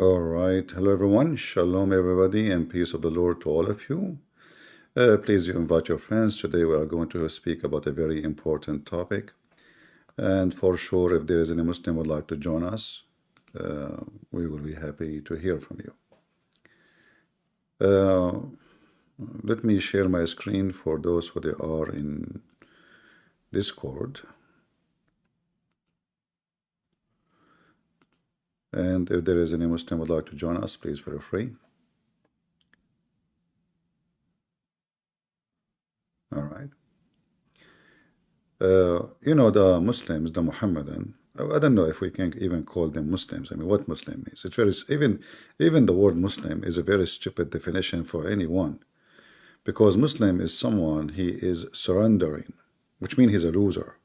All right. Hello, everyone. Shalom, everybody, and peace of the Lord to all of you. Please you invite your friends. Today we are going to speak about a very important topic. And for sure, if there is any Muslim would like to join us, we will be happy to hear from you. Let me share my screen for those who they are in Discord. And if there is any Muslim would like to join us, please feel free. All right. You know, the Muslims, the Mohammedan, I don't know if we can even call them Muslims. I mean, what Muslim means? It's very, even the word Muslim is a very stupid definition for anyone. Because Muslim is someone, he is surrendering, which means he's a loser.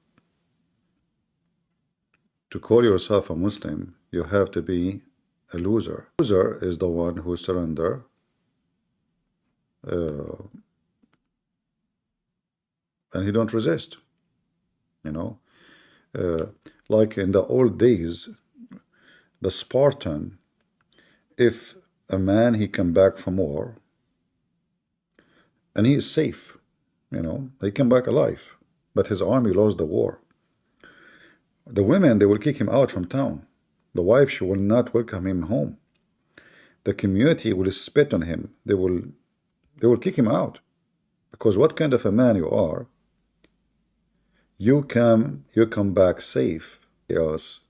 To call yourself a Muslim, you have to be a loser. Loser is the one who surrender and he don't resist. You know, like in the old days, the Spartan, if a man he come back from war and he is safe, you know, he come back alive, but his army lost the war. The women, they will kick him out from town. The wife, she will not welcome him home. The community will spit on him. They will kick him out. Because what kind of a man you are, you come back safe. Else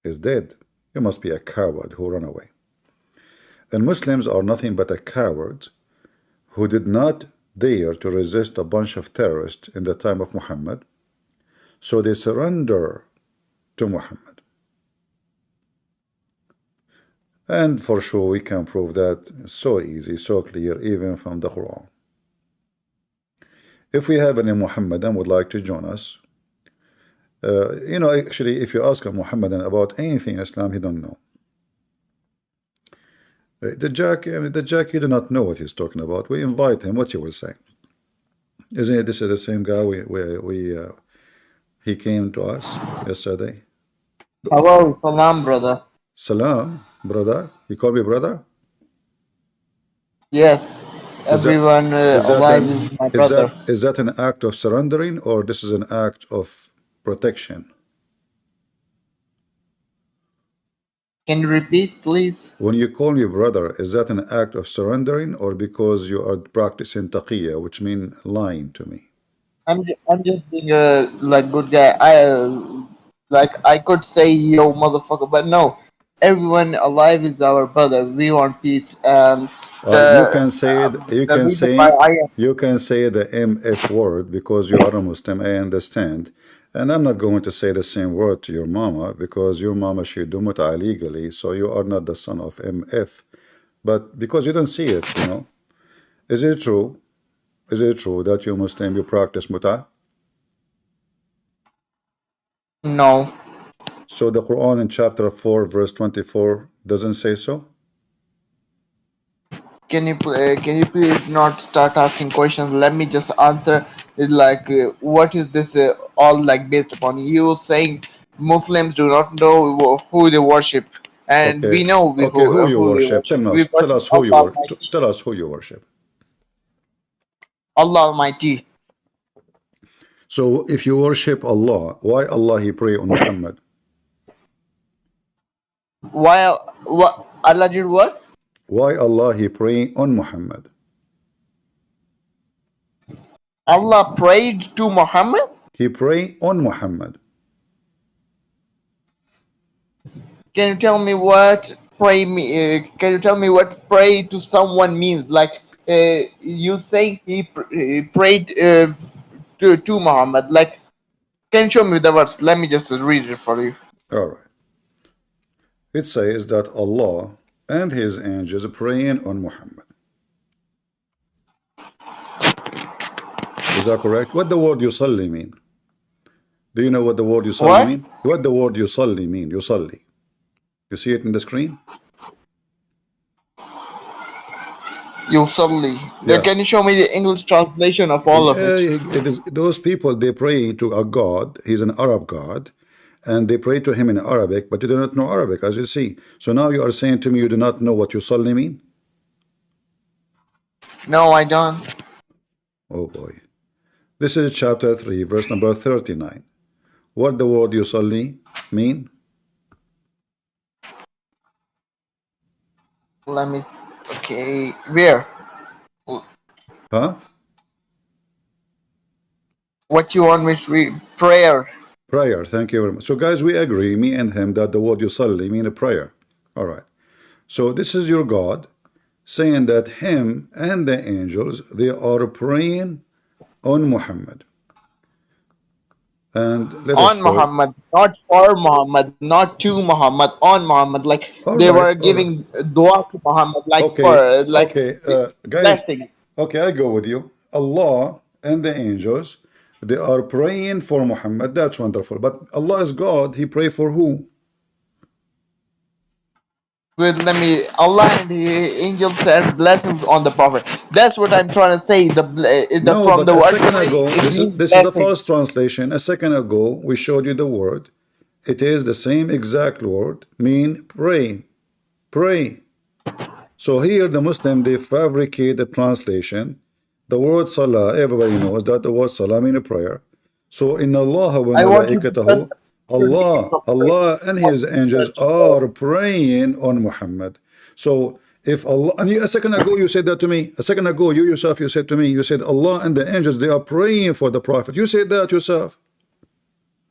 is dead. You must be a coward who run away. And Muslims are nothing but a coward who did not dare to resist a bunch of terrorists in the time of Muhammad. So they surrender to Muhammad. And for sure we can prove that so easy, so clear, even from the Quran. If we have any Muhammadan would like to join us, you know, actually, if you ask a Muhammadan about anything in Islam, he don't know. The Jack, you do not know what he's talking about. We invite him. What you will say? Isn't it? This is the same guy he came to us yesterday. Hello, salam, brother. Salam, brother. You call me brother? Yes, everyone alive is my brother. Is that an act of surrendering, or this is an act of protection? Can you repeat, please? When you call me brother, is that an act of surrendering, or because you are practicing taqiyya, which means lying to me? I'm just being a like good guy. I could say yo motherfucker, but no. Everyone alive is our brother. We want peace. You can say it. You can say the MF word because you are a Muslim. I understand, and I'm not going to say the same word to your mama because your mama she do mut'a illegally, so you are not the son of MF. But because you don't see it, you know, is it true? Is it true that you Muslim you practice mut'a? No. So the Quran in chapter 4 verse 24 doesn't say so? Can you please not start asking questions? Let me just answer. It's like what is this all like based upon? You saying Muslims do not know who they worship, and Okay. we know Who you who we worship? worship. We Tell worship us who you Allah worship. Almighty. Tell us who you worship. Allah Almighty. So if you worship Allah, why Allah he pray on Muhammad? Why what Allah did what? Why Allah he pray on Muhammad? Allah prayed to Muhammad? He pray on Muhammad. Can you tell me what pray me? Can you tell me what pray to someone means? Like you saying he prayed to Muhammad. Like, can you show me the verse? Let me just read it for you. All right. It says that Allah and his angels praying on Muhammad. Is that correct? What the word yusalli mean? Do you know what the word yusalli mean? What the word yusalli mean? Yusalli. You see it in the screen? Yusalli. Yeah. Can you show me the English translation of all of it? It is those people they pray to a god. He's an Arab god, and they pray to him in Arabic, but you do not know Arabic, as you see. So now you are saying to me you do not know what yusalli mean? No, I don't. Oh boy. This is chapter 3, verse number 39. What the word yusalli mean? Let me. Okay, where? Huh? What you want me to read? Prayer. Prayer. Thank you very much. So guys, we agree, me and him, that the word yusalli mean a prayer. All right. So this is your God saying that him and the angels, they are praying on Muhammad. And let us On show. Muhammad, not for Muhammad, not to Muhammad. On Muhammad, like All they right, were all right. giving dua to Muhammad, like Okay, for okay, guys. blessing. Okay, I go with you. Allah and the angels, they are praying for Muhammad. That's wonderful. But Allah is God. He pray for who? With let me, Allah and the angels send blessings on the prophet. That's what I'm trying to say. The No, from but the a word second pray, ago, it means this is the blessing. false translation. A second ago, we showed you the word. It is the same exact word, mean pray, pray. So here the Muslim, they fabricate the translation. The word salah, everybody knows that the word salah mean a prayer. So in Allah wa I want you to search malaikatahu, the meaning of prayer. Allah and his angels Search are praying on Muhammad. So if Allah, and a second ago you said that to me, a second ago you yourself, you said to me, you said Allah and the angels, they are praying for the Prophet. You said that yourself.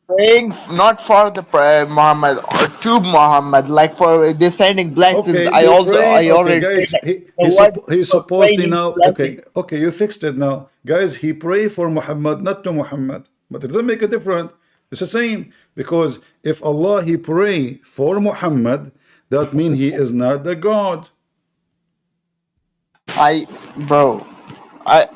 praying not for the prayer Muhammad or to Muhammad, like for descending blessings. Okay, they praying. I Okay, already said guys, that the word he's for supposedly praying means now. blessing. Okay, you fixed it now, guys. He pray for Muhammad, not to Muhammad, but it doesn't make a difference. It's the same because if Allah he pray for Muhammad, that means he is not the God. Bro, I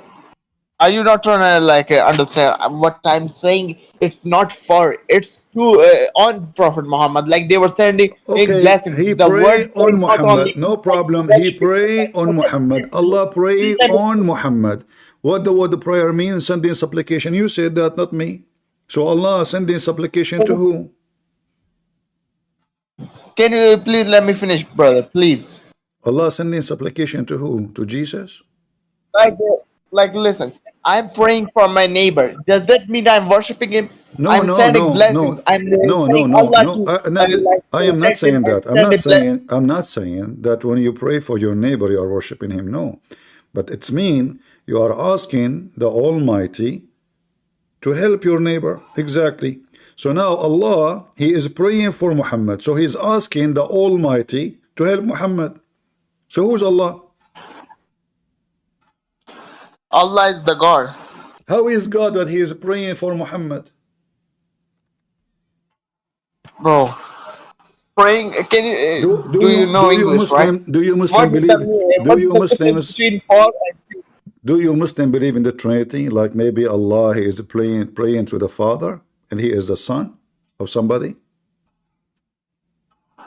are you not trying to understand what I'm saying? It's not for, it's to on Prophet Muhammad. Like they were sending Okay, he blessings. The word pray on pray not Muhammad, only no like problem. He very pray on Muhammad. Allah pray please let me on Muhammad. What the word prayer means? Sending supplication. You said that, not me. So Allah sending supplication to who? can you please let me finish, brother? Please. Allah sending supplication to who? To Jesus? Like, listen, I'm praying for my neighbor. Does that mean I'm worshiping him? No, I'm no, sending no, blessings. no, I'm no, no, saying no, Allah no. to I am not protect him saying and that. I'm send not a blessing. saying. I'm not saying that when you pray for your neighbor, you are worshiping him. No, but it's mean you are asking the Almighty to help your neighbor. Exactly. So now Allah, He is praying for Muhammad. So He's asking the Almighty to help Muhammad. So who's Allah? Allah is the God. How is God that He is praying for Muhammad? Bro, praying. Can you Do do do you you know do you English, right? Muslim do you What Muslim is the believe do what is you the difference Muslims between for and to? do you Muslim believe in the Trinity? Like maybe Allah He is praying to the Father and He is the Son of somebody.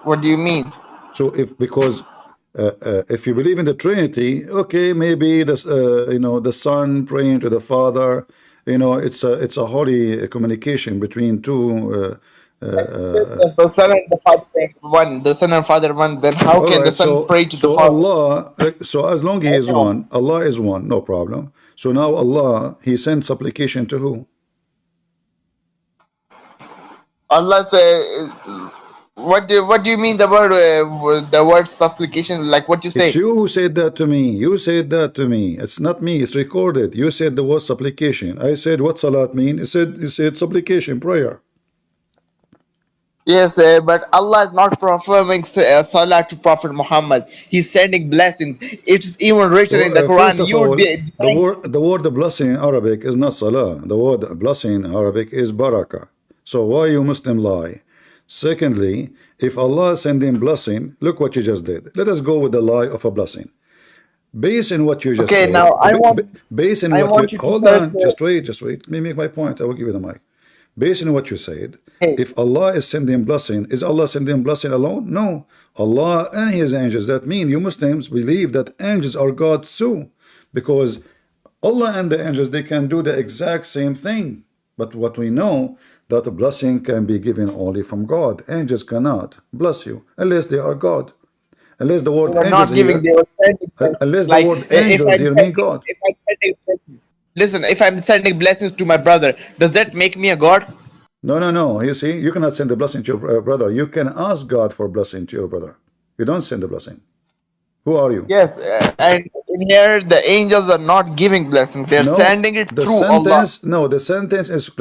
What do you mean? So if you believe in the Trinity, okay, maybe this the Son praying to the Father, it's a holy communication between two. The son and the father are one. The son and father one. Then how All can the right, son so pray to the so father? Allah, so as long He I is know. one, Allah is one, no problem. So now Allah He sends supplication to who? Allah say, what do you mean the word supplication? Like what you It's say? you who said that to me. You said that to me. It's not me. It's recorded. You said the word supplication. I said what salat mean? You said supplication, prayer. Yes, but Allah is not performing salah to Prophet Muhammad. He's sending blessings. It's even written in the First Quran. of You all, the denying. word the word blessing in Arabic is not salah. The word blessing in Arabic is barakah. So why you Muslim lie? Secondly, if Allah is sending blessing, look what you just did. Let us go with the lie of a blessing. Based on what you just Okay, now said, based on I what you want you to hold search. on, just wait. Let me make my point. I will give you the mic. Based on what you said, Hey, if Allah is sending blessing, is Allah sending blessing alone? No. Allah and His angels. That means you Muslims believe that angels are gods too. Because Allah and the angels, they can do the exact same thing. But what we know that a blessing can be given only from God. Angels cannot bless you unless they are God. Unless the They word were angels not giving, here, they were sending blessings. unless the Like word angels here mean God. if I'm sending blessings, listen, if I'm sending blessings to my brother, does that make me a god? No, no, no. You see, you cannot send a blessing to your brother. You can ask God for blessing to your brother. You don't send a blessing. Who are you? Yes, and in here the angels are not giving blessings; they're No, sending it the through Allah. sentence, no, the sentence is,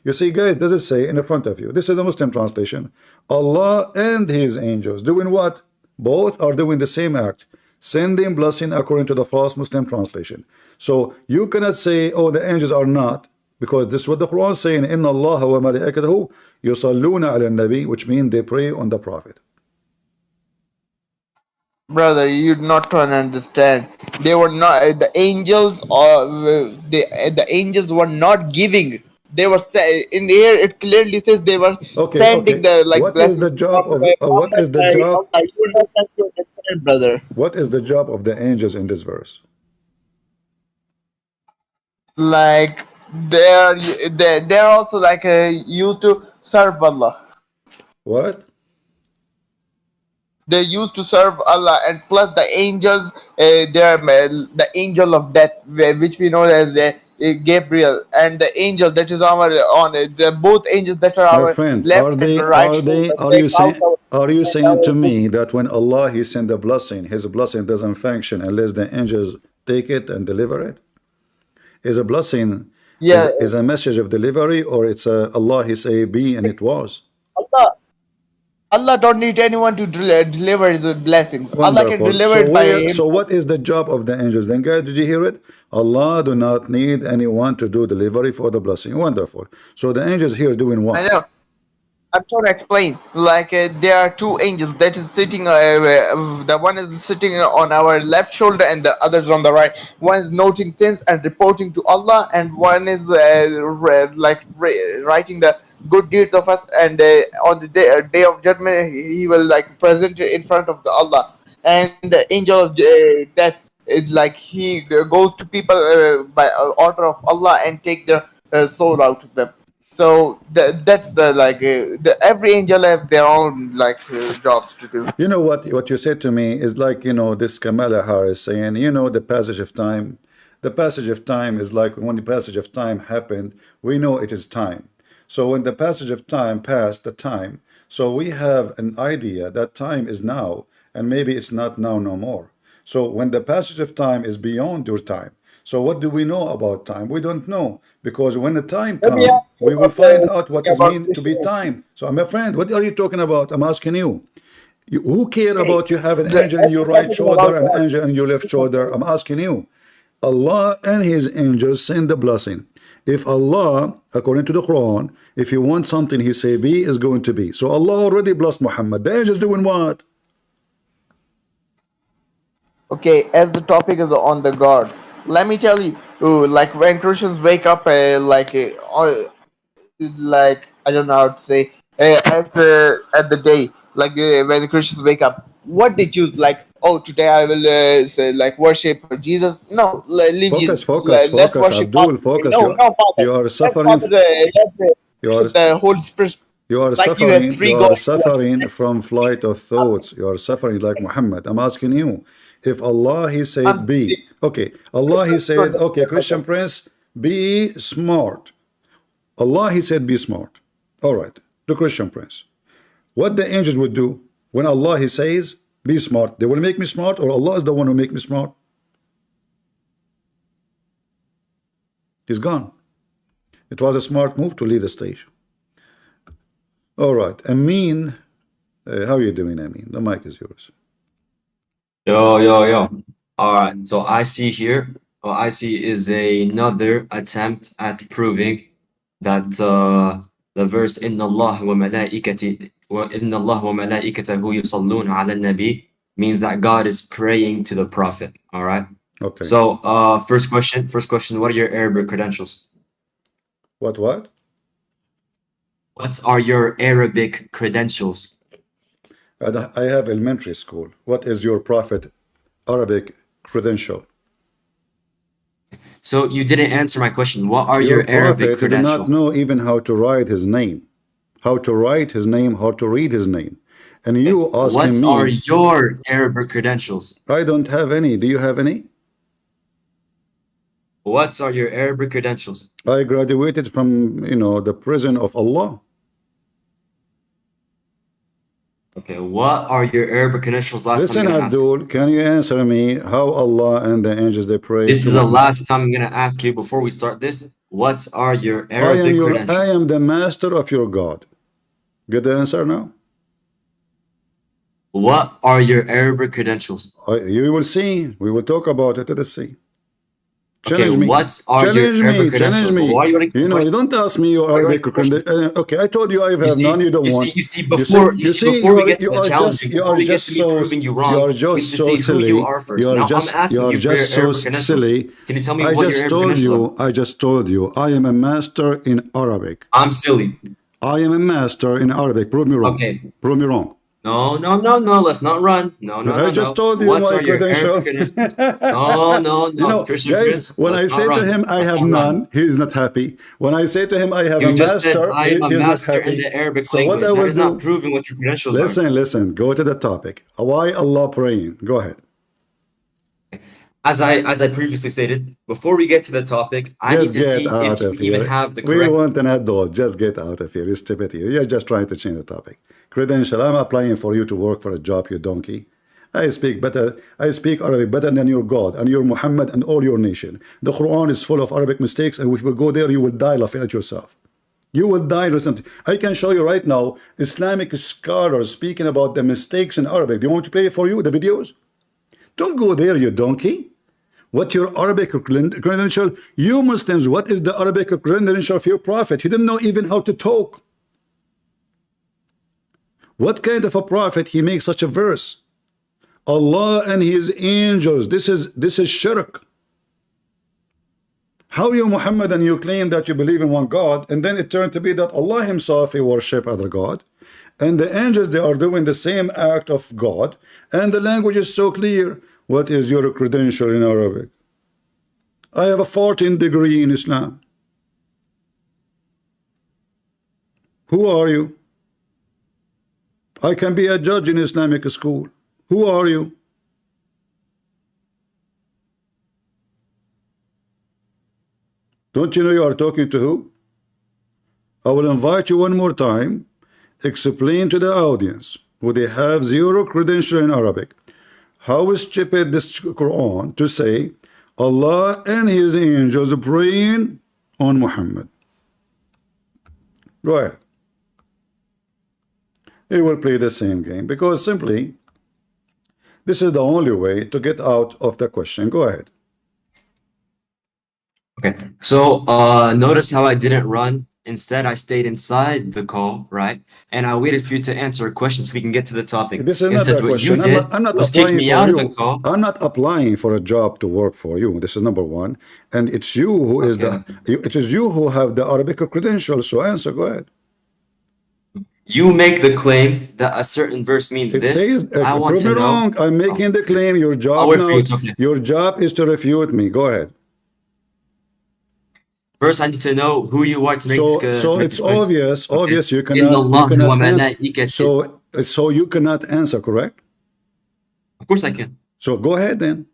you see, guys, does it say in the front of you? This is the Muslim translation. Allah and His angels doing what? Both are doing the same act, sending blessing according to the false Muslim translation. So you cannot say, oh, the angels are not, because this is what the Quran is saying, Inna Allah wa malaikatahu yusalluna ala nabi, which means they pray on the Prophet. Brother, you're not trying to understand. They were not the angels, or the angels were not giving. They were in here. It clearly says they were Okay, sending okay. the like What is blessings the job from of, what Muhammad. is the job, You are not trying to understand, brother. what is the job of the angels in this verse? Like they're also like used to serve Allah. What? They used to serve Allah, and plus the angels, they're the angel of death, which we know as Gabriel, and the angel that is our on the both angels that are My our friend, left and right shoulder. They count are you saying to our me that when Allah He send a blessing, His blessing doesn't function unless the angels take it and deliver it? Is a blessing yeah. is a message of delivery, or it's a Allah He say be and it was? Allah, Allah don't need anyone to deliver his blessings. Allah can Wonderful. deliver So it by where, him. so what is the job of the angels? Then guys, did you hear it? Allah do not need anyone to do delivery for the blessing. Wonderful. So the angels here doing I what? know. I'm trying to explain. Like there are two angels that is sitting. The one is sitting on our left shoulder, and the others on the right. One is noting sins and reporting to Allah, and one is writing the good deeds of us. And on the day of judgment, he will like present it in front of the Allah. And the angel of death, like he goes to people by order of Allah and take their soul out of them. So that's the like every angel have their own like jobs to do. You know what you said to me is like, this Kamala Harris saying, the passage of time. The passage of time is like when the passage of time happened, we know it is time. So when the passage of time passed the time, so we have an idea that time is now, and maybe it's not now no more. So when the passage of time is beyond your time, so what do we know about time? We don't know, because when the time Let me ask come, you we will find out what is about mean to be time. So my friend, what are you talking about? I'm asking you. Who care Christianity. about you have an The angel in your every right topic is shoulder about and God. angel in your left shoulder? I'm asking you. Allah and His angels send the blessing. If Allah, according to the Quran, if He wants something, He say be is going to be. So Allah already blessed Muhammad. The angels doing what? Okay, as the topic is on the gods, let me tell you, like when Christians wake up, like I don't know how to say, at the day, like when the Christians wake up, what they choose, like, oh, today I will say, like worship Jesus. No, leave Focus, Jesus. focus, Let's focus, worship Father Abdul, today. focus. No, You no, Father. you are Let's suffering. Father. Let's You are worship the Holy Spirit. You are Like you have suffering, three you are gods to worship. suffering from flight of thoughts. You are suffering like Muhammad. I'm asking you, if Allah He said I'm be, okay, Allah He said, okay, Christian Prince, be smart. Allah He said be smart. All right, the Christian Prince. What the angels would do when Allah He says be smart, they will make me smart, or Allah is the one who make me smart? He's gone. It was a smart move to leave the stage. All right, Amin, how are you doing, Amin? The mic is yours. Yo, yo, yo. All right. So I see here, what I see is another attempt at proving that the verse "Inna Allah wa malaikati wa Inna Allah wa malaikatahu yusalluna ala nabi" means that God is praying to the Prophet. All right. Okay. So first question, what are your Arabic credentials? What? What are your Arabic credentials? I have elementary school. What is your prophet Arabic credential? So you didn't answer my question. What are Your your Arabic prophet did not credentials? know even how to write his name, how to write his name, how to read his name. And you asking What are me, your Arabic credentials? I don't have any. Do you have any? What are your Arabic credentials? I graduated from, the prison of Allah. Okay, what are your Arabic credentials? Last time I'm Listen, gonna ask you. Abdul, can you answer me how Allah and the angels they pray This to is the Muhammad? last time I'm gonna ask you before we start this. What are your I Arabic credentials? am the master of your God. Get the answer now? What are your Arabic credentials? You will see. We will talk about it. Let's see. Okay, Challenge me. what are your Challenge Arabic me. Challenge credentials? Well, me. why are you running the You question? don't ask me your Why are you running Arabic the question? credentials. Okay, I told you I have none. You don't want. You see, before we get to the challenging, before we get to me proving you wrong, we need to see who you are first. Now I'm asking you for your Arabic credentials. Can you tell me what your Arabic credentials are? I just told you I am a master in Arabic. I'm silly. I am a master in Arabic. Prove me wrong. Okay. Prove me wrong. No. Let's not run. No. I just told you What my are your credential. Arabic credentials? No. Christian Guys, Prince, when I let's say not to run. him I Let's have not run. none, he's not happy. When I say to him I have You a just said master, I am a he's not master in happy. the Arabic So what language. I That will is not do? proving what your credentials are. Listen. Go to the topic. Why Allah praying? Go ahead. As I previously stated, before we get to the topic, I need Just to get see if out you of even here. have the We correct. want an adult. Just get out of here. It's stupid. You're just trying to change the topic. Credential. I'm applying for you to work for a job, you donkey. I speak Arabic better than your God and your Muhammad and all your nation. The Quran is full of Arabic mistakes, and if we go there, you will die laughing at yourself. You will die recently. I can show you right now Islamic scholars speaking about the mistakes in Arabic. Do you want me to play it for you, the videos? Don't go there, you donkey. What your Arabic credential? You Muslims, what is the Arabic credential of your prophet? He didn't know even how to talk. What kind of a prophet he makes such a verse? Allah and his angels. This is shirk. How you Muhammad and you claim that you believe in one God, and then it turned to be that Allah himself he worship other God, and the angels they are doing the same act of God, and the language is so clear. What is your credential in Arabic? I have a 14 degree in Islam. Who are you? I can be a judge in Islamic school. Who are you? Don't you know you are talking to who? I will invite you one more time. Explain to the audience who they have zero credential in Arabic. How stupid this Quran to say Allah and his angels praying on Muhammad. Go ahead. He will play the same game because simply this is the only way to get out of the question. Go ahead. Okay, so notice how I didn't run. Instead, I stayed inside the call, right? And I waited for you to answer a question so we can get to the topic. This is not Instead, a what you question. did I'm not was kick applying me for out of the you. call. I'm not applying for a job to work for you. This is number one. And it's you who is it is you who have the Arabic credentials. So answer, go ahead. You make the claim that a certain verse means It this. says, I want prove to me know. wrong. I'm making the claim. Your I'll job wait for now, you to okay. your job is to refute me. Go ahead. First, I need to know who you are to make this. So To make it's this claim. obvious. Okay. Obvious. You In cannot Allah answer. So you cannot answer, correct? Of course I can. So go ahead then.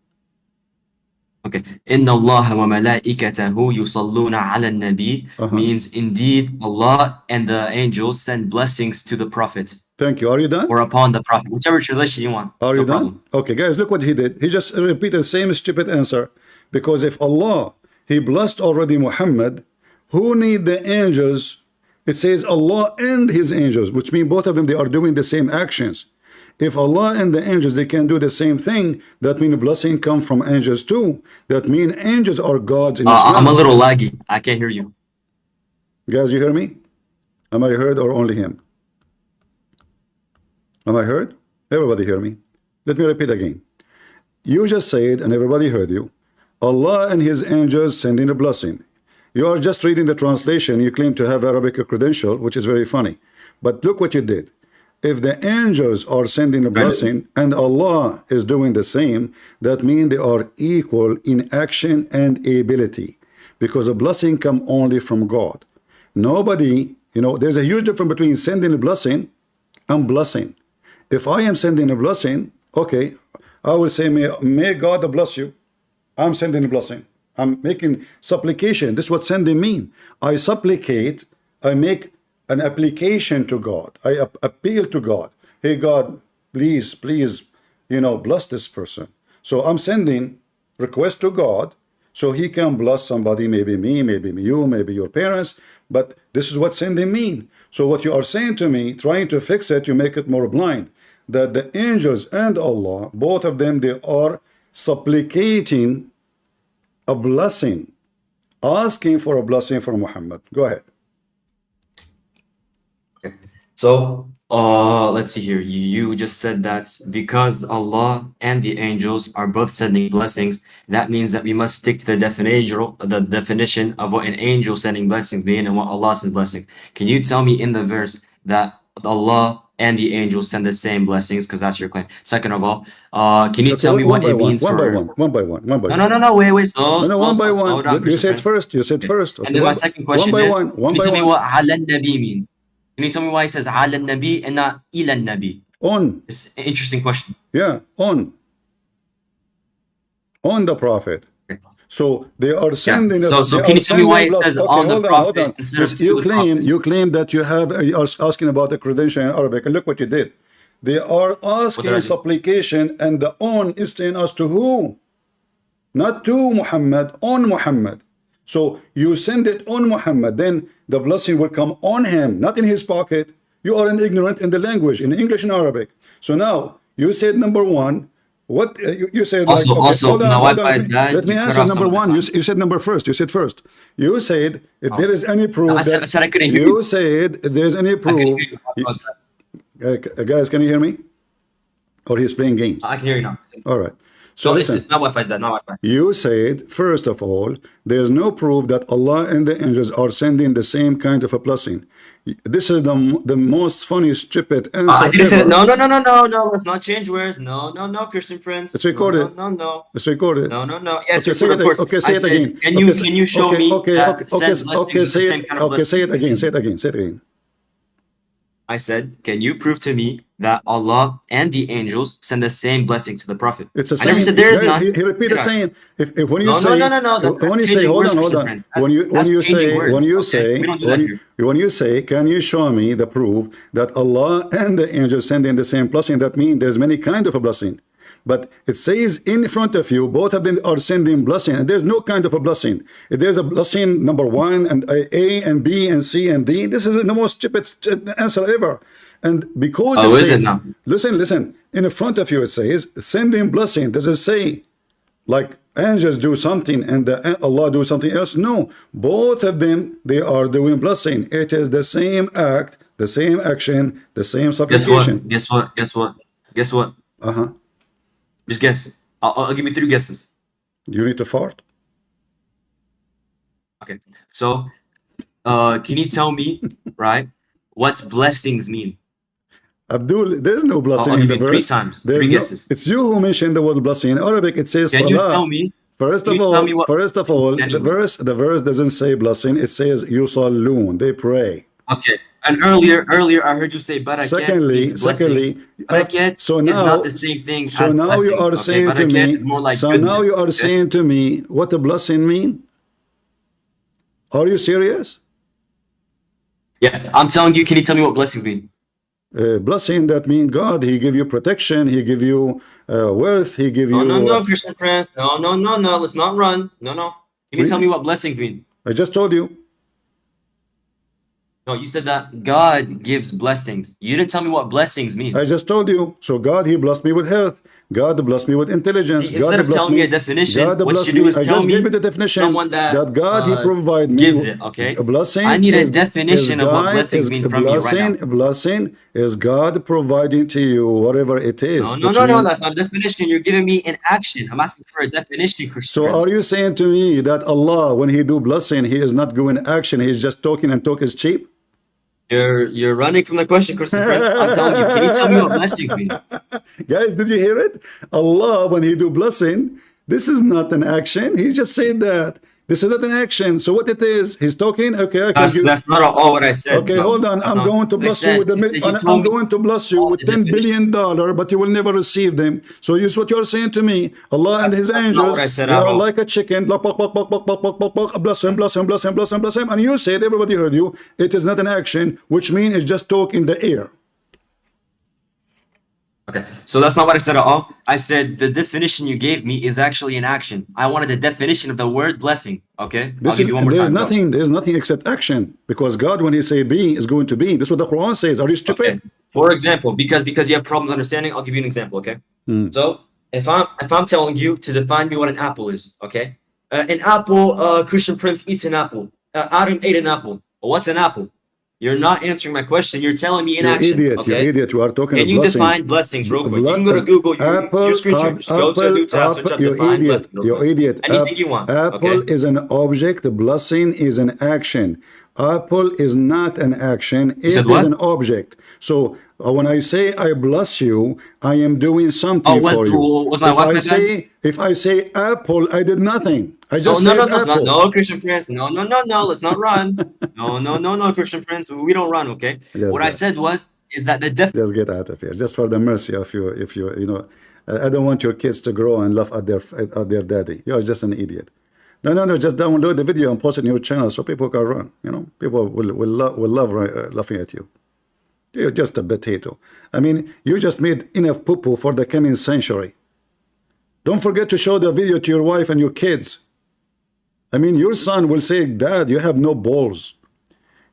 Okay. Inna Allah wa malaikatahu yusalluna ala nabi means indeed Allah and the angels send blessings to the Prophet. Thank you. Are you done? Or upon the Prophet. Whichever translation you want. Are you done? Problem. Okay, guys, look what he did. He just repeated the same stupid answer. Because if Allah, he blessed already Muhammad, who need the angels? It says Allah and his angels, which means both of them, they are doing the same actions. If Allah and the angels, they can do the same thing, that means blessing come from angels too. That means angels are gods in Islam. I'm a little laggy. I can't hear you. Guys, you hear me? Am I heard or only him? Am I heard? Everybody hear me? Let me repeat again. You just said, and everybody heard you, Allah and his angels sending a blessing. You are just reading the translation. You claim to have Arabic credential, which is very funny. But look what you did. if the angels are sending a blessing and Allah is doing the same, that means they are equal in action and ability, because a blessing come only from God. Nobody, you know, there's a huge difference between sending a blessing and blessing. If I am sending a blessing, okay, I will say, may God bless you. I'm sending a blessing. I'm making supplication. This is what sending mean. I supplicate, I make an application to God. I appeal to God. Hey God, please, you know, bless this person. So I'm sending request to God so he can bless somebody, maybe me, maybe you, maybe your parents. But this is what sending mean. So what you are saying to me, trying to fix it, you make it more blind. That the angels and Allah, both of them, they are supplicating a blessing, asking for a blessing from Muhammad. Go ahead. Okay. So, let's see here. You just said that because Allah and the angels are both sending blessings, that means that we must stick to the definition of what an angel sending blessings mean and what Allah sends blessing. Can you tell me in the verse that Allah and the angels send the same blessings? Because that's your claim. Second of all, can you tell me what it means one for by one. No, wait, slow One by one. slow down, You Christian said friend. first. You said first. And then my second question is, one can you by tell me one. what ala nabi means? Can you tell me why it says ala nabi and not ila nabi? On. It's an interesting question. Yeah, on the prophet. So they are sending. Yeah. So can you tell me why it says on the prophet instead of you to the prophet? You claim that you are asking about the credential in Arabic, and look what you did. They are asking supplication, and the on is saying us to who? Not to Muhammad, on Muhammad. So you send it on Muhammad, then the blessing will come on him, not in his pocket. You are an ignorant in the language, in English and Arabic. So now you said number one. What you said? Also, like, okay, hold on, my hold Wi-Fi on. is bad. Let me answer number one. You said number first. You said first. You said if there is any proof I said I couldn't hear you said if there is any proof. Guys, can you hear me? Or he's playing games? I can hear you now. All right. So no, listen, it's not Wi-Fi, not Wi-Fi. You said, first of all, there's no proof that Allah and the angels are sending the same kind of a blessing. This is the most funny, stupid answer I didn't say ever. that. No. Let's not change words. No, Christian friends. It's recorded. No. It's recorded. No. Yes, okay, of course. Okay, say it again. Can you show me that sends blessings okay, with the same kind of blessings? Say it again. Say it again. I said, can you prove to me that Allah and the angels send the same blessing to the Prophet? It's the same. I never said there is none. He repeat the same. If when you no, say no. When you say hold on. When you say can you show me the proof that Allah and the angels sending the same blessing? That means there's many kind of a blessing. But it says in front of you, both of them are sending blessing, and there's no kind of a blessing. If there's a blessing number one and A and B and C and D, this is the most stupid answer ever. And because it says, listen, in front of you it says sending blessing. Does it say like angels do something and Allah do something else? No, both of them, they are doing blessing. It is the same act, the same action, the same supplication. Guess what? Just guess. I'll give you 3 guesses. You need to fart? Okay. So, can you tell me, right, what blessings mean? Abdul, there's no blessing in the verse. 3 times. There's 3 guesses. It's you who mentioned the word blessing. In Arabic, it says Can salah. you tell me? First of all, the verse doesn't say blessing. It says yusallun. They pray. Okay. And earlier I heard you say barakat. Secondly, barakat so now, is not the same thing as now blessings. You are saying to me. So now you are saying to me what a blessing mean? Are you serious? Yeah, I'm telling you. Can you tell me what blessings mean? Blessing, that means God. He give you protection. He give you wealth. He give you. No, Christian Prince. No. Let's not run. No. Can you tell me what blessings mean? I just told you. No, you said that God gives blessings. You didn't tell me what blessings mean. I just told you. So God, He blessed me with health. God blessed me with intelligence. Instead of telling me a definition, what you do is tell me the definition someone that God, He provided me gives it, okay? A blessing. I need a definition of what blessings mean from you right now. A blessing is God providing to you whatever it is. No, that's not a definition. You're giving me an action. I'm asking for a definition, Christian. So are you saying to me that Allah, when He do blessing, He is not doing action, He is just talking, and talk is cheap? You're running from the question, Christian Prince. I'm telling you. Can you tell me what blessings mean? Guys, did you hear it? Allah, when he do blessing, this is not an action. He just said that. This is not an action. So what it is, he's talking, okay, I can give. That's not all what I said. Okay, No, hold on. that's I'm not- going to I bless said- you with you said you I'm told me going to bless you all with the $10 definition. billion, but you will never receive them. So you what you're saying to me. Allah and His That's not angels, what I said they at are all. like a chicken. Bless him, bless him, bless him, bless him, bless him. And you said, everybody heard you, it is not an action, which means it's just talk in the air. Okay, so that's not what I said at all. I said the definition you gave me is actually an action. I wanted the definition of the word blessing. Okay, I'll give you one more There's time. Go. nothing. There's nothing except action, because God, when He say be, is going to be. This is what the Quran says. Are you stupid? Okay. For example, because you have problems understanding, I'll give you an example. Okay. So if I'm telling you to define me what an apple is, okay, an apple, Christian Prince eats an apple. Adam ate an apple. Well, what's an apple? You're not answering my question. You're telling me in You action. idiot. Okay. You idiot. You are talking Can about you blessing. define blessings real quick? You can go to Google your screen share. Just go to a new tab, search up You define idiot. blessing. real You quick. idiot. Anything you want. Apple Okay. is an object. Blessing is an action. Apple is not an action. It said is what? an object. So when I say I bless you, I am doing something Oh, for you. was my wife then? If I say apple, I did nothing. I No, just no, said no, apple. no, Christian Prince. No, no, no, no. Let's not run. No, Christian Prince. We don't run, okay? Yes, What I yes. said is that the Just get out of here. Just for the mercy of you, if you, you know, I don't want your kids to grow and laugh at their daddy. You're just an idiot. No. Just download the video and post it in your channel so people can run. You know, people will love laughing at you. You're just a potato. I mean, you just made enough poo-poo for the coming century. Don't forget to show the video to your wife and your kids. I mean, your son will say, Dad, you have no balls.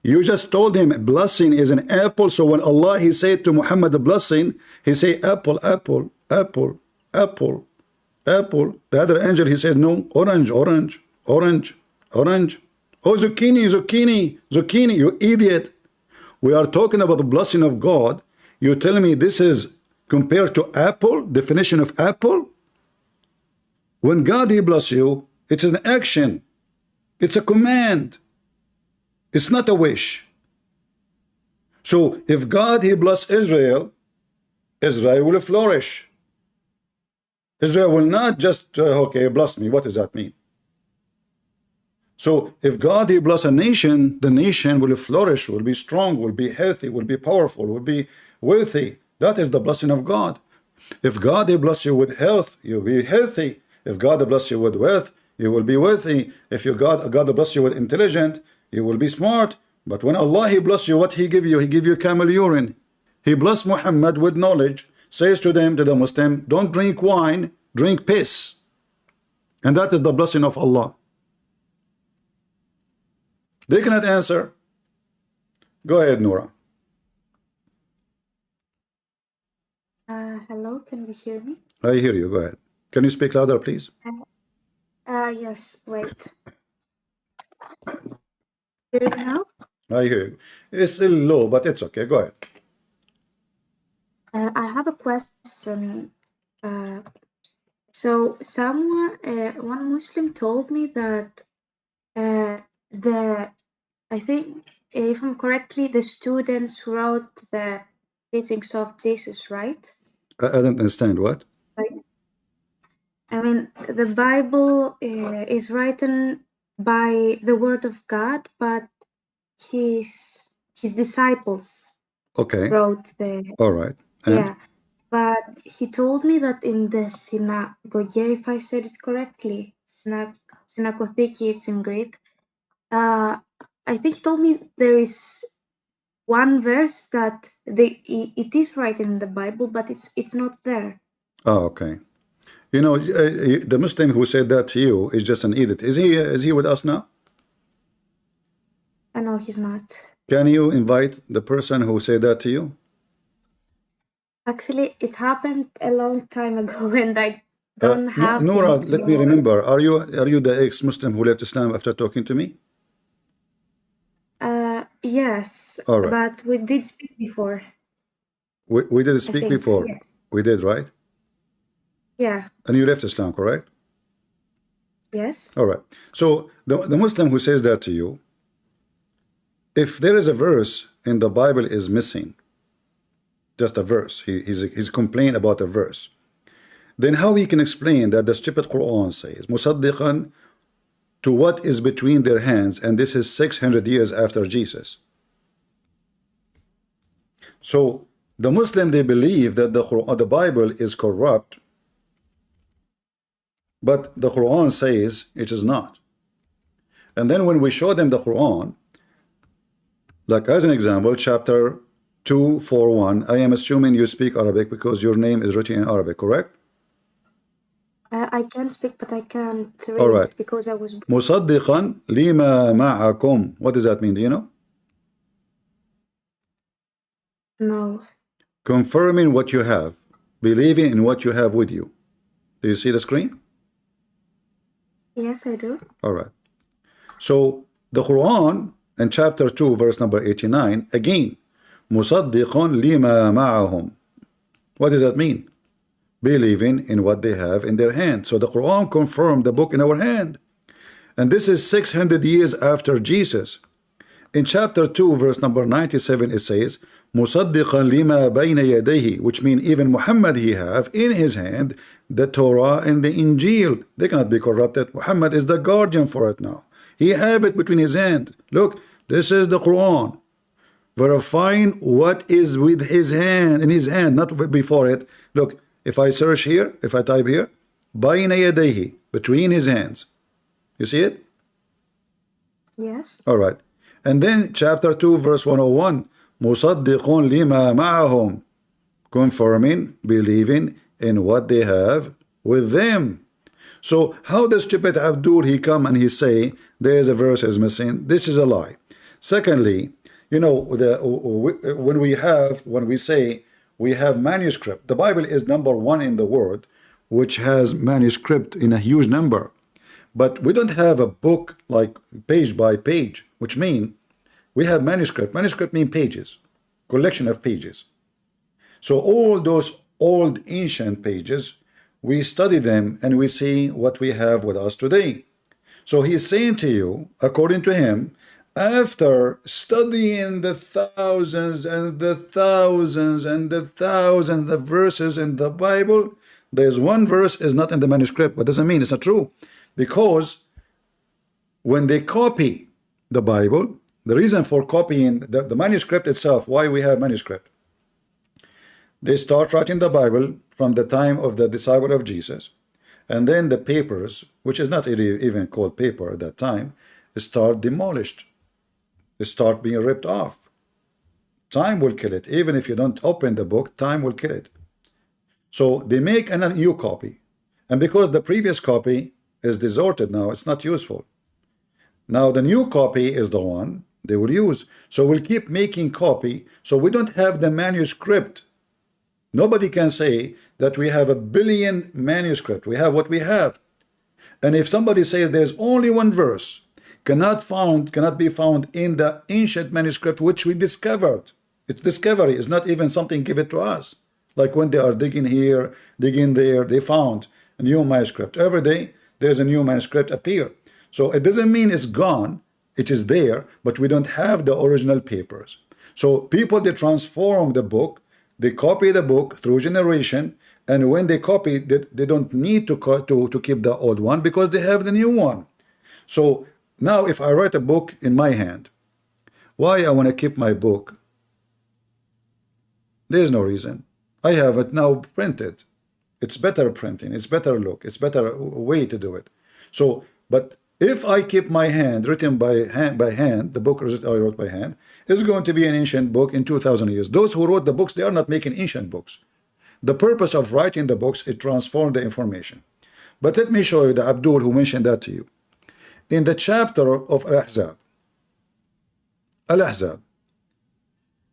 You just told him blessing is an apple. So when Allah, He said to Muhammad the blessing, He say apple, apple, apple, apple, apple. The other angel, he said, no, orange, orange, orange, orange. Oh, zucchini, zucchini, zucchini, you idiot. We are talking about the blessing of God. You're telling me this is compared to apple, definition of apple? When God, He bless you, it's an action. It's a command. It's not a wish. So if God, He bless Israel, Israel will flourish. Israel will not just, okay, bless me. What does that mean? So if God, He bless a nation, the nation will flourish, will be strong, will be healthy, will be powerful, will be wealthy. That is the blessing of God. If God, He bless you with health, you'll be healthy. If God bless you with wealth, you will be wealthy. If God bless you with intelligence, you will be smart. But when Allah, He bless you, what He give you? He give you camel urine. He bless Muhammad with knowledge, says to them, to the Muslim, don't drink wine, drink piss. And that is the blessing of Allah. They cannot answer. Go ahead, Noura. Hello, can you hear me? I hear you. Go ahead. Can you speak louder, please? Yes, wait. Hear me now? I hear you. It's still low, but it's okay. Go ahead. I have a question. So someone, one Muslim told me that I think, if I'm correctly, the students wrote the teachings of Jesus, right? I don't understand what. Like, I mean, the Bible is written by the word of God, but his disciples Okay. wrote the All right. And yeah. But he told me that in the synagogue, if I said it correctly, synagogueki, it's in Greek. I think he told me there is one verse that it is right in the Bible, but it's not there. oh, okay. You know, the Muslim who said that to you is just an idiot. Is he with us now? I know he's not. Can you invite the person who said that to you? Actually, it happened a long time ago, and I don't have Noura, him let me anymore. remember. Are you the ex-Muslim who left Islam after talking to me? Yes, All right. but we did speak before. We did speak think, before. yes. We did, right? Yeah. And you left Islam, correct? Yes. All right. So the Muslim who says that to you, if there is a verse in the Bible is missing. Just a verse. He's complaining about a verse. Then how he can explain that the stupid Quran says musaddiqan to what is between their hands, and this is 600 years after Jesus. So the Muslim, they believe that the Bible is corrupt, but the Quran says it is not. And then when we show them the Quran, like as an example, chapter 241, I am assuming you speak Arabic because your name is written in Arabic, correct? I can speak, but I can't read. All right. Because I was... Musaddiqan lima ma'akum. What does that mean? Do you know? No. Confirming what you have, believing in what you have with you. Do you see the screen? Yes, I do. All right. So the Quran in chapter 2, verse number 89, again, musaddiqan lima ma'ahum. What does that mean? Believing in what they have in their hand. So the Quran confirmed the book in our hand. And this is 600 years after Jesus. In chapter 2, verse number 97, it says, Musaddiqan lima bayna yadayhi, which means even Muhammad he have in his hand the Torah and the Injil. They cannot be corrupted. Muhammad is the guardian for it now. He have it between his hand. Look, this is the Quran. Verifying what is with his hand, in his hand, not before it. Look, if I search here, if I type here, bayna yadayhi, between his hands. You see it? Yes. All right. And then chapter 2, verse 101, musaddiqun lima ma'ahum, confirming, believing in what they have with them. So how does stupid Abdul, he come and he say there is a verse is missing? This is a lie. Secondly, you know, when we say we have manuscript, the Bible is number one in the world which has manuscript in a huge number, but we don't have a book like page by page, which mean we have manuscript. Manuscript mean pages, collection of pages. So all those old ancient pages, we study them and we see what we have with us today. So he's saying to you, according to him, after studying the thousands and the thousands and the thousands of verses in the Bible, there's one verse is not in the manuscript, but doesn't mean it's not true. Because when they copy the Bible, the reason for copying the manuscript itself, why we have manuscript, they start writing the Bible from the time of the disciple of Jesus, and then the papers, which is not even called paper at that time, start demolished. They start being ripped off. Time will kill it. Even if you don't open the book, time will kill it. So they make a new copy, and because the previous copy is distorted now, it's not useful. Now the new copy is the one they will use. So we'll keep making copy, so we don't have the manuscript. Nobody can say that we have a billion manuscript. We have what we have. And if somebody says there's only one verse cannot be found in the ancient manuscript which we discovered, it's discovery, it's not even something given to us. Like when they are digging here, digging there, they found a new manuscript. Every day there's a new manuscript appear. So it doesn't mean it's gone, it is there, but we don't have the original papers. So people, they transform the book, they copy the book through generation, and when they copy, they don't need to keep the old one because they have the new one. So now if I write a book in my hand, why I want to keep my book? There's no reason. I have it now printed. It's better printing, it's better look, it's better way to do it. So, but if I keep my hand written by hand, the book I wrote by hand is going to be an ancient book in 2000 years. Those who wrote the books, they are not making ancient books. The purpose of writing the books is transform the information. But let me show you the Abdul who mentioned that to you. In the chapter of Al-Ahzab,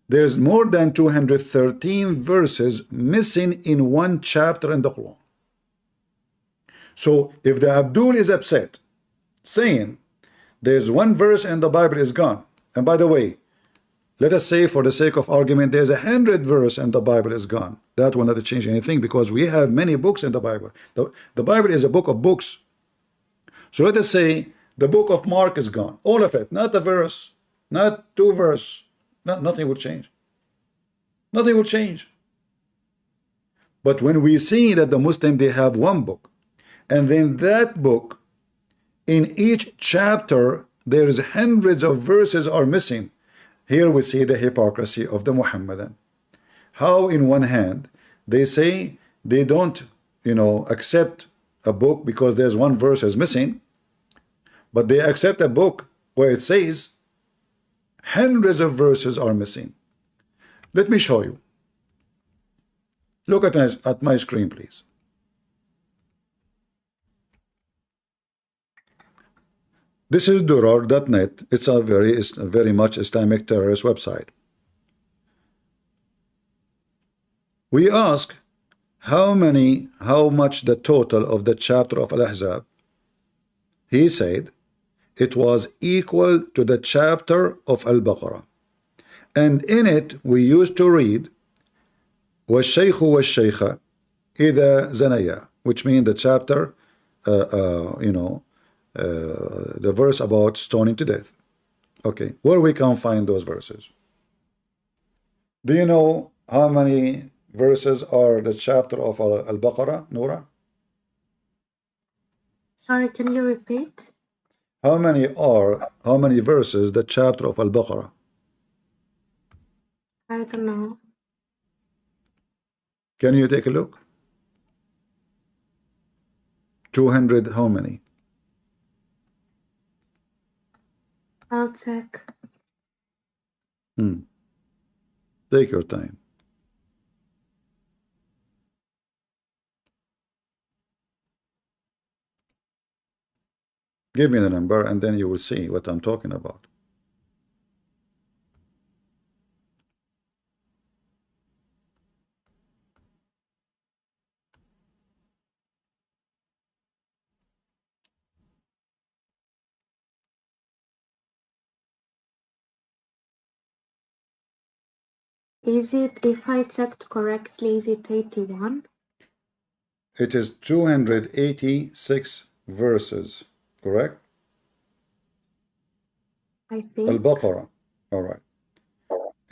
there's more than 213 verses missing in one chapter in the Quran. So if the Abdul is upset, saying there's one verse in the Bible is gone, and by the way, let us say for the sake of argument there's 100 verse in the Bible is gone, that will not change anything because we have many books in the Bible. The Bible is a book of books. So let us say the book of Mark is gone, all of it, not a verse, not two verse, Nothing will change. Nothing will change. But when we see that the Muslim, they have one book, and then that book, in each chapter, there's hundreds of verses are missing. Here we see the hypocrisy of the Muhammadan. How in one hand, they say they don't, accept a book because there's one verse is missing, but they accept a book where it says hundreds of verses are missing. Let me show you. Look at my screen, please. This is durar.net. It's a very much Islamic terrorist website. We ask how much the total of the chapter of Al-Ahzab. He said it was equal to the chapter of Al-Baqarah. And in it we used to read وَالشَّيْخُ وَالشَّيْخَ إِذَا زَنَيَا, which means the chapter, the verse about stoning to death. Okay, where we can find those verses? Do you know how many verses are the chapter of Al-Baqarah, Noura? Sorry, can you repeat? How many verses the chapter of Al-Baqarah? I don't know. Can you take a look? 200 how many? I'll check. Take your time. Give me the number and then you will see what I'm talking about. Is it, if I checked correctly, is it 81? It is 286 verses, correct? I think. Al-Baqarah. All right.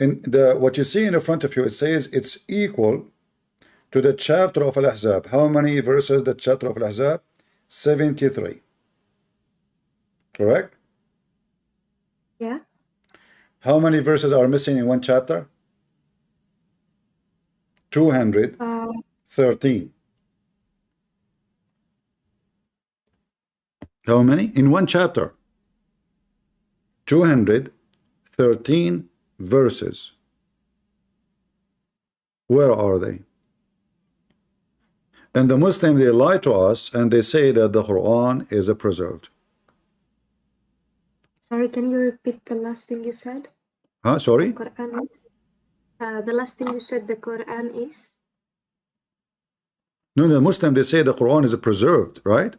In what you see in the front of you, it says it's equal to the chapter of Al-Ahzab. How many verses the chapter of Al-Ahzab? 73. Correct? Yeah. How many verses are missing in one chapter? 213. How many? In one chapter. 213 verses. Where are they? And the Muslims, they lie to us and they say that the Quran is preserved. Sorry, can you repeat the last thing you said? Huh? Sorry? The Quran is? The last thing you said, the Quran is? No, the Muslim, they say the Quran is preserved, right?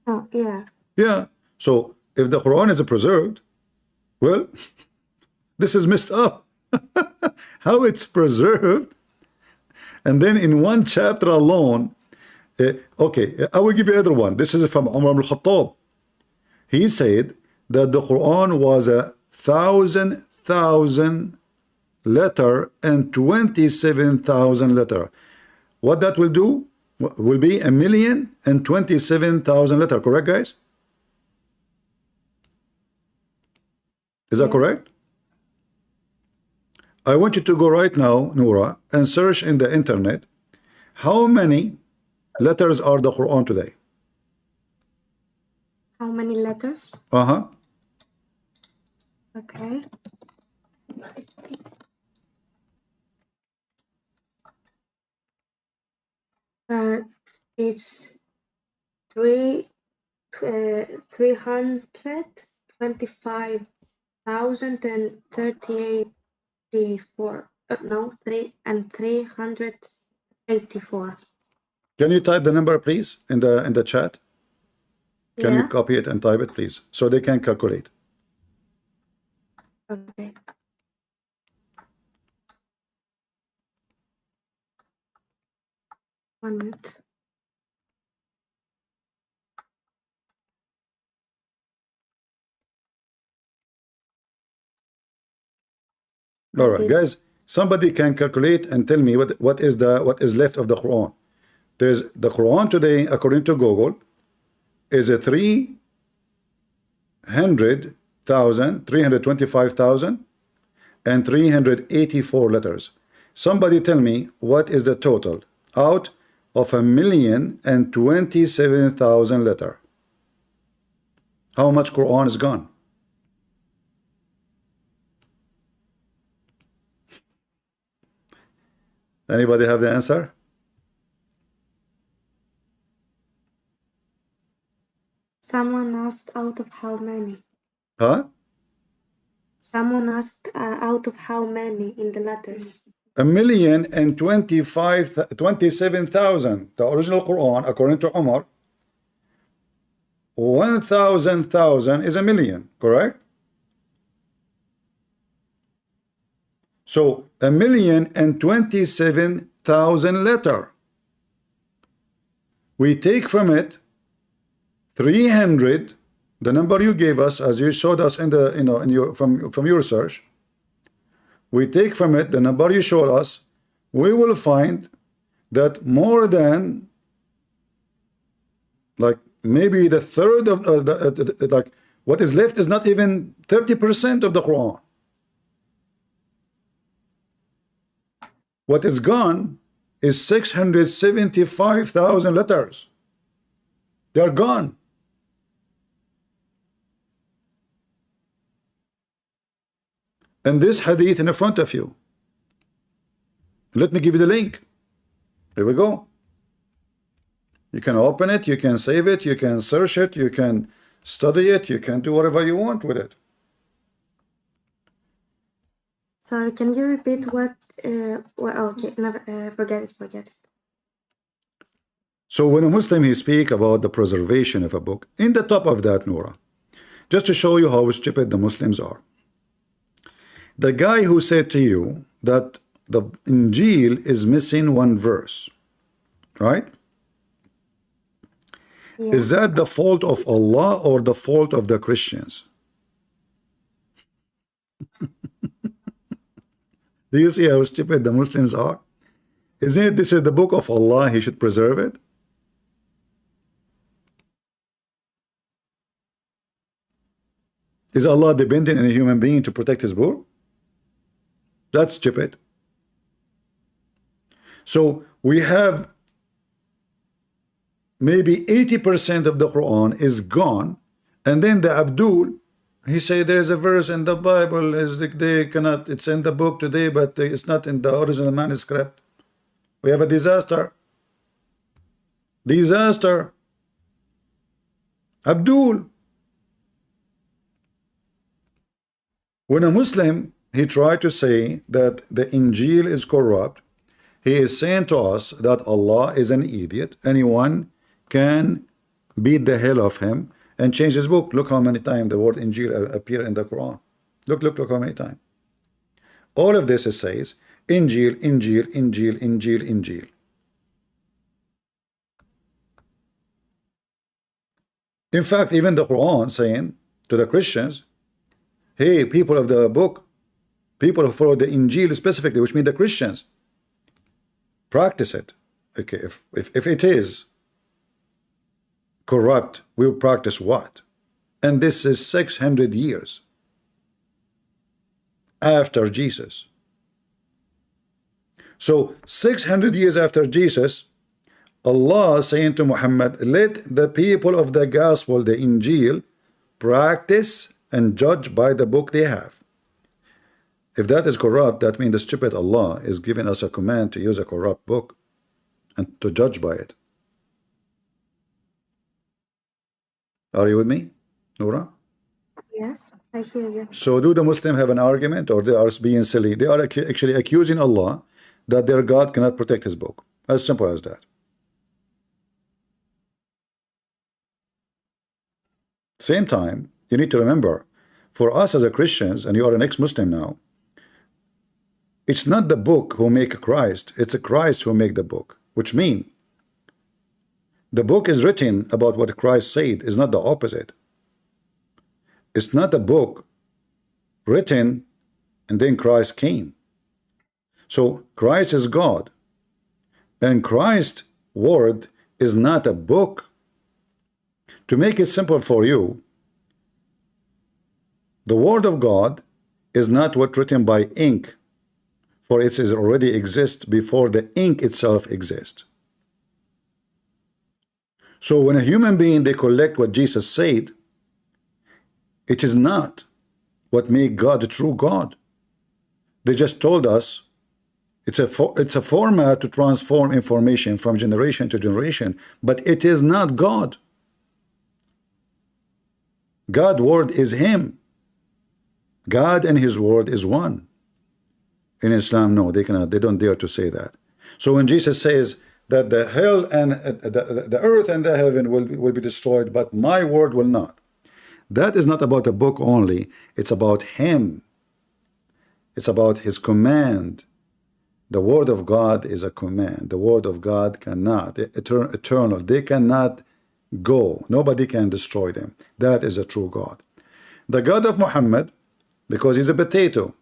Oh, yeah. Yeah. So if the Quran is preserved, well, this is messed up. How it's preserved, and then in one chapter alone. Okay, I will give you another one. This is from Umar al-Khattab. He said that the Quran was 1,000 letter and 27,000 letter. What that will do will be 1,027,000 letter. Correct, guys? Is that correct? I want you to go right now, Noura, and search in the internet how many letters are the Quran today. How many letters? Uh-huh. Okay. It's 325,038. No, 384. Can you type the number, please, in the chat? Can you Yeah. copy it and type it, please, so they can calculate? Okay. One minute. All right, guys. Somebody can calculate and tell me what is left of the Quran. There's the Quran today, according to Google, is a 325,384 letters. Somebody tell me what is the total out of 1,027,000 letters. How much Quran is gone? Anybody have the answer? Someone asked out of how many? Huh? Someone asked out of how many in the letters? 1,027,000. The original Quran, according to Umar, 1,000,000 is a million, correct? So 1,027,000 letter. We take from it 300, the number you gave us, as you showed us in the in your from your research. We take from it the number you showed us. We will find that more than, like, maybe the third of like what is left is not even 30% of the Quran. What is gone is 675,000 letters. They are gone. And this hadith in front of you. Let me give you the link. Here we go. You can open it, you can save it, you can search it, you can study it, you can do whatever you want with it. Sorry, can you repeat what? Okay, never, forget it. So when a Muslim he speak about the preservation of a book, in the top of that, Noura, just to show you how stupid the Muslims are. The guy who said to you that the Injil is missing one verse, right? Yeah. Is that the fault of Allah or the fault of the Christians? Do you see how stupid the Muslims are? Isn't it this is the book of Allah, he should preserve it? Is Allah dependent on a human being to protect his book? That's stupid. So we have maybe 80% of the Quran is gone, and then the Abdul, he say there is a verse in the Bible, is they cannot, it's in the book today, but it's not in the original manuscript. We have a disaster. Disaster. Abdul. When a Muslim, he tried to say that the Injil is corrupt, he is saying to us that Allah is an idiot. Anyone can beat the hell of him and change his book. Look how many times the word Injil appear in the Quran. Look how many times. All of this says Injil, Injil, Injil, Injil, Injil. In fact, even the Quran saying to the Christians, hey, people of the book, people who follow the Injil specifically, which means the Christians, practice it. Okay, if it is corrupt, we'll practice what? And this is 600 years after Jesus. So 600 years after Jesus, Allah saying to Muhammad, let the people of the gospel, the Injil, practice and judge by the book they have. If that is corrupt, that means the stupid Allah is giving us a command to use a corrupt book and to judge by it. Are you with me, Noura? Yes, I hear you. So do the Muslims have an argument, or they are being silly? They are actually accusing Allah that their God cannot protect his book. As simple as that. Same time, you need to remember, for us as a Christians, and you are an ex-Muslim now, it's not the book who make Christ, it's a Christ who make the book, which means the book is written about what Christ said, is not the opposite. It's not a book written and then Christ came. So Christ is God, and Christ's word is not a book. To make it simple for you, the word of God is not what written by ink, for it is already exists before the ink itself exists. So when a human being, they collect what Jesus said, it is not what make God a true God. They just told us it's a format to transform information from generation to generation, but it is not God. God's word is Him. God and His word is one. In Islam, no, they cannot. They don't dare to say that. So when Jesus says that the hell and the earth and the heaven will be destroyed, but my word will not, that is not about a book only. It's about Him. It's about His command. The word of God is a command. The word of God cannot, eternal. They cannot go. Nobody can destroy them. That is a true God. The God of Muhammad, because he's a potato,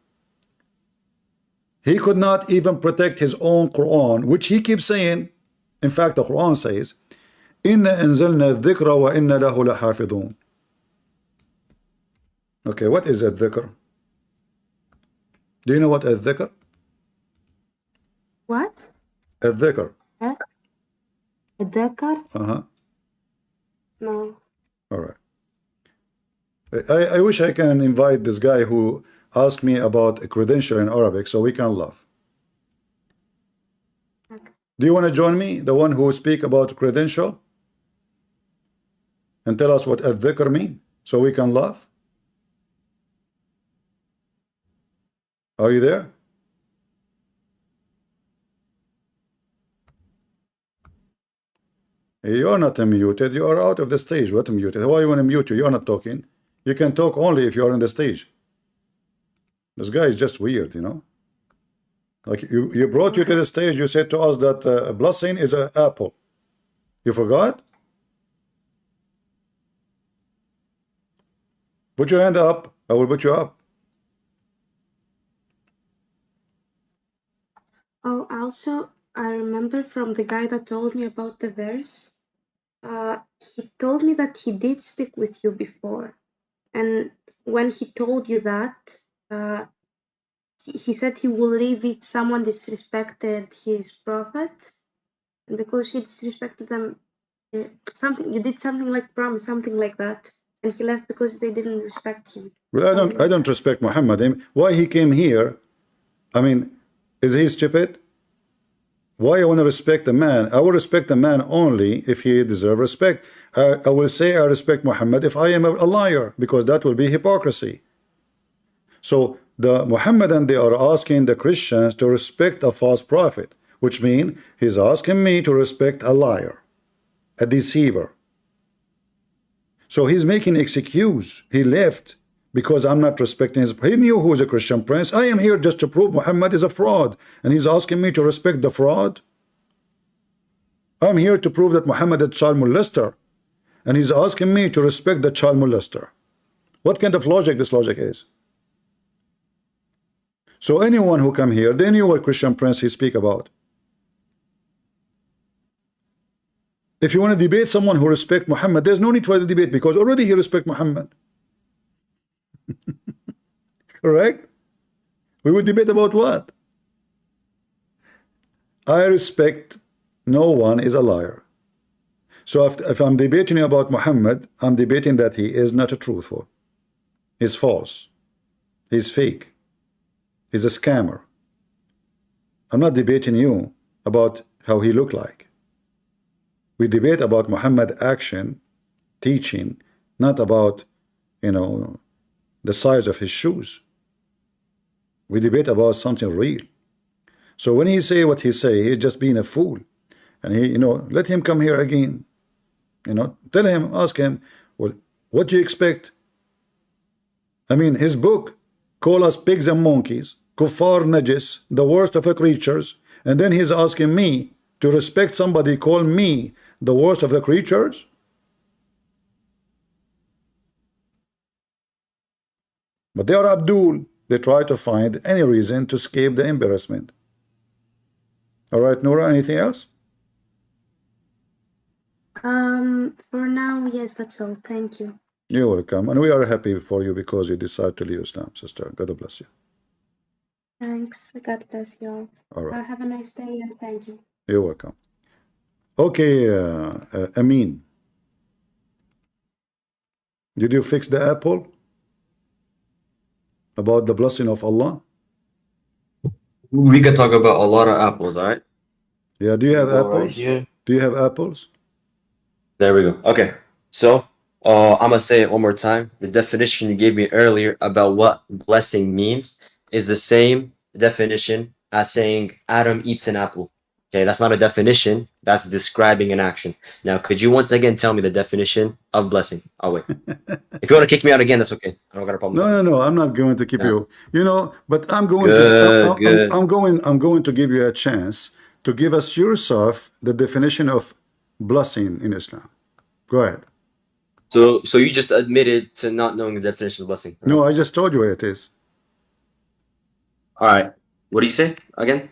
he could not even protect his own Quran, which he keeps saying. In fact, the Quran says, "Inna anzalna dhikra wa inna lahu lahafidhun." Okay, what is a dhikr? Do you know what a dhikr? What? A dhikr. A dhikr? No. All right. I wish I can invite this guy who asked me about a credential in Arabic so we can laugh. Okay. Do you want to join me, the one who speak about credential, and tell us what al-dhikr mean so we can laugh? Are you there? You are not unmuted. You are out of the stage. What muted? Why you want to mute you? You are not talking. You can talk only if you are on the stage. This guy is just weird, you know. Like you brought you to the stage. You said to us that a blessing is an apple. You forgot? Put your hand up. I will put you up. Oh, also, I remember from the guy that told me about the verse, he told me that he did speak with you before. And when he told you that, he said he will leave if someone disrespected his prophet. And because he disrespected them, you did something like promise, something like that. And he left because they didn't respect him. Well, I don't respect Muhammad. Why he came here? I mean, is he stupid? Why I want to respect a man? I will respect a man only if he deserves respect. I will say I respect Muhammad if I am a liar, because that will be hypocrisy. So the Muhammadan, they are asking the Christians to respect a false prophet, which means he's asking me to respect a liar, a deceiver. So he's making excuse. He left because I'm not respecting his. He knew who is a Christian prince. I am here just to prove Muhammad is a fraud, and he's asking me to respect the fraud. I'm here to prove that Muhammad is a child molester, and he's asking me to respect the child molester. What kind of logic this logic is? So anyone who come here, they knew what Christian prince he speak about. If you want to debate someone who respect Muhammad, there's no need for the debate, because already he respect Muhammad. Correct? We would debate about what? I respect no one is a liar. So if I'm debating about Muhammad, I'm debating that he is not a truthful. He's false. He's fake. He's a scammer. I'm not debating you about how he looked like. We debate about Muhammad action, teaching, not about, you know, the size of his shoes. We debate about something real. So when he say what he say, he's just being a fool. And he, you know, let him come here again. You know, tell him, ask him, well, what do you expect? I mean, his book call us pigs and monkeys, kuffar najis, the worst of the creatures, and then he's asking me to respect somebody call me the worst of the creatures? But they are Abdul, They try to find any reason to escape the embarrassment. All right, Noura, anything else? For now, yes, that's all. Thank you. You're welcome. And we are happy for you because you decide to leave Islam, sister. God bless you. Thanks. God bless you all. All right. Have a nice day and thank you. You're welcome. Okay, Amin. Did you fix the apple? About the blessing of Allah? We can talk about a lot of apples, all right? Yeah, do you have Go apples? right here. Do you have apples? There we go. Okay, so I'm gonna say it one more time. The definition you gave me earlier about what blessing means is the same definition as saying Adam eats an apple. Okay, that's not a definition. That's describing an action. Now, could you once again tell me the definition of blessing? I'll wait. If you want to kick me out again, that's okay. I don't got a problem. No, I'm not going to keep you. You know, but I'm going Good, good. I'm going to give you a chance to give us yourself the definition of blessing in Islam. Go ahead. So you just admitted to not knowing the definition of blessing. Right? No, I just told you what it is. All right. What do you say again?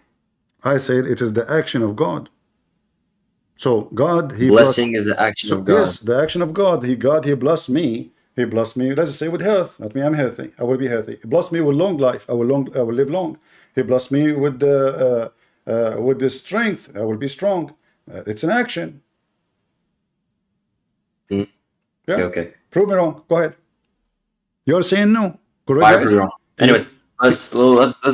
I said it is the action of God. So God, He Blessing blessed, is the action so of God. yes, the action of God. He blessed me. He blessed me. Let's say with health. That means I'm healthy. I will be healthy. He blessed me with long life. I will live long. He blessed me with the strength. I will be strong. It's an action. Mm. Yeah. Okay. Prove me wrong. Go ahead. You're saying no. Correct, Why guys? is it wrong? Anyways, let's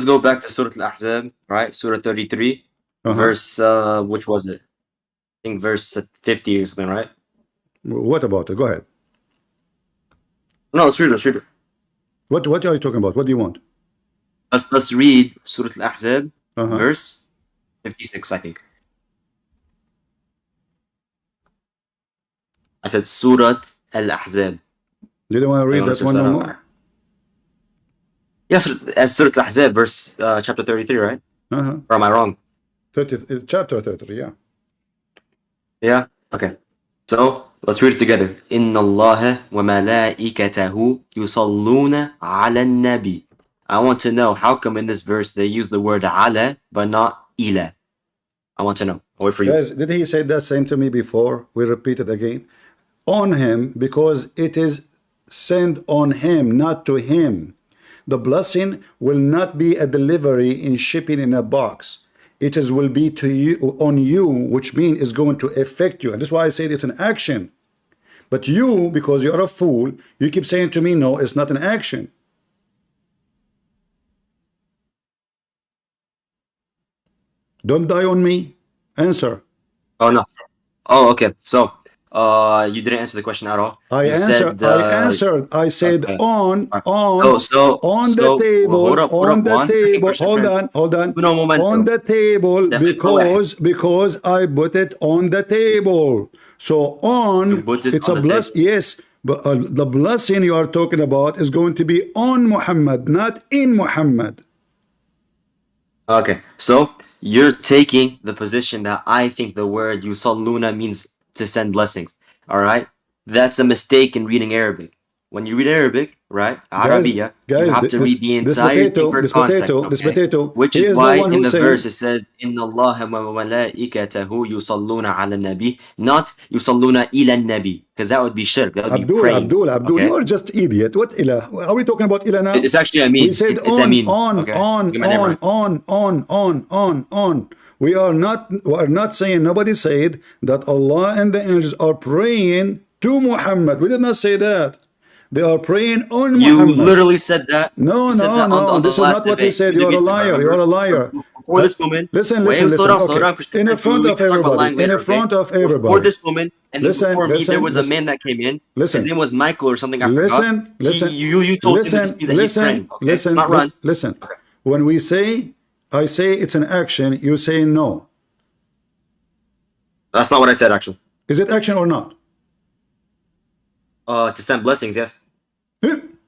go back to Surah Al-Ahzab, right? Surah 33, verse which was it? I think verse 50 or something, right? What about it? Go ahead. No, let's read it. What are you talking about? What do you want? Let's read Surah Al-Ahzab, verse 56, I think. I said Surah Al-Ahzab. You don't want to read that one no more? Yes, Surah Al-Ahzab, verse chapter 33, right? Or am I wrong? Chapter 33, yeah. Yeah? Okay. So, let's read it together. Inna Allah wa malaikatahu yusalluna ala nabi. I want to know how come in this verse they use the word ala but not ila. I want to know. I'll wait for you. Guys, did he say that same to me before? We repeat it again. On him, because it is sent on him, not to him. The blessing will not be a delivery in shipping in a box. It is will be to you, on you, which means it's going to affect you. And that's why I say it's an action. But you, because you're a fool, you keep saying to me, no, it's not an action. Don't die on me. Answer. Oh, no. Oh, okay. So, you didn't answer the question at all. I answered. I said okay. on the table. Hold on. On the table because I put it on the table. So on, it's a bless. Yes, but the blessing you are talking about is going to be on Muhammad, not in Muhammad. Okay, so you're taking the position that I think the word yusalluna means to send blessings. All right, that's a mistake in reading Arabic. When you read Arabic, right, Arabiya, you have to read the entire thing per context, okay? Which is why in the verse it says, Inna Allah wa malaikatahu yusalluna ala nabi, not yusalluna ila nabi, because that would be shirk. That would be praying. Abdul, okay? you are just idiot. What ilah? Are we talking about ilah now? It's actually a mean. We said it's a mean. on. We are not saying, nobody said that Allah and the angels are praying to Muhammad. We did not say that. They are praying on Muhammad. You literally said that. No. This is not what we said. You're a liar. You're a liar. Before this moment, listen. Okay. In front of everybody. Before this moment, and before me, there was a man that came in. Listen. His name was Michael or something. Listen. You told him that he's praying. Okay? Listen. Not run. Listen. Okay. When we say, I say it's an action, you say no. That's not what I said, actually. Is it action or not? To send blessings, yes.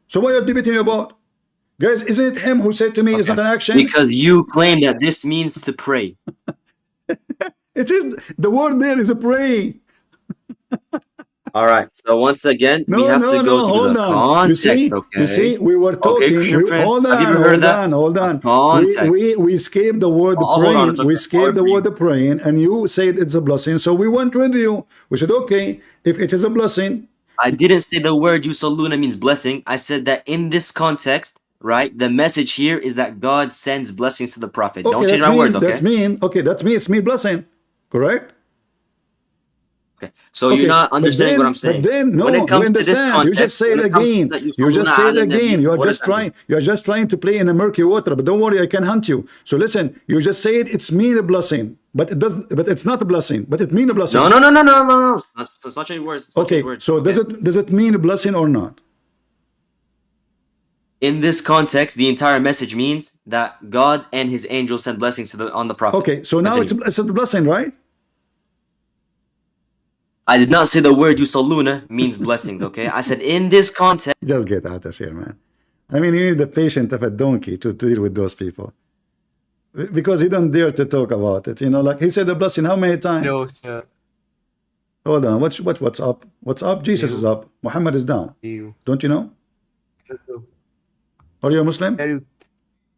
So what are you debating about? Guys, isn't it him who said to me it's not an action? Because you claim that this means to pray. It is, the word there is a pray. All right. So once again, we No, have no, to go no, through hold the on. You context, see, okay? we were Okay, talking. Christian Prince, Hold have you on, ever heard hold that? on, hold The on. context. We skipped the word Hold on, praying. it's We okay. skipped the word praying, and you said it's a blessing. So we went with you. We said, okay, if it is a blessing. I didn't say the word yusaluna means blessing. I said that in this context, right, the message here is that God sends blessings to the prophet. Okay, Don't change my words, okay? Okay, that's me. It's me blessing, correct? Okay. So you're Okay, not understanding what I'm saying. no, When it you comes to this understand. You just context, say when it it comes to again. that You just yusaluna say it ala again. nabi, what does that mean? You are just trying to play in a murky water. But don't worry, I can hunt you. So listen, you just say it. It's mean a blessing, but it doesn't. But it's not a blessing. But it mean a blessing. No. It's not changing words. It's not changing Okay, words. so Okay? does it mean a blessing or not? In this context, the entire message means that God and His angels send blessings to on the prophet. Okay, so now Continue. it's a blessing, right? I did not say the word yusaluna means blessings, okay? I said in this context. Just get out of here, man. I mean, you need the patience of a donkey to deal with those people. Because he don't dare to talk about it. You know, like he said the blessing how many times? No, sir. Hold on, what's up? What's up? Jesus You. is up. Muhammad is down. You. Don't you know? Are you a Muslim? Can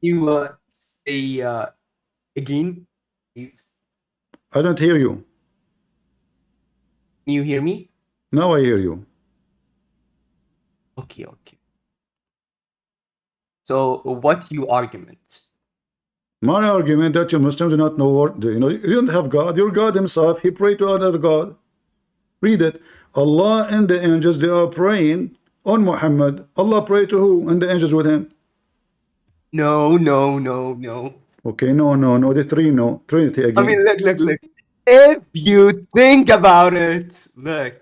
you say again, please? I don't hear you. Can you hear me? Now I hear you. Okay. So, what's your argument? My argument that you Muslims do not know what, you know, you don't have God. Your God himself, he prayed to another God. Read it. Allah and the angels, they are praying on Muhammad. Allah prayed to who? And the angels with him. No. Okay, no. The three no. Trinity again. I mean, look. If you think about it, look,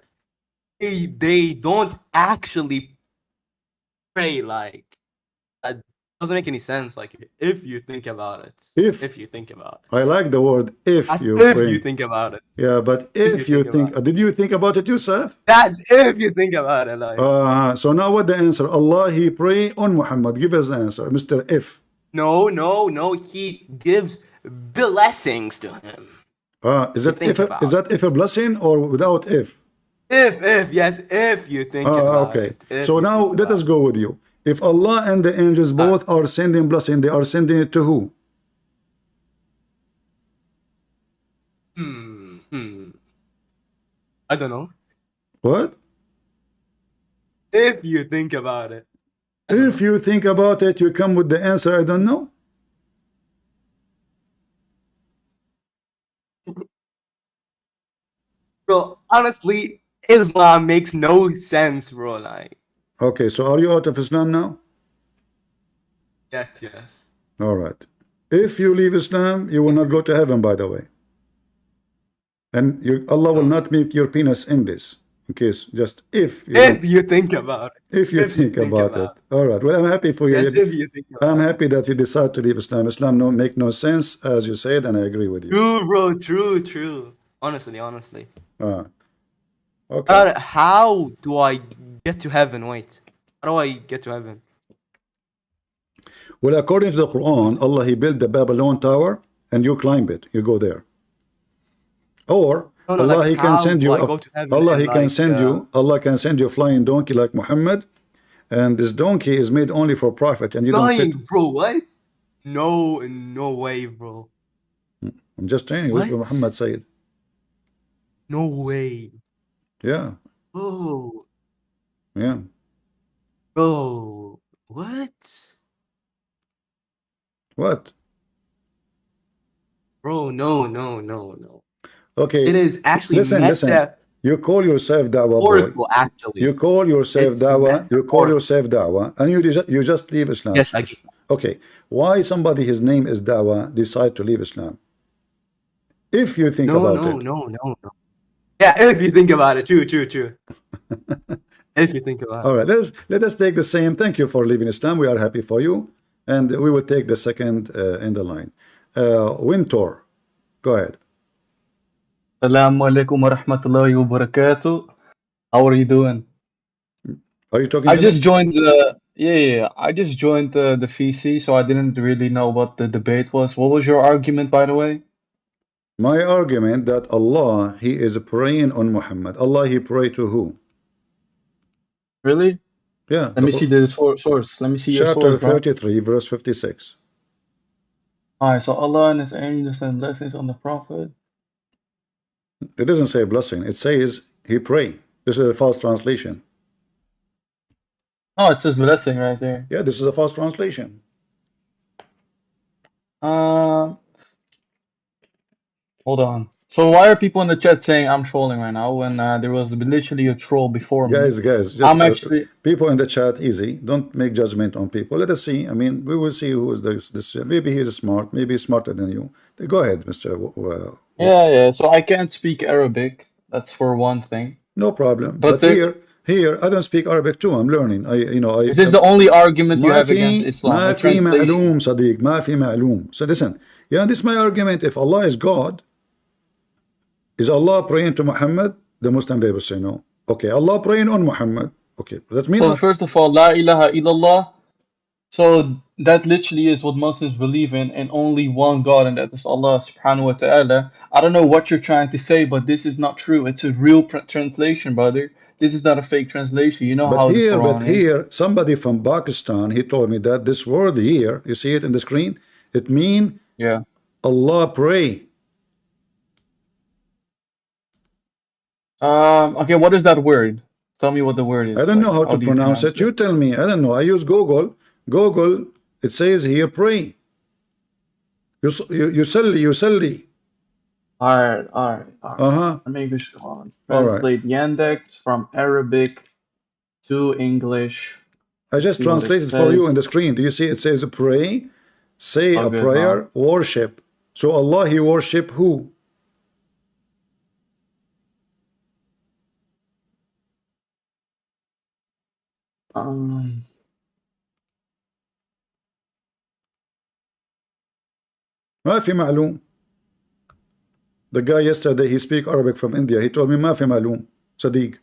they don't actually pray like that. Doesn't make any sense. Like, if you think about it. If you think about it. I like the word if. That's You if pray. you think about it. Yeah, but if you think did you think about it yourself? That's if you think about it. Like. So now what the answer? Allah, he pray on Muhammad. Give us the answer, Mr. If. No. He gives blessings to him. Is that if a blessing or without if? If you think about okay. it. So now let us go with you. If Allah and the angels both are sending blessing, they are sending it to who? I don't know. What? If you think about it. If you think about it, you come with the answer, I don't know. Bro, honestly, Islam makes no sense, bro. Like. Okay, so are you out of Islam now? Yes. All right. If you leave Islam, you will not go to heaven, by the way. And Allah will not make your penis in this. In case, just if you think about it. If you think about it. All right. Well, I'm happy for you. Yes, if you think about I'm happy that you decide to leave Islam. Islam don't make no sense, as you said, and I agree with you. True, bro. True. Honestly. Okay. How do I get to heaven? Wait. How do I get to heaven? Well, according to the Quran, Allah, he built the Babylon Tower, and you climb it. You go there. Or Allah, like, he can send you. Allah, he can send you. Allah can send you a flying donkey like Muhammad, and this donkey is made only for profit, and you don't fit. Bro, what? No way, bro. I'm just saying what Muhammad said. No way. Yeah. Oh. Yeah. Bro, what? What? Bro, no. Okay. It is actually listen. You call yourself Dawah, boy. Actually. You call yourself Dawah. You call yourself Dawah, and you just leave Islam. Yes, I do. Okay. Why somebody his name is Dawah decide to leave Islam? If you think about it. No. Yeah, if you think about it. True. If you think about it. All right. Let us take the same. Thank you for leaving Islam. We are happy for you, and we will take the second in the line. Winter, go ahead. Assalamu alaikum wa rahmatullahi wa barakatuh. How are you doing? Are you talking I to just me? joined the I just joined the VC, so I didn't really know what the debate was. What was your argument, by the way? My argument that Allah, he is praying on Muhammad. Allah, he pray to who? Really? Yeah. Let me see the source. Let me see your Chapter source, bro. 33, verse 56. Alright, so Allah and His angels send blessings on the Prophet. It doesn't say blessing. It says he pray. This is a false translation. Oh, it says blessing right there. Yeah, this is a false translation. Hold on. So why are people in the chat saying I'm trolling right now when there was literally a troll before me? Guys, just I'm actually people in the chat, easy. Don't make judgment on people. Let us see. I mean, we will see who is this. Maybe he is smart. Maybe he's smarter than you. Go ahead, Mister. yeah. So I can't speak Arabic. That's for one thing. No problem. But But here, I don't speak Arabic too. I'm learning. Is this the only argument you have against Islam? ما A في translation? معلوم صديق ما في معلوم. So listen, yeah, this is my argument. If Allah is God, is Allah praying to Muhammad? The Muslim they will say no. Okay, Allah praying on Muhammad. Okay, that means. So first of all, La ilaha illallah. So that literally is what Muslims believe in, and only one God, and that is Allah subhanahu wa ta'ala. I don't know what you're trying to say, but this is not true. It's a real translation, brother. This is not a fake translation. You know how the Quran is. Here, somebody from Pakistan, he told me that this word here, you see it in the screen, it means Allah pray. Okay, what is that word? Tell me what the word is. I don't know how to pronounce it. You tell me. I don't know. I use Google. Google, it says here pray. You salli. Alright. Let me just translate Yandex from Arabic to English. I just translated for you on the screen. Do you see it says pray, say a prayer, worship. So Allah, he worship who? ما في معلوم. The guy yesterday, he speak Arabic from India. He told me ما في معلوم صديق.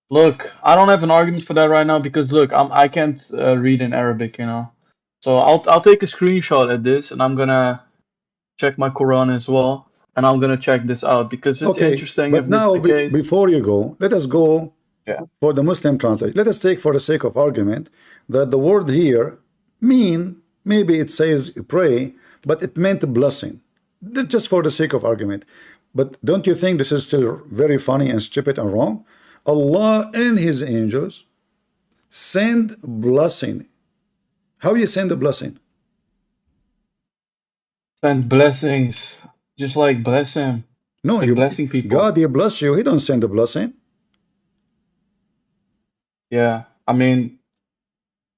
Look, I don't have an argument for that right now because look, I can't read in Arabic, you know. So I'll take a screenshot at this and I'm gonna check my Quran as well, and I'm gonna check this out because it's interesting. But now, before you go, let us go for the Muslim translation. Let us take, for the sake of argument, that the word here mean, maybe it says pray, but it meant blessing. Just for the sake of argument. But don't you think this is still very funny and stupid and wrong? Allah and His angels send blessing. How you send the blessing? Send blessings, just like bless him. No, like blessing people. God, He bless you. He don't send the blessing. Yeah, I mean.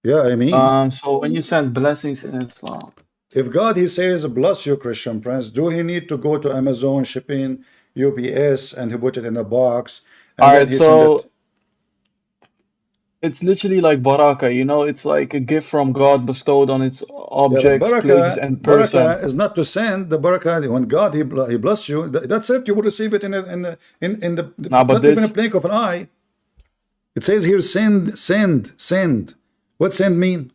So when you send blessings in Islam, if God, He says bless you, Christian Prince, do He need to go to Amazon shipping, UPS, and He put it in a box? Alright, so it's literally like barakah, you know, it's like a gift from God bestowed on its objects, places, and person. Barakah is not to send. The barakah, when God He bless you, that's it. You will receive it in the not even a blink of an eye. It says here send. What send mean?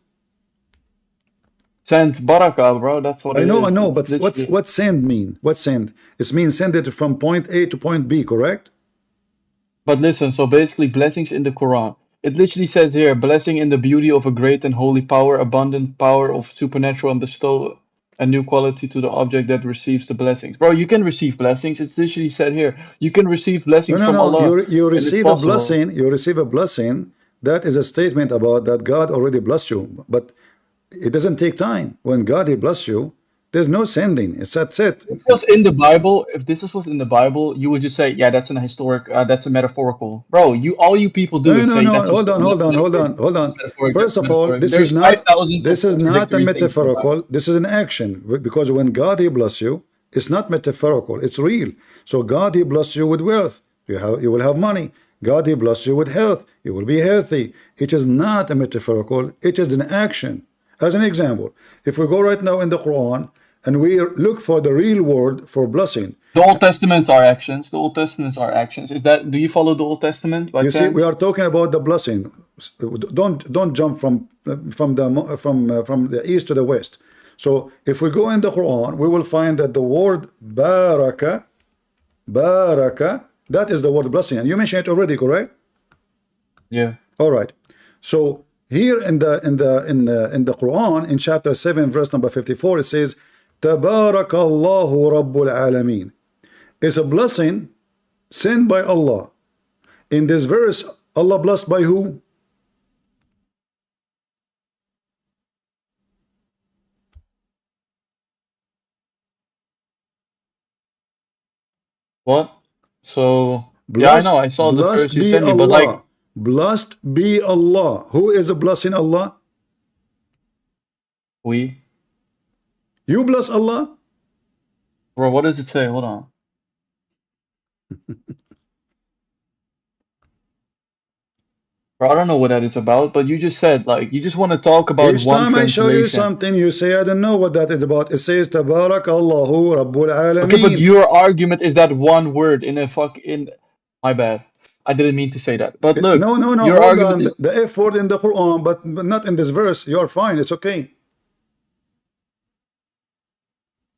Send barakah, bro. That's what I know, but what send mean? What send? It means send it from point A to point B, correct? But listen, so basically blessings in the Quran. It literally says here, blessing in the beauty of a great and holy power, abundant power of supernatural, and bestow a new quality to the object that receives the blessings. Bro, you can receive blessings. It's literally said here, you can receive blessings from Allah. You receive a blessing. You receive a blessing. That is a statement about that God already blessed you. But it doesn't take time. When God He bless you, there's no sending. That's it. If this was in the Bible, in the Bible, you would just say, yeah, that's an historic, that's a metaphorical. Bro, all you people do is say that's hold on. First of all, this is not a metaphorical. This is an action. Because when God He bless you, it's not metaphorical. It's real. So God He bless you with wealth. You will have money. God He bless you with health. You will be healthy. It is not a metaphorical. It is an action. As an example, if we go right now in the Quran and we look for the real word for blessing. The Old Testaments are actions. The Old Testaments are actions. Do you follow the Old Testament? You see, we are talking about the blessing. Don't jump from the east to the west. So if we go in the Quran, we will find that the word baraka That is the word blessing, and you mentioned it already, correct? Yeah. All right. So here in the Quran, in chapter 7, verse number 54, it says, Tabarakallahu Rabbul Alameen. It's a blessing sent by Allah. In this verse, Allah blessed by who? What? So yeah, I Blessed, know. I saw the verse blessed you be sent me, but like Allah. Blessed be Allah. Who is a blessing Allah? we, You bless Allah? bro, what does it say? Hold on. Bro, I don't know what that is about, but you just said like you just want to talk about Each one time I show you translation. something, you say, I don't know what that is about. It says, Tabarakallahu Rabbul Okay, but Alameen. your argument is that one word in a my bad. I didn't mean to say that. But look, No, your hold argument on. is The F word in the Quran, but not in this verse. You're fine. It's okay.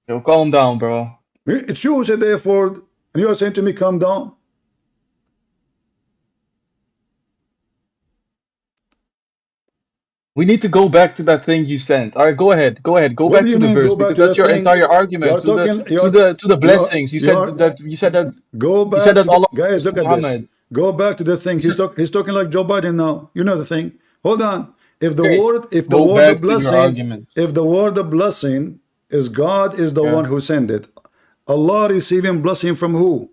yo, calm down, bro. It's you who said the F word, and you're saying to me, calm down. We need to go back to that thing you sent. All right, go ahead. Go ahead. Go What do back you to the mean, verse go back because to the that's your thing? entire argument. You're To the talking, to the blessings. You said that go you said back that to Allah guys, blessed look at this. Muhammad. Go back to the thing. He's talking like Joe Biden now. You know the thing. Hold on. If the Okay, go word of back to your blessing, argument. if the word of blessing is God is the Yeah. one who sent it, Allah receiving blessing from who?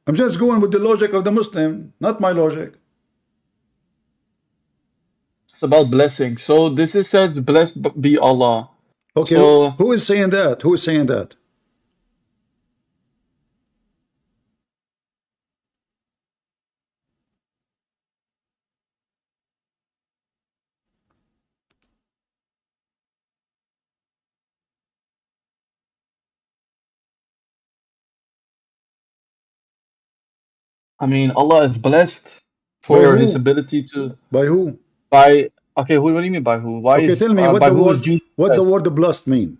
I'm just going with the logic of the Muslim, not my logic. It's about blessings. So this is says blessed be Allah. Okay, So who is saying that? Who is saying that? I mean Allah is blessed By for his who? ability to By who? by okay, what do you mean by who? Why Okay, is tell me by who is Jesus what the blessed? word blessed mean?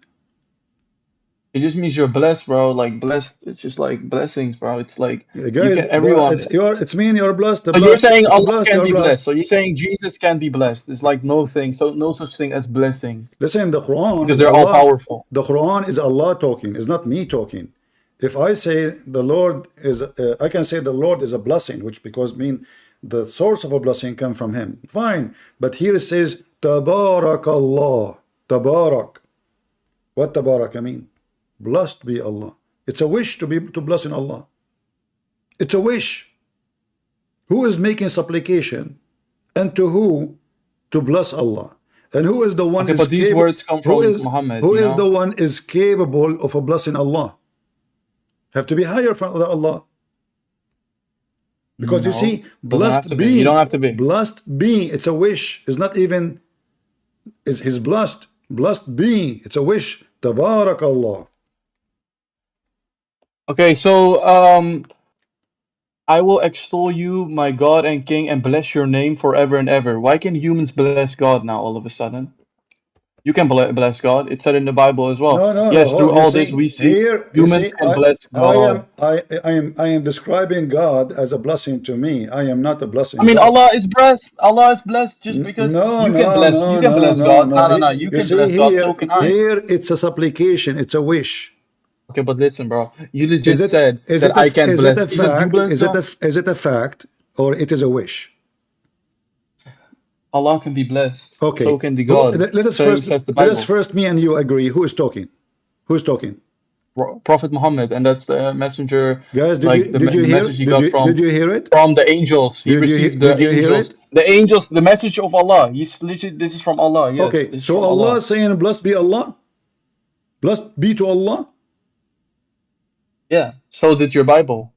It just means you're blessed, bro. Like blessed, it's just like blessings, bro. It's like you Guys, can everyone. it's mean you're blessed. The So you're blessed. saying It's Allah blessed. can You're be blessed. blessed. So you're saying Jesus can be blessed. It's like no thing. So no such thing as blessings Listen, the Quran because is they're all Allah. powerful. The Quran is Allah talking. It's not me talking. If I say the Lord is, I can say the Lord is a blessing, which because mean the source of a blessing come from Him. Fine, but here it says Tabarak Allah. Tabarak. What Tabarak mean? Blessed be Allah. It's a wish to bless in Allah. It's a wish. Who is making supplication, and to who to bless Allah? And who is the one Okay, is but these capable? words come from Muhammad, Who you is know? the one is capable of a blessing Allah? Have to be higher from Allah. Because you No, see, doesn't have to be. You don't have to be. blessed be, it's a wish. It's not even, it's He's blessed. Blessed be, it's a wish. Tabarak Allah. Okay, so I will extol you, my God and King, and bless your name forever and ever. Why can humans bless God now all of a sudden? You can bless God. It's said in the Bible as well. No. Yes, through You all this see, we see here, you humans see, can bless God. I am describing God as a blessing to me. I am not a I blessing mean, God. Allah is blessed. Allah is blessed just because No, you can no, bless. You no, can no, bless no, God. no. No, no, no. You You can see bless God. So can I. here it's a supplication. It's a wish. Okay, but listen, bro. You Is legit it said is that it a I can is it bless. a Isn't you fact? blessed though? Is it a fact or it is a wish? Allah can be blessed. So Okay. can the God. Same says the Let us Bible. first me and you agree. Who is talking? Who's talking? Prophet Muhammad, and that's the messenger, Guys, like the message he got did you hear it? from the angels. He received the Did you hear angels. it? The angels, the message of Allah. He's literally, this is from Allah. Yes, Okay. this is So from Allah Allah. is saying blessed be Allah. Blessed be to Allah. Yeah. So did your Bible.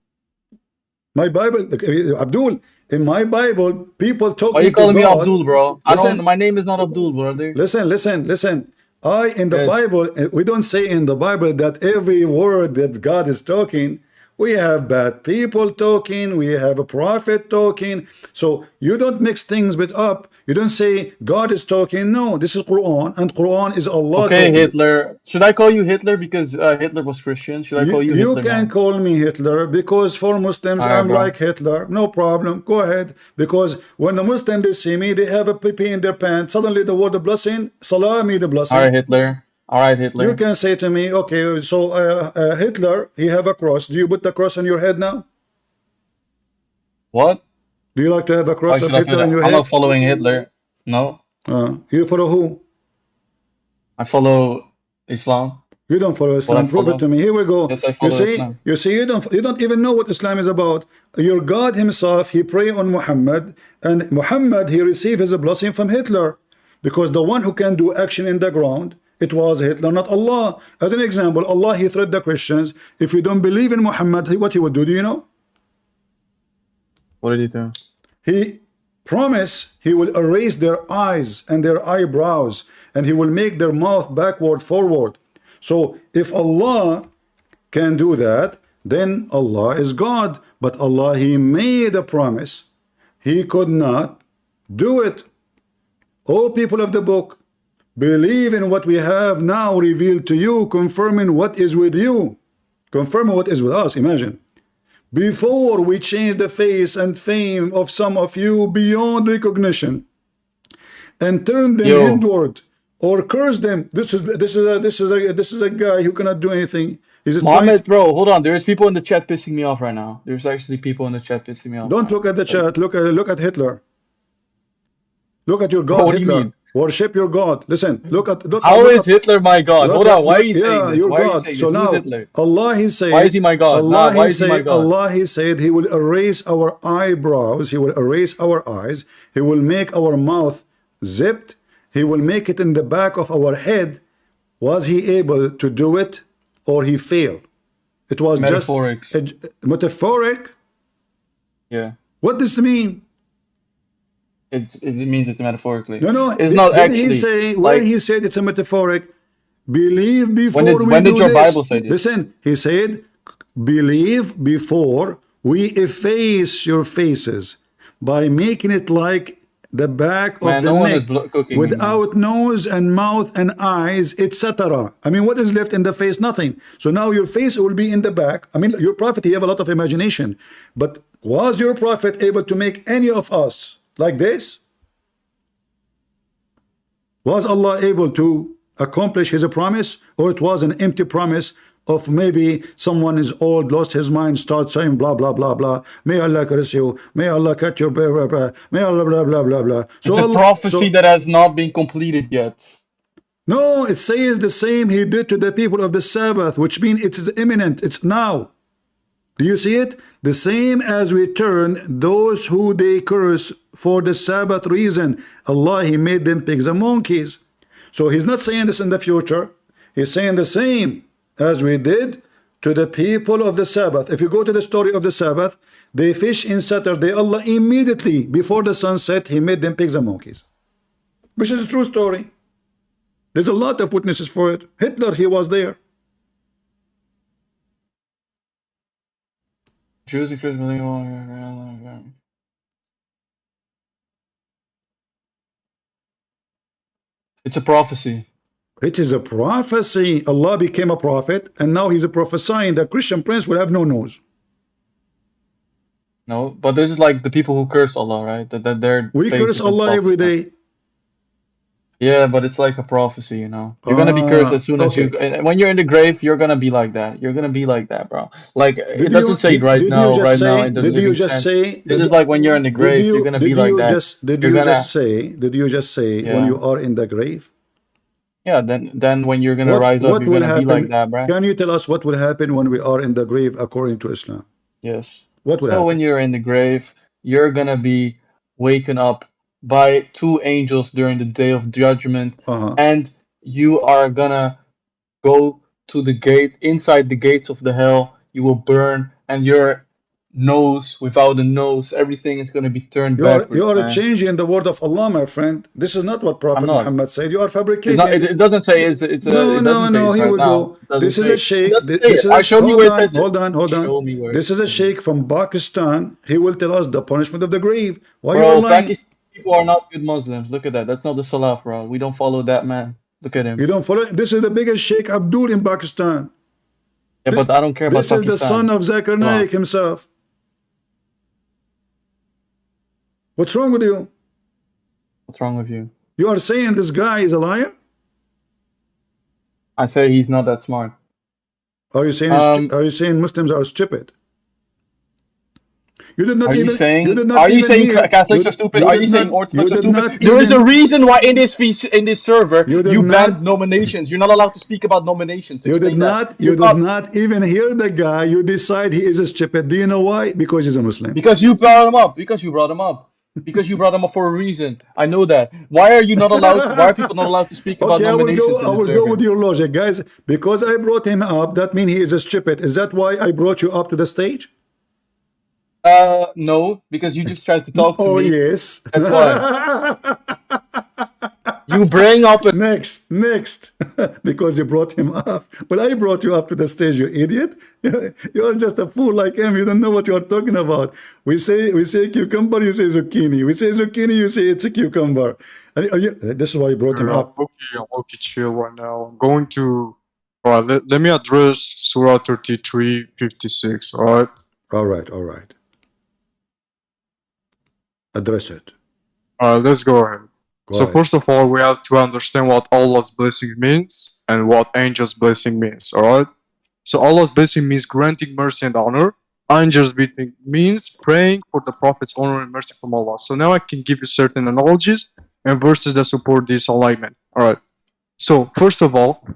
My Bible, Abdul, in my Bible, people Why are you talking to calling me God. Abdul, bro? I don't. Listen, My name is not Abdul, brother. listen. In the Yes. Bible, we don't say in the Bible that every word that God is talking, we have bad people talking, we have a prophet talking. So you don't mix things with up. You don't say God is talking. No, this is Quran, and Quran is Allah Okay, talking. Hitler. Should I call you Hitler because Hitler was Christian? Should I call you You Hitler can now? call me Hitler because for Muslims Alright, I'm bro. like Hitler. No problem. Go ahead. Because when the Muslims they see me, they have a pee in their pants. Suddenly the word of blessing, salah me the blessing. Alright, Hitler. Alright, Hitler. You can say to me, okay, so Hitler, he have a cross. Do you put the cross on your head now? What? Do you like to have a Why cross of should I do Hitler on that? your I'm head? not following Hitler. No. You follow who? I follow Islam. You don't follow What I Islam. Prove it follow. to me. Here we go. Yes, I You follow see, Islam. you don't even know what Islam is about. Your God himself, he pray on Muhammad, and Muhammad, he received his blessing from Hitler, because the one who can do action in the ground, it was Hitler, not Allah. As an example, Allah, he threatened the Christians, if you don't believe in Muhammad, what he would do you know? What did he do? He promised he will erase their eyes and their eyebrows, and he will make their mouth backward, forward. So if Allah can do that, then Allah is God. But Allah, he made a promise. He could not do it. O people of the book, believe in what we have now revealed to you, confirming what is with you, confirming what is with us. Imagine, before we change the face and fame of some of you beyond recognition and turn them inward or curse them. This is a guy who cannot do anything. He's Mohammed, bro, hold on. There's people in the chat pissing me off right now. There's actually people in the chat pissing me off. Don't look at the chat. Look at Hitler. Look at your God, Bro, what do Hitler. you mean? Worship your God. Listen, look at. How is Hitler my God? Hold on. Why are you saying this? Your Why are you God. saying So this? now, Who's Hitler? Allah, he said. Why is he my God? Allah, Why he is he my said. God? Allah, he said, he will erase our eyebrows. He will erase our eyes. He will make our mouth zipped. He will make it in the back of our head. Was he able to do it, or he failed? It was Metaphoric. just metaphoric. Yeah. What does it mean? It means it's metaphorically. No, it's not actually. He say, like, where he said it's a metaphoric, believe before when did your Bible say this? Listen, he said, believe before we efface your faces by making it like the back of the neck, without nose and mouth and eyes, etc. I mean, what is left in the face? Nothing. So now your face will be in the back. I mean, your prophet, he have a lot of imagination, but was your prophet able to make any of us like this? Was Allah able to accomplish his promise, or it was an empty promise of maybe someone is old, lost his mind, start saying blah blah blah blah, may Allah curse you, may Allah cut your blah blah blah, may Allah blah blah blah blah. So it's a prophecy that has not been completed yet. No, it says the same he did to the people of the Sabbath, which means it is imminent, it's now. Do you see it? The same as we turn those who they curse for the Sabbath reason, Allah, he made them pigs and monkeys. So he's not saying this in the future. He's saying the same as we did to the people of the Sabbath. If you go to the story of the Sabbath, they fish in Saturday. Allah immediately before the sun set, he made them pigs and monkeys, which is a true story. There's a lot of witnesses for it. Hitler, he was there. Jews and Christians. It's a prophecy. It is a prophecy. Allah became a prophet, and now he's prophesying that Christian prince will have no nose. No, but this is like the people who curse Allah, right? That they're we curse Allah every day. Yeah, but it's like a prophecy, you know. You're gonna be cursed as soon as you. When you're in the grave, you're gonna be like that. You're gonna be like that, bro. Like it doesn't say right now. Did you just say? This is like when you're in the grave, you're gonna be like that. Did you just say when you are in the grave? Yeah, then when you're gonna rise up, you're gonna be like that, bro. Can you tell us what will happen when we are in the grave according to Islam? Yes. What will happen? So when you're in the grave, you're gonna be waken up by two angels during the day of judgment, and you are gonna go to the gate, inside the gates of the hell. You will burn, and your nose, without a nose, everything is going to be turned You backwards, are man. changing the word of Allah, my friend. This is not what I'm Prophet not. Muhammad said. You are It's not. fabricating. It doesn't say it's. No, It no, doesn't say no. it's Here right we now. go. It doesn't This is say a it. It sheikh. doesn't say This it. is I a showed you hold where it on, says it. hold on, hold on. Show me where it This is a says it. sheikh from Pakistan. He will tell us the punishment of the grave. Why you are Bro, lying? Pakistan people are not good Muslims. Look at that. That's not the Salaf, bro. We don't follow that man. Look at him. You don't follow. This is the biggest Sheikh Abdul in Pakistan. Yeah, This, but I don't care about this is the son Pakistan. of Zakir Come on. Naik himself. What's wrong with you? What's wrong with you? You are saying this guy is a liar? I say he's not that smart. Are you saying Muslims are stupid? You did not Are you even. saying? You did not Are you even saying hear. Catholics are stupid? Are you saying Orthodox are stupid? There is a reason why in this server you banned nominations. You're not allowed to speak about nominations. You did Explain that. not. You did not even hear the guy. You decide he is a stupid. Do you know why? Because he's a Muslim. Because you brought him up. Because you brought him up. Because you brought him up for a reason. I know that. Why are you not allowed? Why are people not allowed to speak about Okay, nominations I in will the go server? with your logic, guys. Because I brought him up, that means he is a stupid. Is that why I brought you up to the stage? No, because you just tried to talk to Oh, me. yes. That's why. You bring up a Next. Because you brought him up. Well, I brought you up to the stage, you idiot. You're just a fool like him. You don't know what you're talking about. We say cucumber, you say zucchini. We say zucchini, you say it's a cucumber. This is why you brought him up. I'm okay chill right now. I'm going to. Alright, let me address Surah 33:56. Alright. All right. Address it. Alright, let's go ahead. Go So ahead. first of all, we have to understand what Allah's blessing means and what angel's blessing means. Alright. So Allah's blessing means granting mercy and honor. Angel's blessing means praying for the Prophet's honor and mercy from Allah. So now I can give you certain analogies and verses that support this alignment. Alright. So first of all,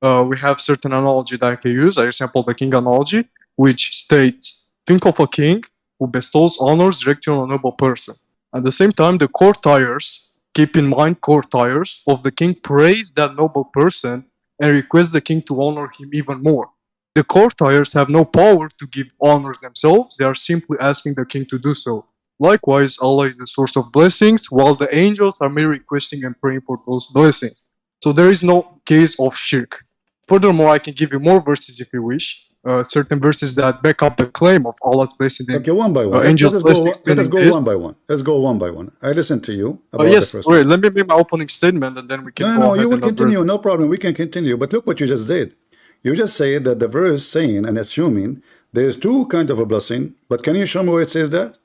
we have certain analogy that I can use. I example the king analogy, which states, think of a king who bestows honors directly on a noble person. At the same time, the courtiers, keep in mind courtiers of the king praise that noble person and request the king to honor him even more. The courtiers have no power to give honors themselves. They are simply asking the king to do so. Likewise, Allah is the source of blessings, while the angels are merely requesting and praying for those blessings. So there is no case of shirk. Furthermore, I can give you more verses if you wish. Certain verses that back up the claim of Allah's blessing. Okay, one by one. Angels Let us go one by one. Let's go one by one. I listen to you about yes, the first wait, one. let me make my opening statement and then we can go No, ahead you will and address continue. it. No problem. We can continue. But look what you just did. You just said that the verse saying and assuming there's two kind of a blessing. But can you show me where it says that?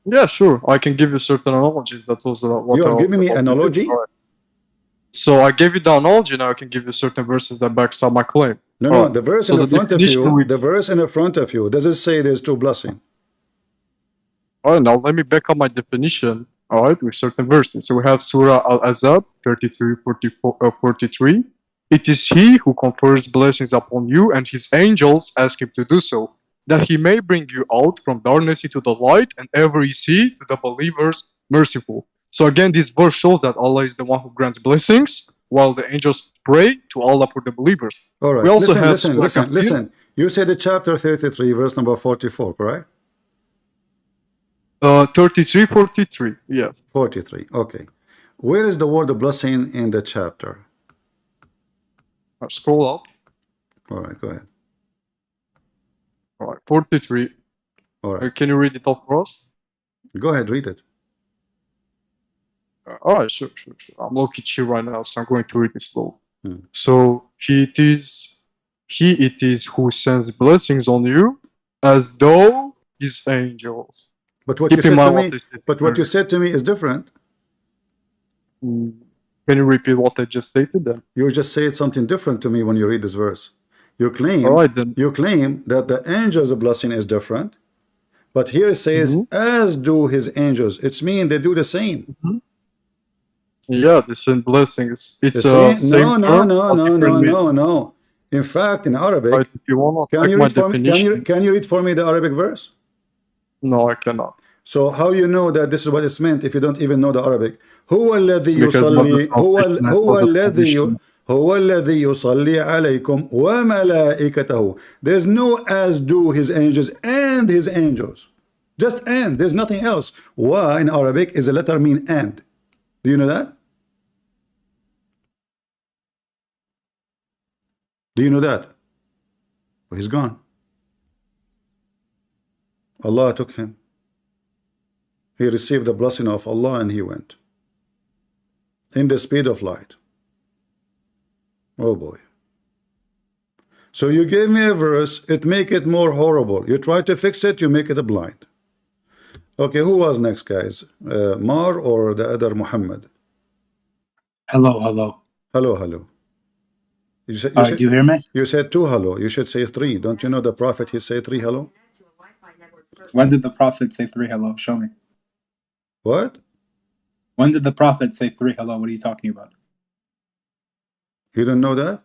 Yeah, sure. I can give you certain analogies. That was what You are I giving me was analogy? All right. So I gave you the analogy. Now I can give you certain verses that backs up my claim. No, All no. right. The verse So in the the front of definition you. we- The verse in the front of you. Does it say there's two blessing? All right, now let me back up my definition, all right, with certain verses. So we have Surah Al-Azab 43. It is he who confers blessings upon you and his angels ask him to do so, that he may bring you out from darkness into the light, and ever is he to the believers merciful. So again, this verse shows that Allah is the one who grants blessings, while the angels pray to Allah for the believers. All right. We also have Listen. You said the chapter 33, verse number 44, correct? 43, yes. 43. Okay. Where is the word blessing in the chapter? Scroll up. All right, go ahead. All right, 43. All right. Can you read it off for us? Go ahead, read it. All right, sure. I'm looking at you right now, so I'm going to read it slow. Hmm. So it is who sends blessings on you, as though his angels. But what Keep you said in mind to what me, I said but what you earlier. said to me is different. Can you repeat what I just stated then? You just said something different to me when you read this verse. You claim, All right, then. you claim that the angels' blessing is different, but here it says, as do his angels. It's mean they do the same. Yeah, the same blessings. It's The a same? same term, but different meaning. No. In fact, in Arabic, Right, if you want to can check you my read for me? definition, Can you read for me the Arabic verse? no, I cannot. So how you know that this is what it's meant if you don't even know the Arabic? هو الذي Because يصلي what the translation هو الذي يصلي عليكم وملائكته. There's no as do his angels and his angels. Just and. There's nothing else. Wa in Arabic is a letter mean and. Do you know that? Do you know that? Well, he's gone. Allah took him. He received the blessing of Allah and he went. In the speed of light. Oh boy. So you gave me a verse, it make it more horrible. You try to fix it, you make it a blind. Okay, who was next, guys? Mar or the other Mohammed? Hello, hello. Hello, hello. You Do you hear me? You said 2 hello. You should say 3. Don't you know the Prophet, he said 3 hello? When did the Prophet say 3 hello? Show me. What? When did the Prophet say 3 hello? What are you talking about? You don't know that?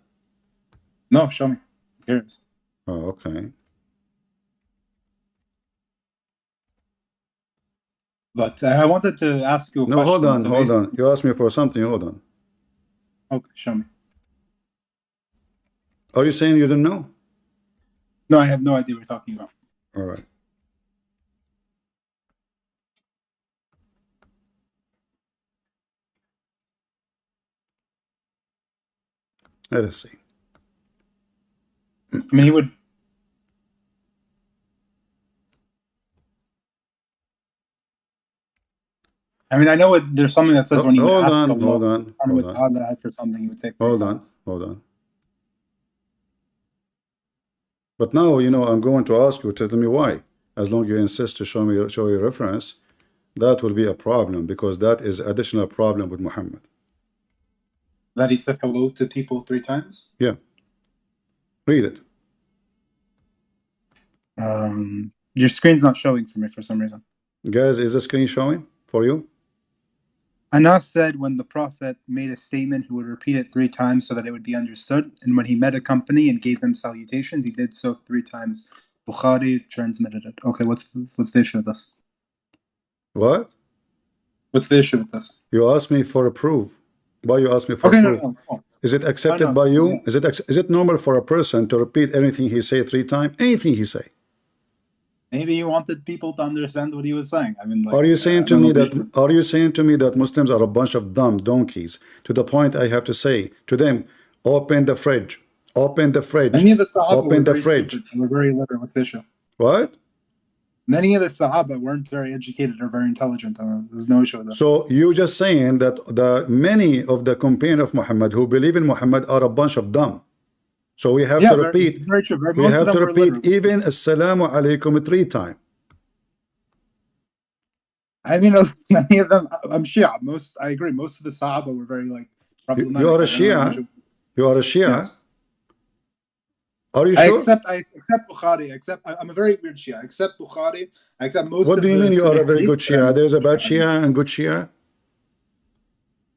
No, show me. Here it is. Oh, okay. But I wanted to ask you a question. Hold on, So hold on. You asked me for something, hold on. Okay, show me. Are you saying you don't know? No, I have no idea what you're talking about. All right. Let us see. I mean, he would. I mean, I know there's something that says when you would ask Allah for something, he would say 3 times. Hold on. But now, you know, I'm going to ask you to tell me why. As long as you insist to show your reference, that will be a problem because that is additional problem with Muhammad. That he said hello to people 3 times? Yeah. Read it. Your screen's not showing for me for some reason. Guys, is the screen showing for you? Anas said when the Prophet made a statement, he would repeat it 3 times so that it would be understood. And when he met a company and gave them salutations, he did so 3 times. Bukhari transmitted it. Okay, what's the issue with this? What? What's the issue with this? You asked me for a proof. Why you asked me for a proof? No, it's fine. Is it accepted by you? Is it normal for a person to repeat anything he say 3 times? Anything he say? Maybe he wanted people to understand what he was saying. I mean, like, are you saying to me that Muslims are a bunch of dumb donkeys to the point I have to say to them, open the fridge, open the fridge, many of the Sahaba open the fridge. We're very illiterate. What's the issue? What? Many of the Sahaba weren't very educated or very intelligent. There's no issue with that. So you just saying that many of the companions of Muhammad who believe in Muhammad are a bunch of dumb. So we have to repeat. Very true. We have to repeat even Assalamu alaikum 3 times. I mean, many of them. I'm Shia. I agree. Most of the Sahaba were very problematic. You are a Shia. You are a Shia. Yes. Are you sure? I accept Bukhari. I'm a very weird Shia. I accept Bukhari. I accept most. What do you mean you are a very good Shia? There's a bad Shia and good Shia.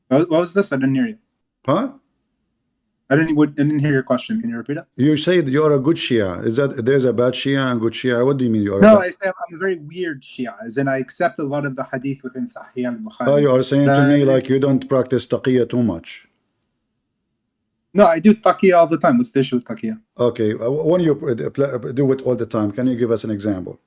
What was this? I didn't hear you. Huh? I didn't hear your question. Can you repeat it? You said you are a good Shia. Is that there's a bad Shia and good Shia? What do you mean you are? No, I say I'm a very weird Shia, as in I accept a lot of the hadith within Sahih and Bukhari. Oh, you are saying to me like you don't practice taqiyya too much. No, I do taqiyya all the time. What's the issue with taqiyya? Okay, when you do it all the time, can you give us an example?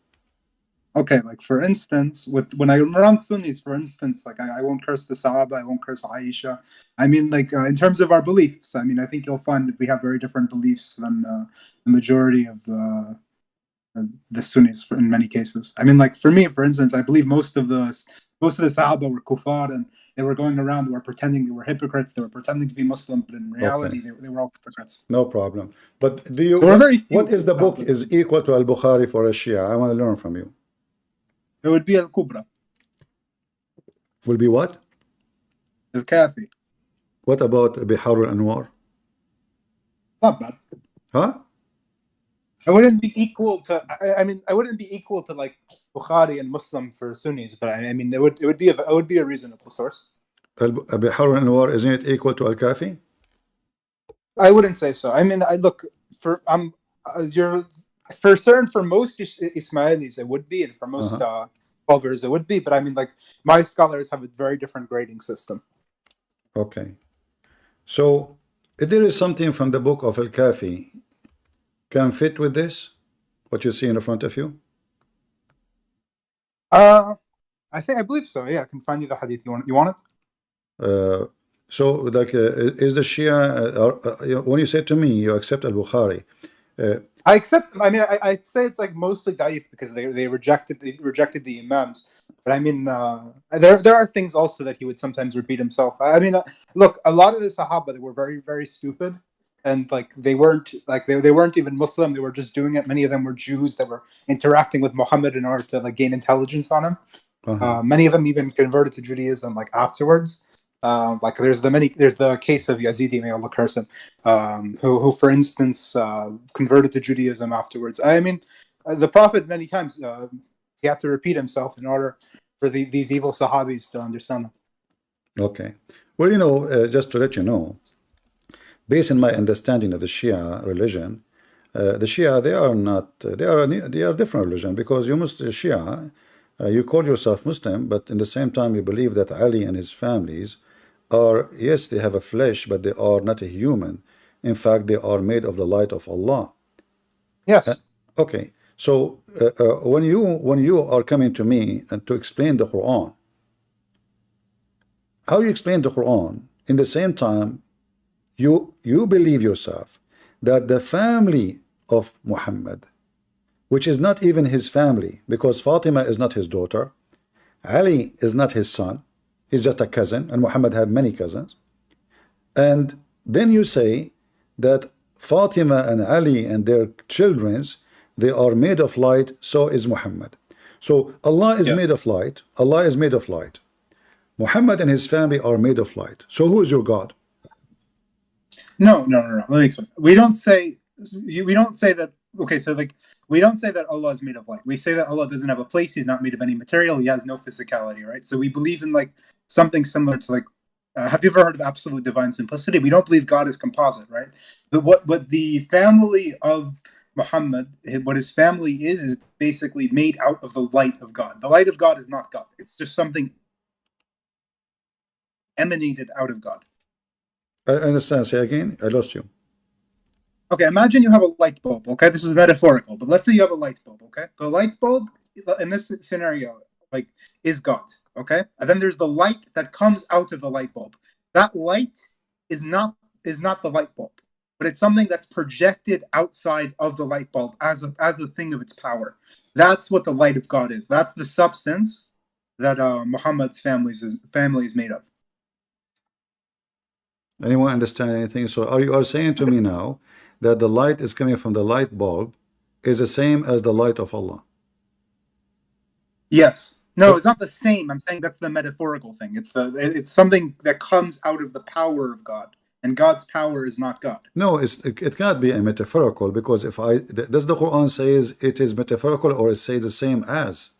Okay, like for instance, when I'm around Sunnis, for instance, like I won't curse the Sahaba, I won't curse Aisha. I mean, like in terms of our beliefs, I mean, I think you'll find that we have very different beliefs than the majority of the Sunnis in many cases. I mean, like for me, for instance, I believe most of the Sahaba were kuffar and they were going around, they were pretending they were hypocrites, they were pretending to be Muslim, but in reality, they were all hypocrites. No problem. But do you? What is the book is equal to Al-Bukhari for a Shia? I want to learn from you. It would be Al-Kubra. Will be what? Al-Kafi. What about Bihar al-Anwar? Not bad. Huh? I wouldn't be equal to. I mean, I wouldn't be equal to like Bukhari and Muslim for Sunnis, but I mean, it would be a reasonable source. Bihar al-Anwar, isn't it equal to Al-Kafi? I wouldn't say so. I mean, I look for for most Ismailis it would be, and for most Bulgars it would be. But I mean, like my scholars have a very different grading system. Okay, so if there is something from the book of Al-Kafi can fit with this, what you see in front of you? I believe so. Yeah, I can find you the hadith. You want it? So, like, is the Shia, when you say to me, you accept Al-Bukhari? I accept. I mean, I'd say it's like mostly daif because they rejected the imams. But I mean, there are things also that he would sometimes repeat himself. I mean, look, a lot of the Sahaba, they were very, very stupid, and like they weren't even Muslim. They were just doing it. Many of them were Jews that were interacting with Mohammed in order to like gain intelligence on him. Many of them even converted to Judaism like afterwards. Like there's the case of Yazidi, may Allah curse him, who for instance converted to Judaism afterwards. I mean, the Prophet many times he had to repeat himself in order for these evil Sahabis to understand them. Okay. Well, you know, just to let you know, based on my understanding of the Shia religion, the Shia, they are different religion, because you must Shia, you call yourself Muslim, but in the same time you believe that Ali and his families are, yes, they have a flesh, but they are not a human. In fact, they are made of the light of Allah. Yes. Okay. So when you are coming to me and to explain the Quran, how you explain the Quran, in the same time you believe yourself that the family of Muhammad, which is not even his family, because Fatima is not his daughter, Ali is not his son, he's just a cousin, and Muhammad had many cousins, and then you say that Fatima and Ali and their children's, they are made of light, so is Muhammad. So Allah is made of light, Allah is made of light, Muhammad and his family are made of light. So who is your God? No. Let me explain. We don't say that. Okay, so like we don't say that Allah is made of light. We say that Allah doesn't have a place. He's not made of any material. He has no physicality, right? So we believe in like something similar to like. Have you ever heard of absolute divine simplicity? We don't believe God is composite, right? But what the family of Muhammad, what his family is basically made out of the light of God. The light of God is not God. It's just something emanated out of God. I understand. Say again. I lost you. Okay, imagine you have a light bulb, okay? This is metaphorical, but let's say you have a light bulb, okay? The light bulb, in this scenario, like, is God, okay? And then there's the light that comes out of the light bulb. That light is not the light bulb, but it's something that's projected outside of the light bulb as a thing of its power. That's what the light of God is. That's the substance that Muhammad's family is made of. Anyone understand anything? So you are saying to me now that the light is coming from the light bulb is the same as the light of Allah? Yes. No, it's not the same. I'm saying that's the metaphorical thing. It's something that comes out of the power of God, and God's power is not God. No, it cannot be a metaphorical, because does the Quran says it is metaphorical, or it says the same as?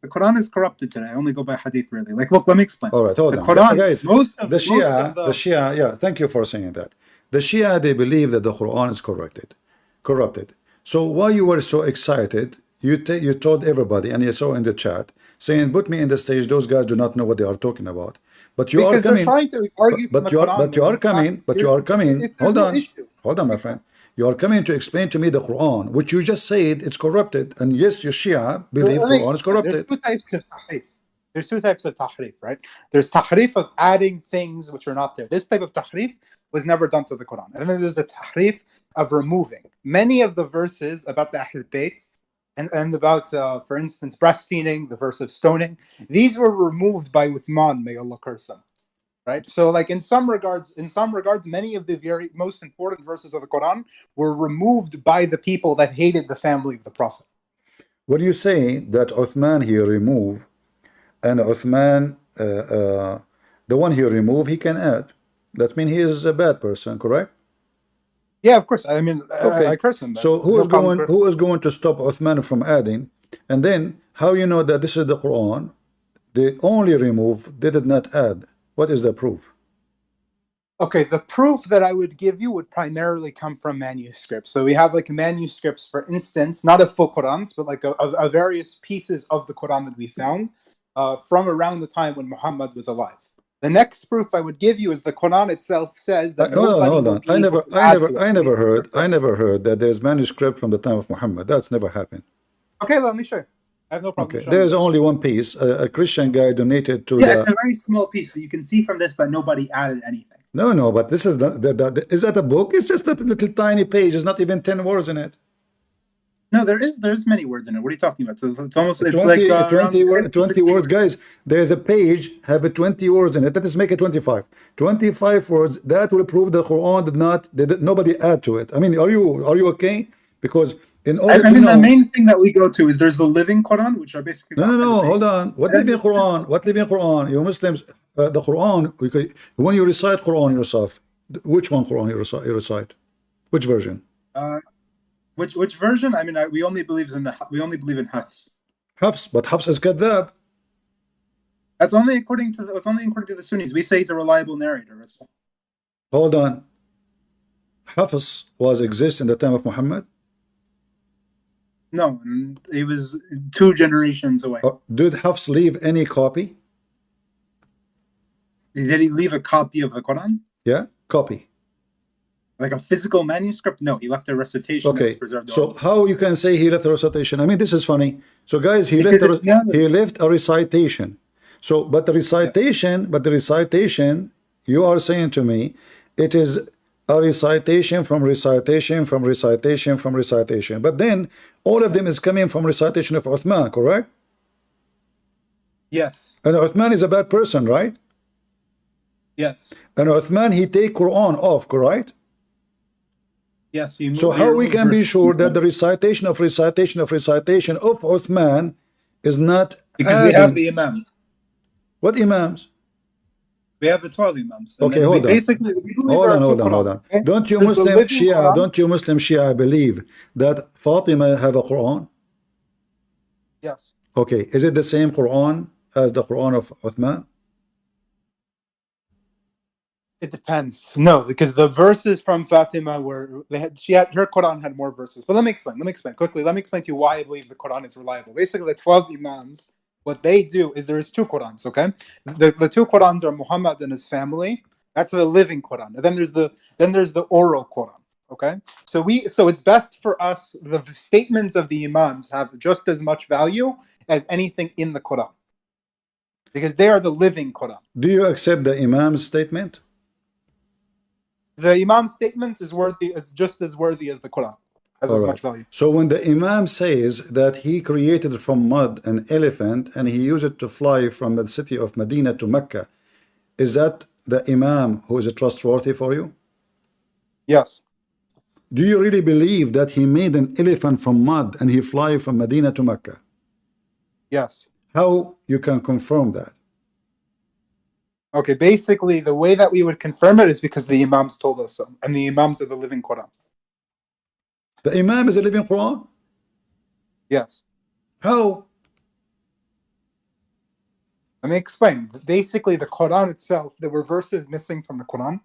The Quran is corrupted today. I only go by hadith, really. Like, look, let me explain. All right, hold on. Quran, guys, the Shia, yeah, thank you for saying that. The Shia, they believe that the Quran is corrupted. So why you were so excited, you told everybody, and you saw in the chat, saying, put me in the stage, those guys do not know what they are talking about. But you because are coming, they're trying to argue but you are coming, hold on, my friend. You are coming to explain to me the Quran, which you just said it's corrupted, and yes, your Shia believe Quran is corrupted. There's two types of tahrif. There's two types of tahrif, right? There's tahrif of adding things which are not there. This type of tahrif was never done to the Quran. And then there's the tahrif of removing. Many of the verses about the Ahl Bayt and about, for instance, breastfeeding, the verse of stoning, these were removed by Uthman, may Allah curse him. Right, so like in some regards, many of the very most important verses of the Quran were removed by the people that hated the family of the Prophet. When you say that Uthman he removed, and Uthman, the one he removed, he can add. That means he is a bad person, correct? Yeah, of course. I mean, okay. I curse him. So who is going to stop Uthman from adding? And then how you know that this is the Quran? They only remove, they did not add. What is the proof? Okay, the proof that I would give you would primarily come from manuscripts. So we have like manuscripts, for instance, not of full Qurans, but like of various pieces of the Quran that we found from around the time when Muhammad was alive. The next proof I would give you is the Quran itself says that Hold on, nobody hold will on. be able to add to it. I never heard that there's manuscript from the time of Muhammad. That's never happened. Okay, let me show you. I have no problem Okay, showing there's this. only one piece. A Christian guy donated to Yeah, it's a very small piece, but you can see from this that nobody added anything. No, but this is is that a book? It's just a little tiny page. There's not even 10 words in it. No, there's many words in it. What are you talking about? So it's almost 20, like 20 words, guys. There's a page have 20 words in it. That is make it 25. 25 words. That will prove the Quran nobody add to it. I mean, are you okay? Because in order to know, the main thing that we go to is there's the living Quran, which are basically no. Hold on. What living Quran? What living Quran? You Muslims, the Quran. When you recite Quran yourself, which one Quran you recite? Which version? Which version? I mean, we only believe in Hafs. Hafs, but Hafs is kadhab. That's only according to the Sunnis. We say he's a reliable narrator. Hold on. Hafs exist in the time of Muhammad? No, he was 2 generations away. Did Hafs leave any copy? Did he leave a copy of the Quran? Yeah, copy. Like a physical manuscript? No, he left a recitation. Okay, so how you can say he left a recitation? I mean, this is funny. So guys, he left a recitation. So, but the recitation, you are saying to me, it is a recitation from recitation from recitation from recitation. But then all of them is coming from recitation of Uthman, correct? Yes. And Uthman is a bad person, right? Yes. And Uthman, he take Quran off, correct? Yes. So how we can be sure that the recitation of Uthman is not because we have the Imams. What Imams? We have the 12 Imams. Okay, hold on. Basically, hold on. Okay? Don't you Muslim Shia believe that Fatima have a Quran? Yes. Okay, is it the same Quran as the Quran of Uthman? It depends. No, because the verses from Fatima her Quran had more verses. But let me explain quickly. Let me explain to you why I believe the Quran is reliable. Basically, the 12 Imams, what they do is there's 2 Qurans, okay? The 2 Qurans are Muhammad and his family. That's the living Quran. And then there's the oral Quran, okay? So it's best for us, the statements of the Imams have just as much value as anything in the Quran. Because they are the living Quran. Do you accept the Imam's statement? The Imam's statement is just as worthy as the Quran. Has as much value. So when the Imam says that he created from mud an elephant and he used it to fly from the city of Medina to Mecca, is that the Imam who is trustworthy for you? Yes. Do you really believe that he made an elephant from mud and he fly from Medina to Mecca? Yes. How you can confirm that? Okay, basically the way that we would confirm it is because the Imams told us so, and the Imams are the living Quran. The Imam is a living Quran? Yes. How? Let me explain. Basically, the Quran itself, there were verses missing from the Quran,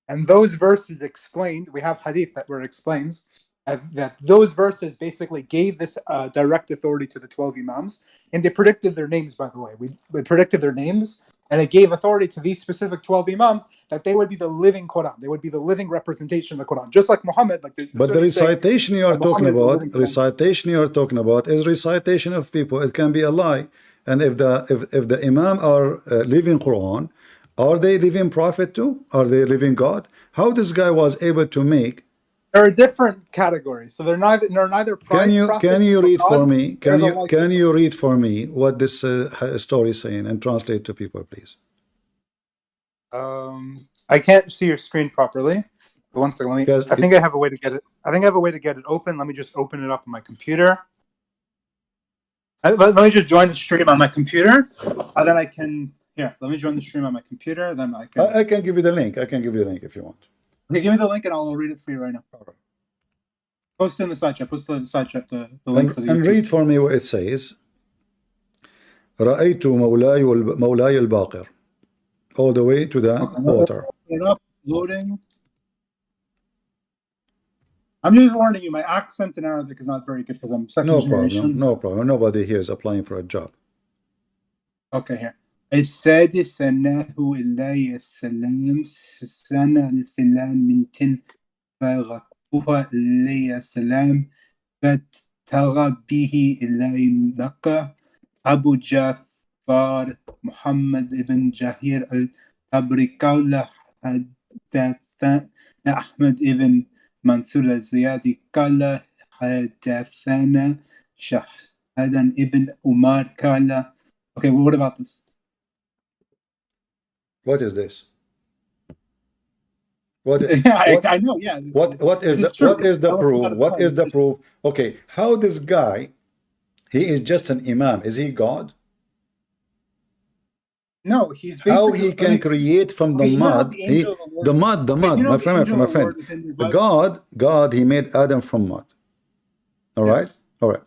and those verses explained, we have hadith that where it explains that those verses basically gave this direct authority to the 12 Imams, and they predicted their names, by the way. We predicted their names, and it gave authority to these specific 12 Imams that they would be the living Quran. They would be the living representation of the Quran, just like Muhammad. But the recitation you are talking about, is recitation of people. It can be a lie. And if the Imam are living Quran, are they living prophet too? Are they living God? How this guy was able to make? There are different categories, so they're neither. Can you read for me? Can you read for me what this story is saying and translate to people, please? I can't see your screen properly. But one second, I think I have a way to get it. I think I have a way to get it open. Let me just open it up on my computer. Let me just join the stream on my computer, and then I can. Yeah, let me join the stream on my computer. Then I can. I can give you the link. I can give you the link if you want. Okay, give me the link and I'll read it for you right now. All right. Post it in the side chat. Post the side chat the link for the YouTube. And read for me what it says. رأيت مولاي الباقر. All the way to the water. Loading. I'm just warning you, my accent in Arabic is not very good because I'm second generation. No problem. Nobody here is applying for a job. Okay, here. السادس أنه إلي السلام سنة الفلان من تن فغقوها إلي السلام فتغى به إلي مكة أبو جعفر محمد بن جهير الطبري قال حدثنا أحمد بن منصور الزيادي قال حدثنا شهدا ابن عمر قال. Okay, well, what about this? What is this? What, I know, yeah. What is the proof? What is the proof? Okay, how this guy, he is just an imam. Is he God? No, he's how he can create from the mud. The mud, my friend. God, he made Adam from mud. All right, yes. All right,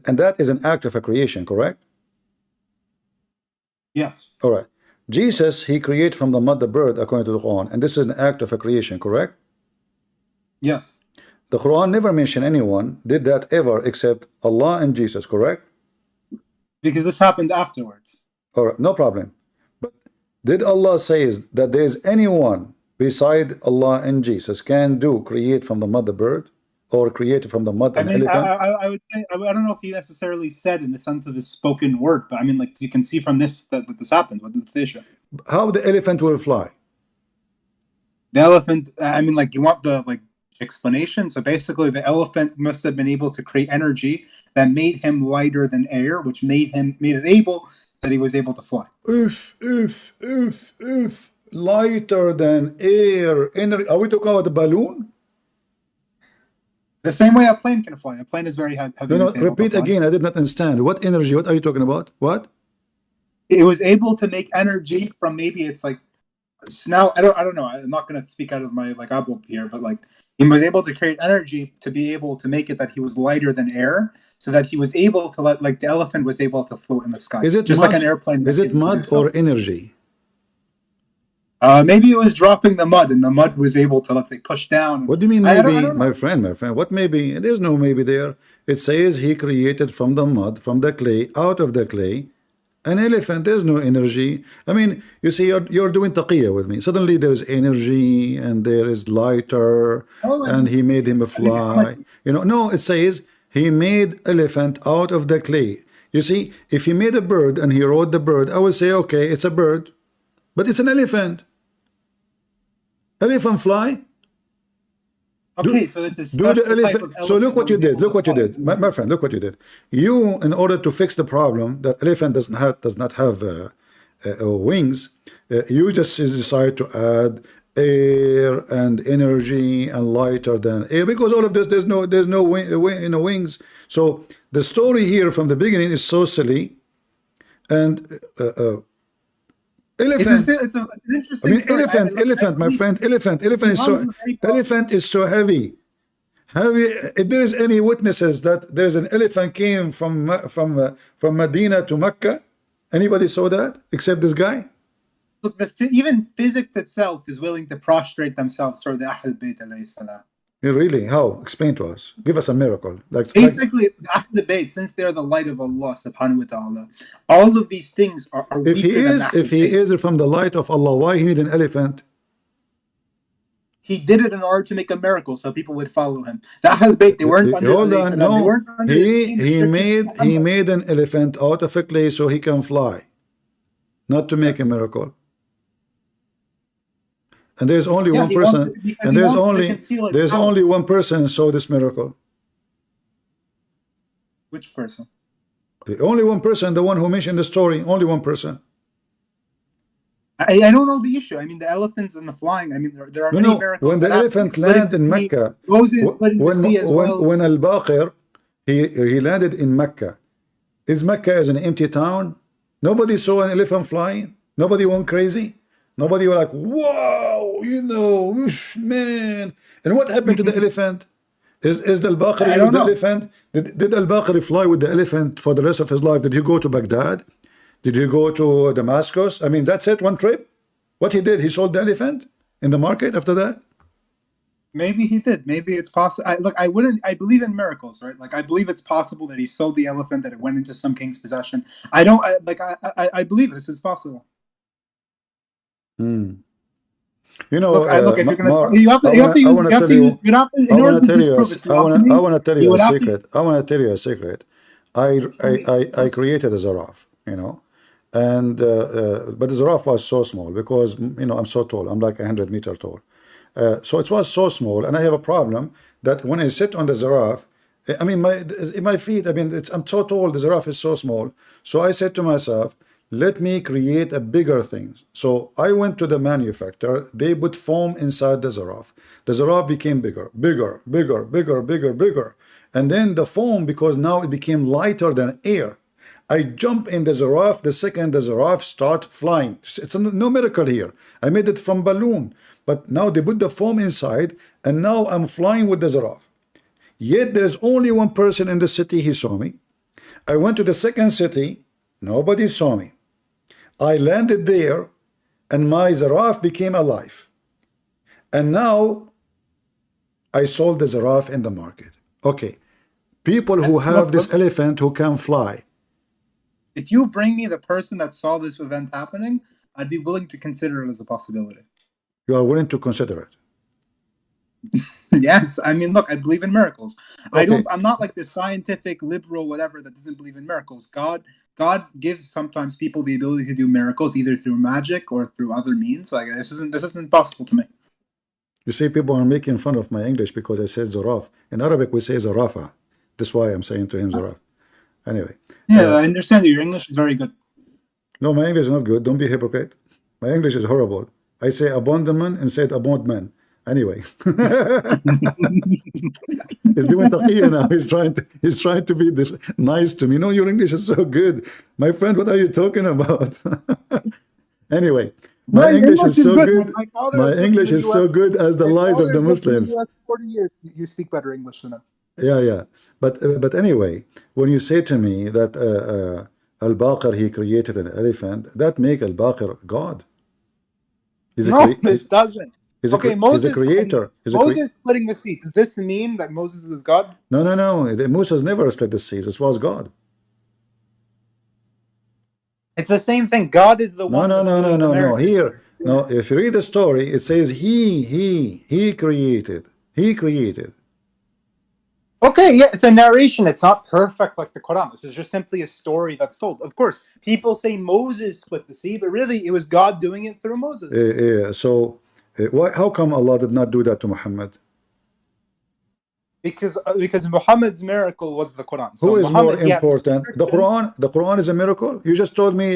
and that is an act of a creation, correct? Yes. All right. Jesus, he created from the mud the bird, according to the Quran, and this is an act of a creation, correct? Yes. The Quran never mentioned anyone did that ever except Allah and Jesus, correct? Because this happened afterwards. All right, no problem. But did Allah say that there is anyone beside Allah and Jesus can create from the mud the bird, or create from the mud an elephant? I would say, I don't know if he necessarily said in the sense of his spoken word, but I mean, like, you can see from this that this happened. What's the issue? How the elephant will fly? The elephant, I mean, like, you want the explanation. So basically, the elephant must have been able to create energy that made him lighter than air, which made it able that he was able to fly. Lighter than air. Are we talking about the balloon? The same way a plane can fly. A plane is very heavy. No, repeat again. I did not understand. What energy? What are you talking about? What? It was able to make energy from, maybe it's like, now I don't know. I'm not going to speak out of my Abdul here, but he was able to create energy to be able to make it that he was lighter than air, so that he was able to the elephant was able to float in the sky. Is it just mud, like an airplane? Is it mud or energy? Maybe it was dropping the mud, and the mud was able to, let's say, push down. What do you mean maybe, my friend? What maybe? There's no maybe there. It says he created from the mud, from the clay, out of the clay, an elephant. There's no energy. I mean, you see, you're doing taqiyya with me. Suddenly there's energy, and there is lighter, and he made him fly. No, it says he made elephant out of the clay. You see, if he made a bird and he rode the bird, I would say, okay, it's a bird, but it's an elephant. Elephant fly? Okay, so it's a special type of elephant. So look what you did. Look what you did, my friend. Look what you did. You, in order to fix the problem that elephant does not have wings, you just decide to add air and energy and lighter than air, because all of this there's no wings. So the story here from the beginning is so silly, and elephant. It's an interesting story. Elephant, my friend. Elephant is so heavy. If there is any witnesses that there's an elephant came from Medina to Mecca, anybody saw that except this guy? Look, even physics itself is willing to prostrate themselves toward the Ahl Bayt alayhi salam. Really? How? Explain to us. Give us a miracle. Basically, Ahl Bayt, since they're the light of Allah subhanahu wa ta'ala, all of these things are if he is from the light of Allah, why he need an elephant? He did it in order to make a miracle so people would follow him. The Ahl Bayt, they weren't under he made an elephant out of a clay so he can fly, not to make a miracle. And there's only one person, and there's only one person saw this miracle. Which person? The only one person, the one who mentioned the story, only one person. I don't know the issue. I mean, the elephants and the flying. I mean, there are many miracles. When the elephant landed in Mecca, when Al-Baqir he landed in Mecca, is Mecca as an empty town? Nobody saw an elephant flying. Nobody went crazy. Nobody was like, wow, man. And what happened to the elephant? Is the Al-Baqir use the elephant? Did Al-Baqir fly with the elephant for the rest of his life? Did he go to Baghdad? Did he go to Damascus? I mean, that's it, one trip? What he did, he sold the elephant in the market after that? Maybe he did. Maybe it's possible. Look, I wouldn't. I believe in miracles, right? Like, I believe it's possible that he sold the elephant, that it went into some king's possession. I don't. I believe this is possible. You know, look. If you're gonna, Mark, you have to. You have to use. You have to use. You have to. In order to disprove Islam to me, I want to tell you you a would have secret. I want to tell you a secret. I created a giraffe, you know, and but the giraffe was so small because, you know, I'm so tall. I'm like 100 meters tall. So it was so small, and I have a problem that when I sit on the giraffe, I mean, my feet, I mean, I'm so tall, the giraffe is so small. So I said to myself, let me create a bigger thing. So I went to the manufacturer, they put foam inside the giraffe. The giraffe became bigger, bigger, bigger, bigger, bigger, bigger. And then the foam, because now it became lighter than air. I jump in the giraffe, the second the giraffe start flying. It's no miracle here. I made it from balloon. But now they put the foam inside, and now I'm flying with the giraffe. Yet there is only one person in the city, he saw me. I went to the second city, nobody saw me. I landed there, and my giraffe became alive. And now I sold the giraffe in the market. Okay, people who have this elephant who can fly. If you bring me the person that saw this event happening, I'd be willing to consider it as a possibility. You are willing to consider it? Yes, I mean, look, I believe in miracles. Okay. I'm not like the scientific liberal whatever that doesn't believe in miracles. God gives sometimes people the ability to do miracles either through magic or through other means. Like, this isn't possible to me. You see, people are making fun of my English because I said giraffe. In Arabic, we say zarafa. That's why I'm saying to him giraffe. Anyway. Yeah, I understand you. Your English is very good. No, my English is not good. Don't be a hypocrite. My English is horrible. I say abandonment instead of abandonment. Anyway. He's doing taqiyya now. He's trying to be nice to me. No, your English is so good. My friend, what are you talking about? Anyway. My English is so good. My English is so good as the lives of the Muslims. 40 years, you speak better English than him. Yeah. But anyway, when you say to me that Al-Baqir, he created an elephant, that make Al-Baqir God. No, this doesn't. Okay, Moses, he's the creator. Moses splitting the sea. Does this mean that Moses is God? No. Moses never split the seas. This was God. It's the same thing. God is the one. No. Here, no. If you read the story, it says he created. He created. Okay, yeah, it's a narration. It's not perfect like the Quran. This is just simply a story that's told. Of course, people say Moses split the sea, but really it was God doing it through Moses. So, how come Allah did not do that to Muhammad? Because Muhammad's miracle was the Quran. So who is Muhammad, more important? The Quran? The Quran is a miracle? You just told me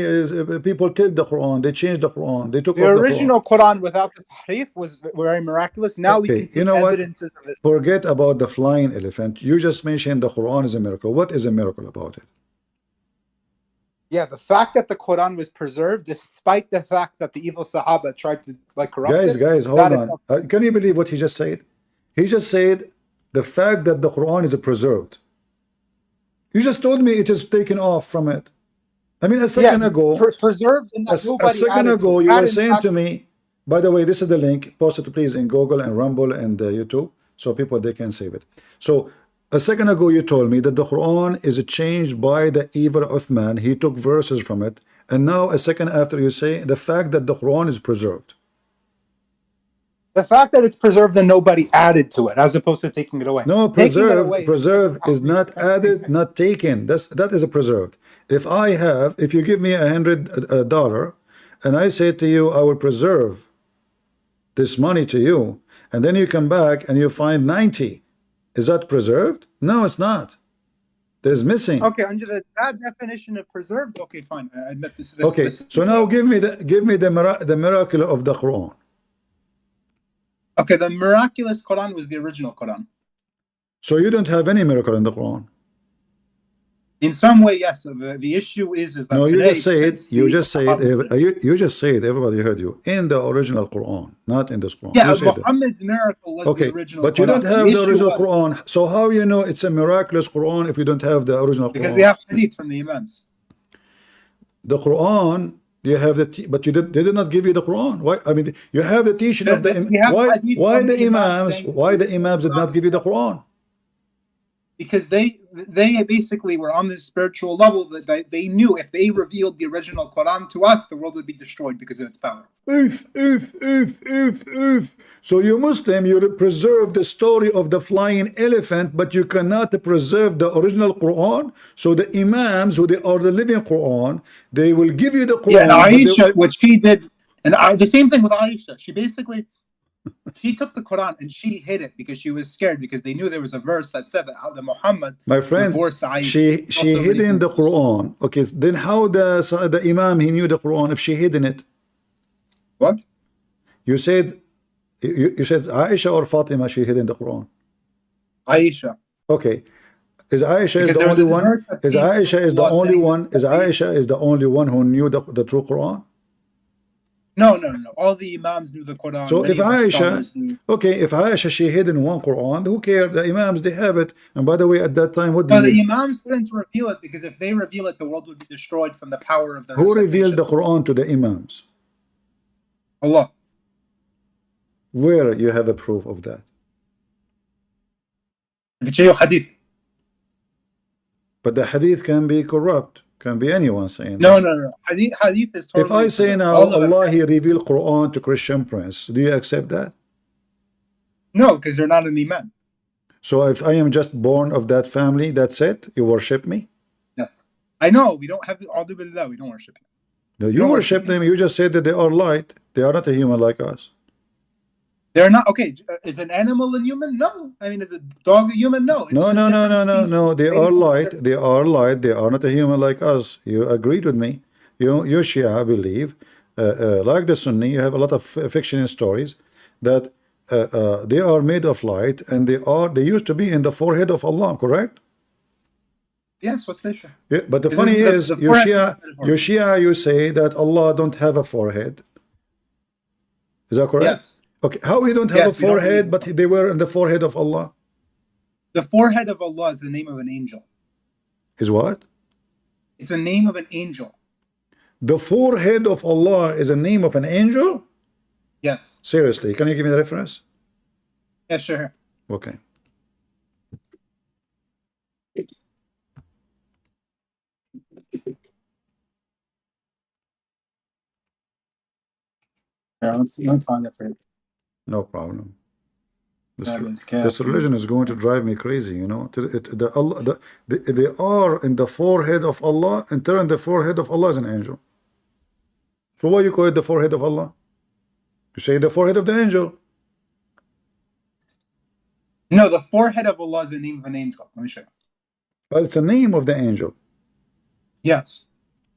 people killed the Quran. They changed the Quran. They took the original Quran without the tahrif was very miraculous. Now we can see evidences of it. Forget about the flying elephant. You just mentioned the Quran is a miracle. What is a miracle about it? Yeah, the fact that the Quran was preserved, despite the fact that the evil Sahaba tried to corrupt it. Guys, hold on. Can you believe what he just said? He just said the fact that the Quran is preserved. You just told me it is taken off from it. I mean, a second ago, preserved. A second ago, you were saying to me. By the way, this is the link. Post it please in Google and Rumble and YouTube, so people they can save it. So a second ago, you told me that the Quran is changed by the evil Uthman. He took verses from it, and now a second after you say the fact that the Quran is preserved. The fact that it's preserved and nobody added to it, as opposed to taking it away. No, preserved is not added, not taken. That is a preserved. If you give me $100 and I say to you, I will preserve this money to you, and then you come back and you find 90, is that preserved? No, it's not. There's missing. Okay, under that definition of preserved, okay, fine. I admit this. Okay, so now give me the miracle of the Quran. Okay, the miraculous Quran was the original Quran. So you don't have any miracle in the Quran? In some way, yes. The issue is that no, today, you just say it. Everybody heard you in the original Quran, not in this Quran. Yeah, Muhammad's miracle was the original. But you don't have the original Quran. So how you know it's a miraculous Quran if you don't have the original Quran? Because we have hadith from the Imams. The Quran You have the but they did not give you the Quran. Why? I mean, you have the teaching of the We have why hadith why from the imams saying why the imams did not give you the Quran? because they basically were on this spiritual level that they knew if they revealed the original Quran to us, the world would be destroyed because of its power. If. So you Muslim, you preserve the story of the flying elephant, but you cannot preserve the original Quran. So the imams, who they are the living Quran, they will give you the Quran. Yeah, and Aisha, what she did, and the same thing with Aisha. She took the Quran and she hid it because she was scared, because they knew there was a verse that said that Muhammad My friend, divorced Aisha. she hid in the Quran. Okay, then how the imam he knew the Quran if she hidden it? What? You said Aisha or Fatima she hid in the Quran? Aisha. Okay. Is Aisha Because is the there was only a one? verse that Is came Aisha from is the Allah only saying one? Is that Aisha is the only one who knew the true Quran? No. All the imams knew the Quran. So Many if of the Aisha, scholars knew. okay, if Aisha she hid in one Quran, who cares? The imams they have it. And by the way, at that time, what No, did the imams couldn't reveal it because if they reveal it, the world would be destroyed from the power of the who revealed recitation. the Quran to the imams? Allah. Where you have a proof of that? I can show you hadith. But the hadith can be corrupt. Can be anyone saying No. that. Hadith is totally. If I say now all of Allah it. he revealed Quran to Christian prince, do you accept that? No, because they're not an imam. So if I am just born of that family, that's it? You worship me? Yeah. I know we don't have all the billah. We don't worship him. No, you worship them. You just said that they are light. They are not a human like us. They're not okay. Is an animal a human? No. I mean, is a dog a human? No. It's No. They are light. They are light. They are not a human like us. You agreed with me. You Shia believe, like the Sunni, you have a lot of fiction and stories that they are made of light, and they used to be in the forehead of Allah. Correct? Yes. What's that? Yeah, but the funny is, you Shia, you say that Allah don't have a forehead. Is that correct? Yes. Okay, how we don't have a forehead, but they were in the forehead of Allah? The forehead of Allah is the name of an angel. Is what? It's a name of an angel. The forehead of Allah is a name of an angel? Yes. Seriously, can you give me the reference? Yeah, sure. Okay. Let's find it for you. No problem. This religion is going to drive me crazy, you know. They are in the forehead of Allah, and turn the forehead of Allah as an angel. So why you call it the forehead of Allah? You say the forehead of the angel. No, the forehead of Allah is the name of an angel. Let me show you. Well, it's a name of the angel. Yes.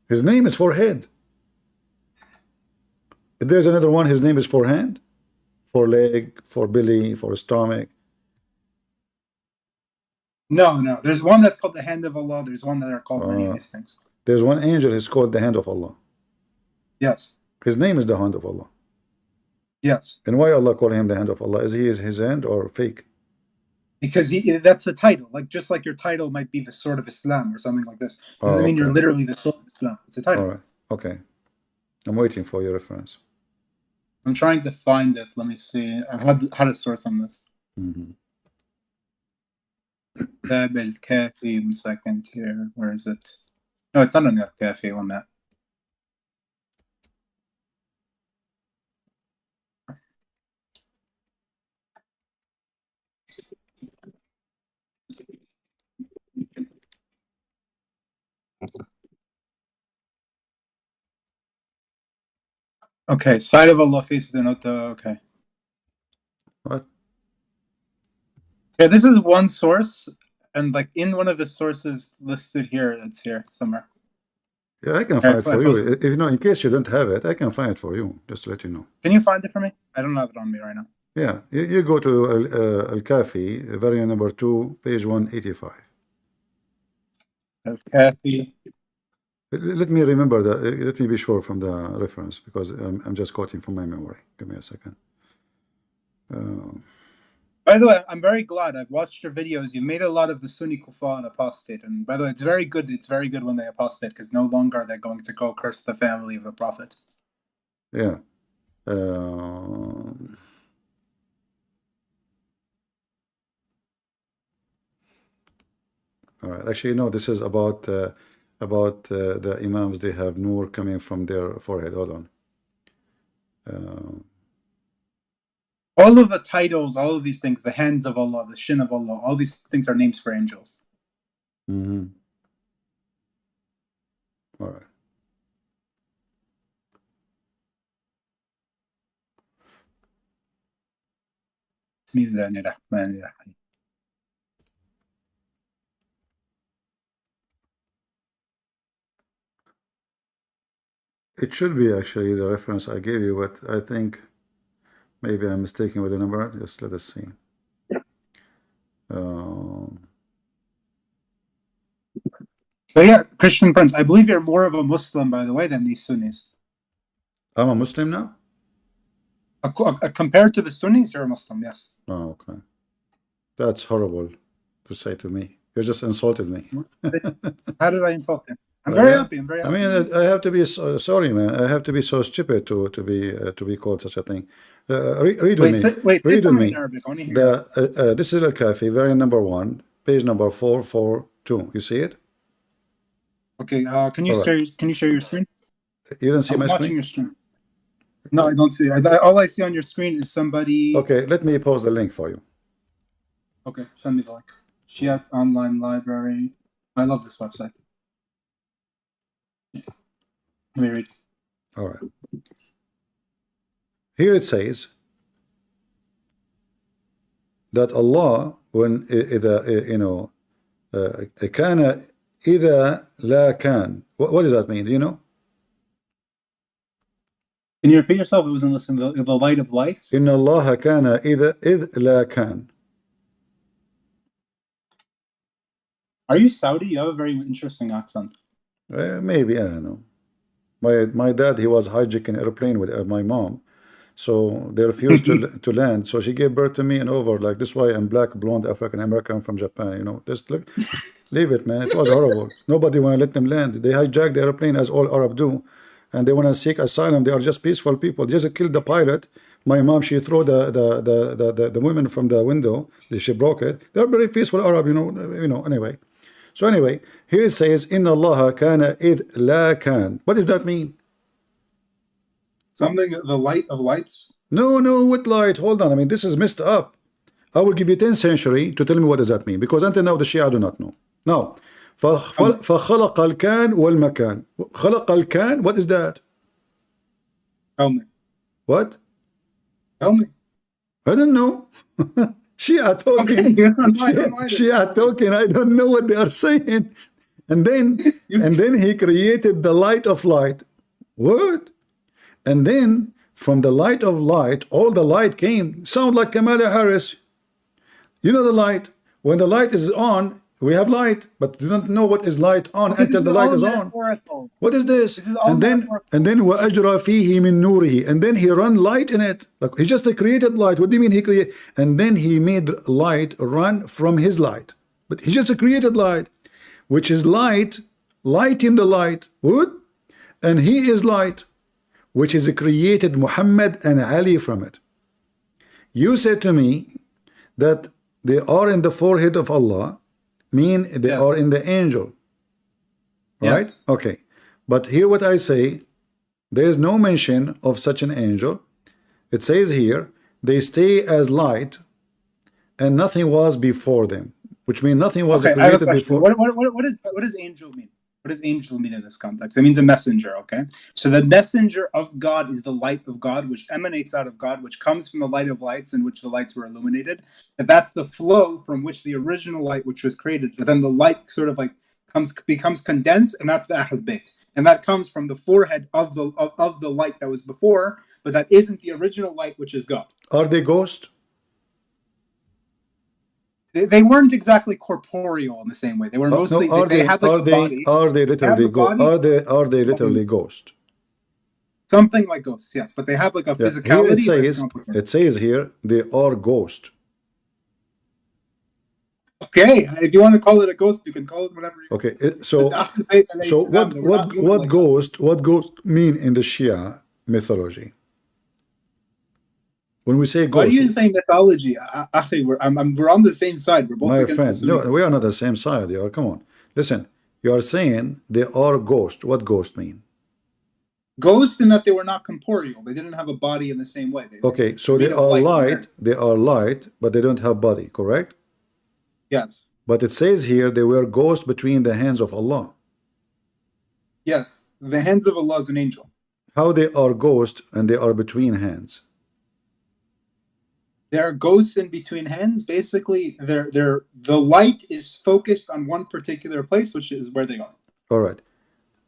His name is forehead. If there's another one, his name is forehand, for leg, for belly, for stomach. No. There's one that's called the hand of Allah. There's one that are called many of these things. There's one angel is called the hand of Allah. Yes. His name is the hand of Allah. Yes. And why Allah call him the hand of Allah? Is he his hand or fake? Because that's the title. Like just like your title might be the sword of Islam or something like this. Doesn't mean you're literally the sword of Islam. It's a title. All right. Okay. I'm waiting for your reference. I'm trying to find it. Let me see. I had a source on this. Kafi, 1 second here. Where is it? No, it's not on the Kafi one that. Okay, side of Allah faces the note. Okay. What? Yeah, this is one source, and like in one of the sources listed here, it's here somewhere. Yeah, I can find it for you. If you know, in case you don't have it, I can find it for you, just to let you know. Can you find it for me? I don't have it on me right now. Yeah, you go to Al-Kafi, variant number 2, page 185. Al-Kafi. Let me remember that. Let me be sure from the reference, because I'm just quoting from my memory. Give me a second. By the way, I'm very glad. I've watched your videos. You made a lot of the Sunni kuffar apostate, and by the way, it's very good. It's very good when they apostate because no longer are they going to go curse the family of the Prophet. Yeah. All right. Actually, no. This is about the imams. They have nur coming from their forehead. Hold on. All of the titles, all of these things, the hands of Allah, the shin of Allah, all these things are names for angels. Mm-hmm. All right. Bismillahirrahmanirrahim. It should be actually the reference I gave you, but I think maybe I'm mistaken with the number. Just let us see. But yeah, Christian Prince, I believe you're more of a Muslim, by the way, than these Sunnis. I'm a Muslim now? Compared to the Sunnis, you're a Muslim, yes. Oh, okay. That's horrible to say to me. You just insulted me. How did I insult you? I'm very happy. I'm very happy. I mean, I have to be sorry, man. I have to be so stupid to be called such a thing. Read with me. Read with me. This is Al-Kafi, variant number 1, page number 442. You see it? Okay. Can you share your screen? You don't see my screen? I'm watching your screen. No, I don't see it. All I see on your screen is somebody. Okay, let me post the link for you. Okay, send me the link. Shia online library. I love this website. Let me read. All right. Here it says that Allah, when كان إذا لا كان. What does that mean? Do you know? Can you repeat yourself? It wasn't listening. The light of lights. إن الله كان إذ لا كان. Are you Saudi? You have a very interesting accent. Maybe, I don't know. My dad, he was hijacking an airplane with my mom, so they refused to land. So she gave birth to me and over like this. Why I'm black, blonde, African American from Japan. You know, just look, leave it, man. It was horrible. Nobody want to let them land. They hijacked the airplane as all Arab do, and they want to seek asylum. They are just peaceful people. They just killed the pilot. My mom, she threw the women from the window. She broke it. They're very peaceful Arab, you know. Anyway. So anyway, here it says, "Inna Allah kana id la kan." What does that mean? Something, the light of lights? No, what light? Hold on. I mean, this is messed up. I will give you 10th century to tell me what does that mean, because until now the Shia do not know. Now, فخلق الكان والمكان. خلق الكان, what is that? Tell me. What? Tell me. I don't know. Shia talking. Shia talking. I don't know what they are saying. And then he created the light of light. What? And then from the light of light, all the light came. Sound like Kamala Harris. You know the light. When the light is on, we have light, but you don't know what is light on until the light is on. What is this? And then وَأَجْرَى فِيهِ مِن نُورِهِ. And then he run light in it. Like he just created light. What do you mean he created? And then he made light run from his light. But he just created light, which is light in the light. What? And he is light, which is created Muhammad and Ali from it. You said to me that they are in the forehead of Allah, mean they are in the angel, right? Yes. Okay, but here what I say, there is no mention of such an angel. It says here they stay as light and nothing was before them, which means nothing was created before. What does angel mean? What does angel mean in this context? It means a messenger, okay? So the messenger of God is the light of God, which emanates out of God, which comes from the light of lights in which the lights were illuminated. And that's the flow from which the original light, which was created, but then the light sort of like becomes condensed, and that's the Ahl Bayt. And that comes from the forehead of the light that was before, but that isn't the original light, which is God. Are they ghosts? They weren't exactly corporeal in the same way. They were mostly they had like a body. Are they literally ghosts? Are they literally ghosts? Something like ghosts, yes, but they have like a physicality. Here it says here they are ghosts. Okay, if you want to call it a ghost, you can call it whatever you want. Okay, The so Ahlul Bayt alayhi so salam, they were not human like us. what ghost mean in the Shia mythology? When we say Why are ghost, you saying mythology? Akhi, we're on the same side. We're both my against the friend, Sunni. no, we are not the same side. You are, come on, listen. You are saying they are ghost. What ghost mean? Ghosts in that they were not corporeal. They didn't have a body in the same way. Okay, so were they made of are light and light. air. They are light, but they don't have body. Correct? Yes. But it says here they were ghosts between the hands of Allah. Yes. The hands of Allah is an angel. How they are ghosts and they are between hands? There are ghosts in between hands. Basically, the light is focused on one particular place, which is where they are. All right.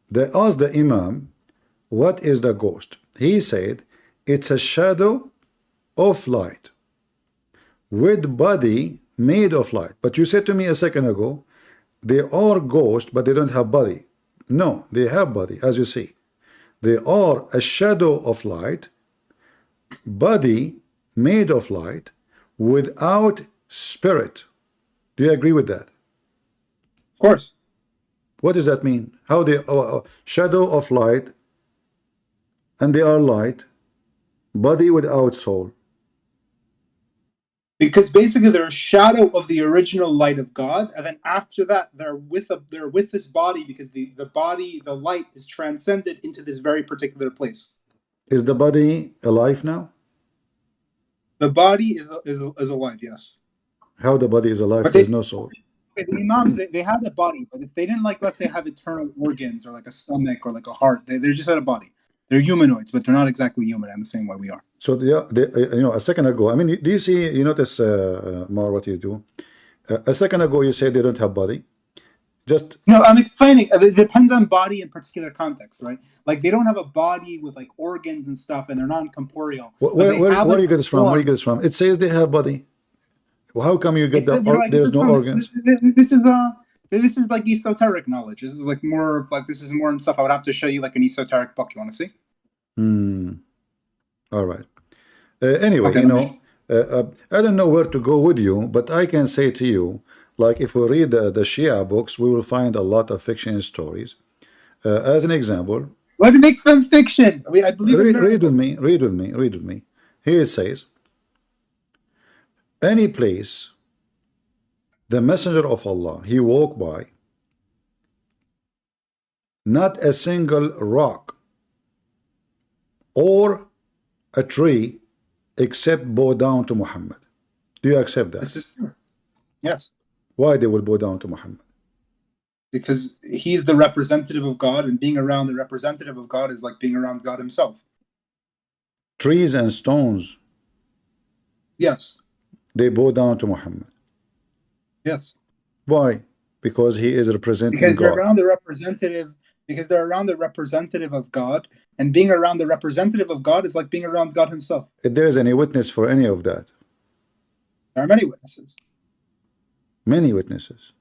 They asked the Imam, what is the ghost? He said, it's a shadow of light with body made of light. But you said to me a second ago, they are ghosts, but they don't have body. No, they have body, as you see. They are a shadow of light, body made of light, without spirit. Do you agree with that? Of course. What does that mean? How they shadow of light, and they are light, body without soul. Because basically they're a shadow of the original light of God, and then after that they're with this body because the body, the light is transcended into this very particular place. Is the body alive now? The body is alive, yes. How the body is alive? But There's no soul. the Imams, they had a body, but if they didn't, like, let's say, have internal organs or like a stomach or like a heart, they just had a body. They're humanoids, but they're not exactly human in the same way we are. So a second ago, I mean, do you see? You notice more what you do. A second ago, you said they don't have body. Just no, I'm explaining. It depends on body in particular context, right? Like they don't have a body with like organs and stuff, and they're non-corporeal. Where do you get this from? Where do you get this from? It says they have body. Well, how come you get that? There's no organs. This is like esoteric knowledge. This is like more like this is more stuff. I would have to show you like an esoteric book. You want to see? All right. Anyway, okay, I don't know where to go with you, but I can say to you, like if we read the Shia books, we will find a lot of fiction stories. As an example, what makes them fiction? I mean, I believe. Read with me. Here it says, any place the messenger of Allah he walked by, not a single rock or a tree except bow down to Muhammad. Do you accept that? This is true. Yes. Why they will bow down to Muhammad? Because he's the representative of God, and being around the representative of God is like being around God himself. Trees and stones. Yes. They bow down to Muhammad. Yes. Why? Because he is representing because they're God. Around the representative. Because they're around the representative of God, and being around the representative of God is like being around God himself. If there is any witness for any of that? There are many witnesses. Many witnesses.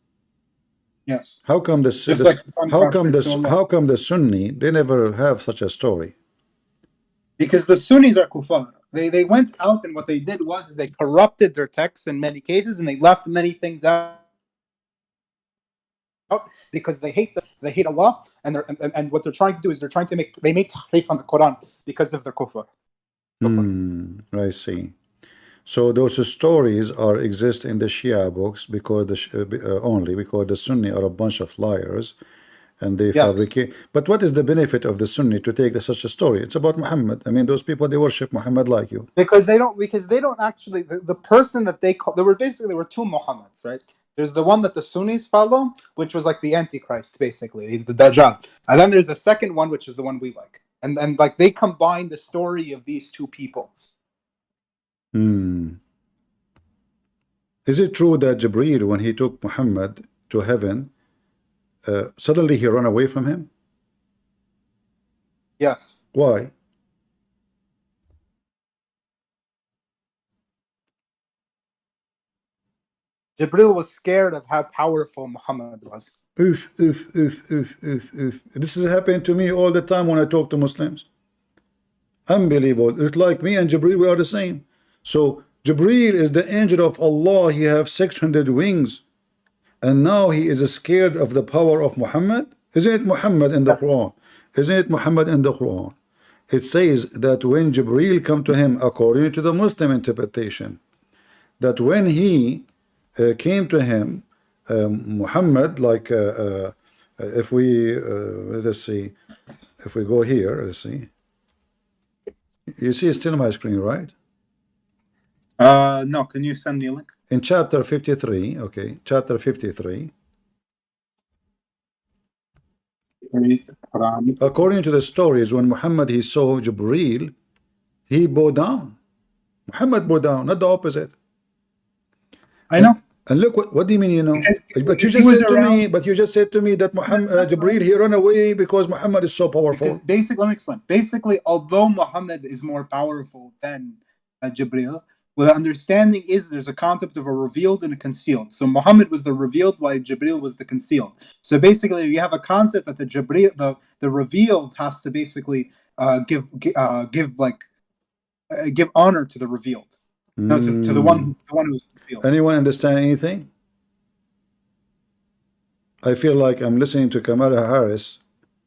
Yes. How come how come the Sunni they never have such a story? Because the Sunnis are kuffar. They went out, and what they did was they corrupted their texts in many cases, and they left many things out because they hate Allah, and what they're trying to do is they make tahrif on the Quran because of their kufr. I see. So those stories exist in the Shia books because only because the Sunni are a bunch of liars, and they fabricate. But what is the benefit of the Sunni to take such a story? It's about Muhammad. I mean, those people, they worship Muhammad like you. Because they don't actually the person that they call there were two Muhammads, right? There's the one that the Sunnis follow, which was like the Antichrist, basically. He's the Dajjal. And then there's a second one, which is the one we like. And like they combine the story of these two people. Is it true that Jibreel, when he took Muhammad to heaven, suddenly he ran away from him? Yes. Why? Jibreel was scared of how powerful Muhammad was. This is happening to me all the time when I talk to Muslims. Unbelievable. It's like me and Jibreel, we are the same. So Jibreel is the angel of Allah. He has 600 wings. and now he is scared of the power of Muhammad. Isn't it Muhammad in the Yes. Quran? Isn't it Muhammad in the Quran? It says that when Jibreel come to him, according to the Muslim interpretation, that when he came to him, Muhammad, like if we let's see, if we go here, let's see. You see, it's still my screen, right? No, can you send me a link? In chapter 53, okay, chapter 53. According to the stories, when Muhammad he saw Jibreel, he bowed down. Muhammad bowed down, not the opposite. I know. And look, what do you mean, you know? But you he just was said to around- me, that Muhammad, Jibreel, he ran away because Muhammad is so powerful. Because basically, let me explain. Basically, although Muhammad is more powerful than Jibreel, well, the understanding is there's a concept of a revealed and a concealed. So Muhammad was the revealed, while Jibreel was the concealed. So basically, you have a concept that the revealed has to basically give honor to the revealed. No, to the one who's revealed. Anyone understand anything? I feel like I'm listening to Kamala Harris.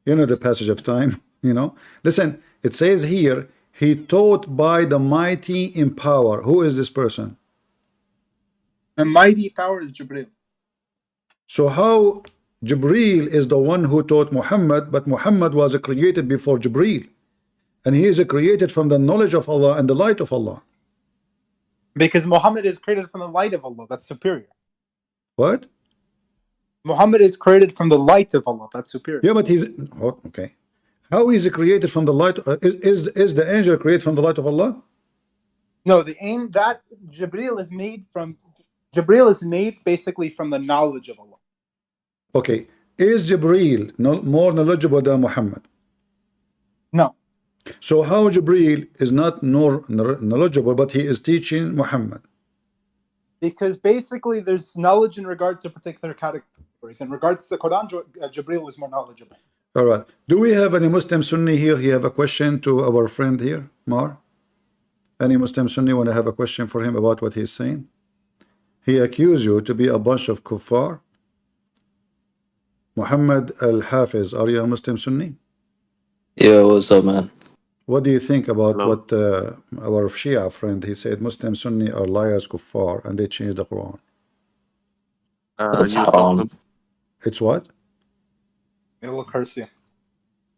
You know the passage of time, you know. Listen, it says here, he taught by the mighty in power. Who is this person? The mighty power is Jibreel. So how Jibreel is the one who taught Muhammad, but Muhammad was created before Jibreel, and he is created from the knowledge of Allah and the light of Allah. Because Muhammad is created from the light of Allah. That's superior. What? Muhammad is created from the light of Allah. That's superior. Yeah, but he's okay. How is he created from the light? Is the angel created from the light of Allah? No, the aim that Jibreel is made basically from the knowledge of Allah. Okay, is Jibreel more knowledgeable than Muhammad? No. So how Jibreel is not more knowledgeable, but he is teaching Muhammad? Because basically there's knowledge in regards to particular categories. In regards to the Quran, Jibreel was more knowledgeable. All right. Do we have any Muslim Sunni here? He have a question to our friend here, Mar? Any Muslim Sunni want to have a question for him about what he's saying? He accused you to be a bunch of kuffar. Muhammad Al-Hafiz, are you a Muslim Sunni? Yeah, what's up, man? What do you think about Hello. what our Shia friend, he said Muslim Sunni are liars, kuffar, and they changed the Quran? That's haram. It's what? May Allah curse you.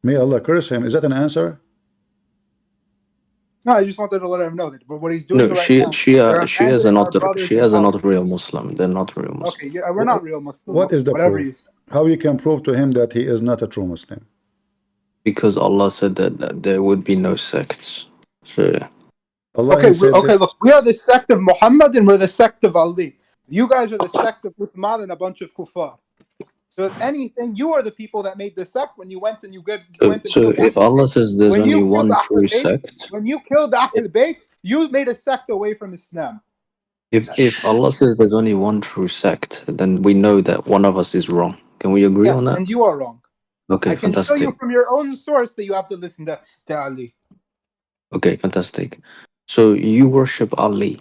May Allah curse him. Is that an answer? No, I just wanted to let him know that what he's doing No, right now. Shias are not real Muslim. They're not real Muslim. Okay, yeah, we're not real Muslims. What is the whatever proof? you say. How you can prove to him that he is not a true Muslim? Because Allah said that there would be no sects. So Allah Okay, said okay, look, we are the sect of Muhammad and we're the sect of Ali. You guys are the sect of Uthman and a bunch of kuffar. So if anything, you are the people that made the sect when you went and So if Allah says there's When only you one killed true Ahlul Bayt, sect, when you killed Ahlul Bayt, you made a sect away from Islam. if Allah says there's only one true sect, then we know that one of us is wrong. Can we agree on that? And you are wrong. Okay, I can show fantastic. you from your own source that you have to listen to Ali. Okay, fantastic. So you worship Ali.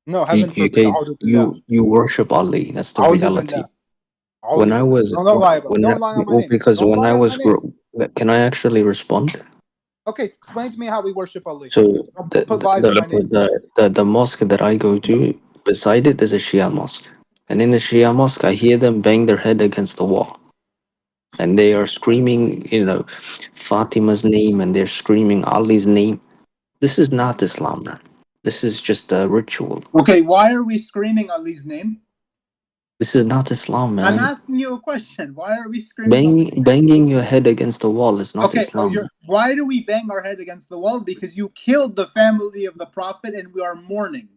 No, heaven forbid. You worship Ali. That's the A'udhu reality. billah. When I was Don't lie about it. Don't lie on my name. because Don't when lie I on was my name. can I actually respond? Okay, explain to me how we worship Ali. So Don't put lies on my name. the mosque that I go to, beside it there's a Shia mosque. And in the Shia mosque I hear them bang their head against the wall. And they are screaming, Fatima's name, and they're screaming Ali's name. This is not Islam, man. This is just a ritual. Okay, why are we screaming Ali's name? This is not Islam, man. I'm asking you a question. Why are we screaming? Banging your head against the wall is not Islam. Why do we bang our head against the wall? Because you killed the family of the Prophet and we are mourning.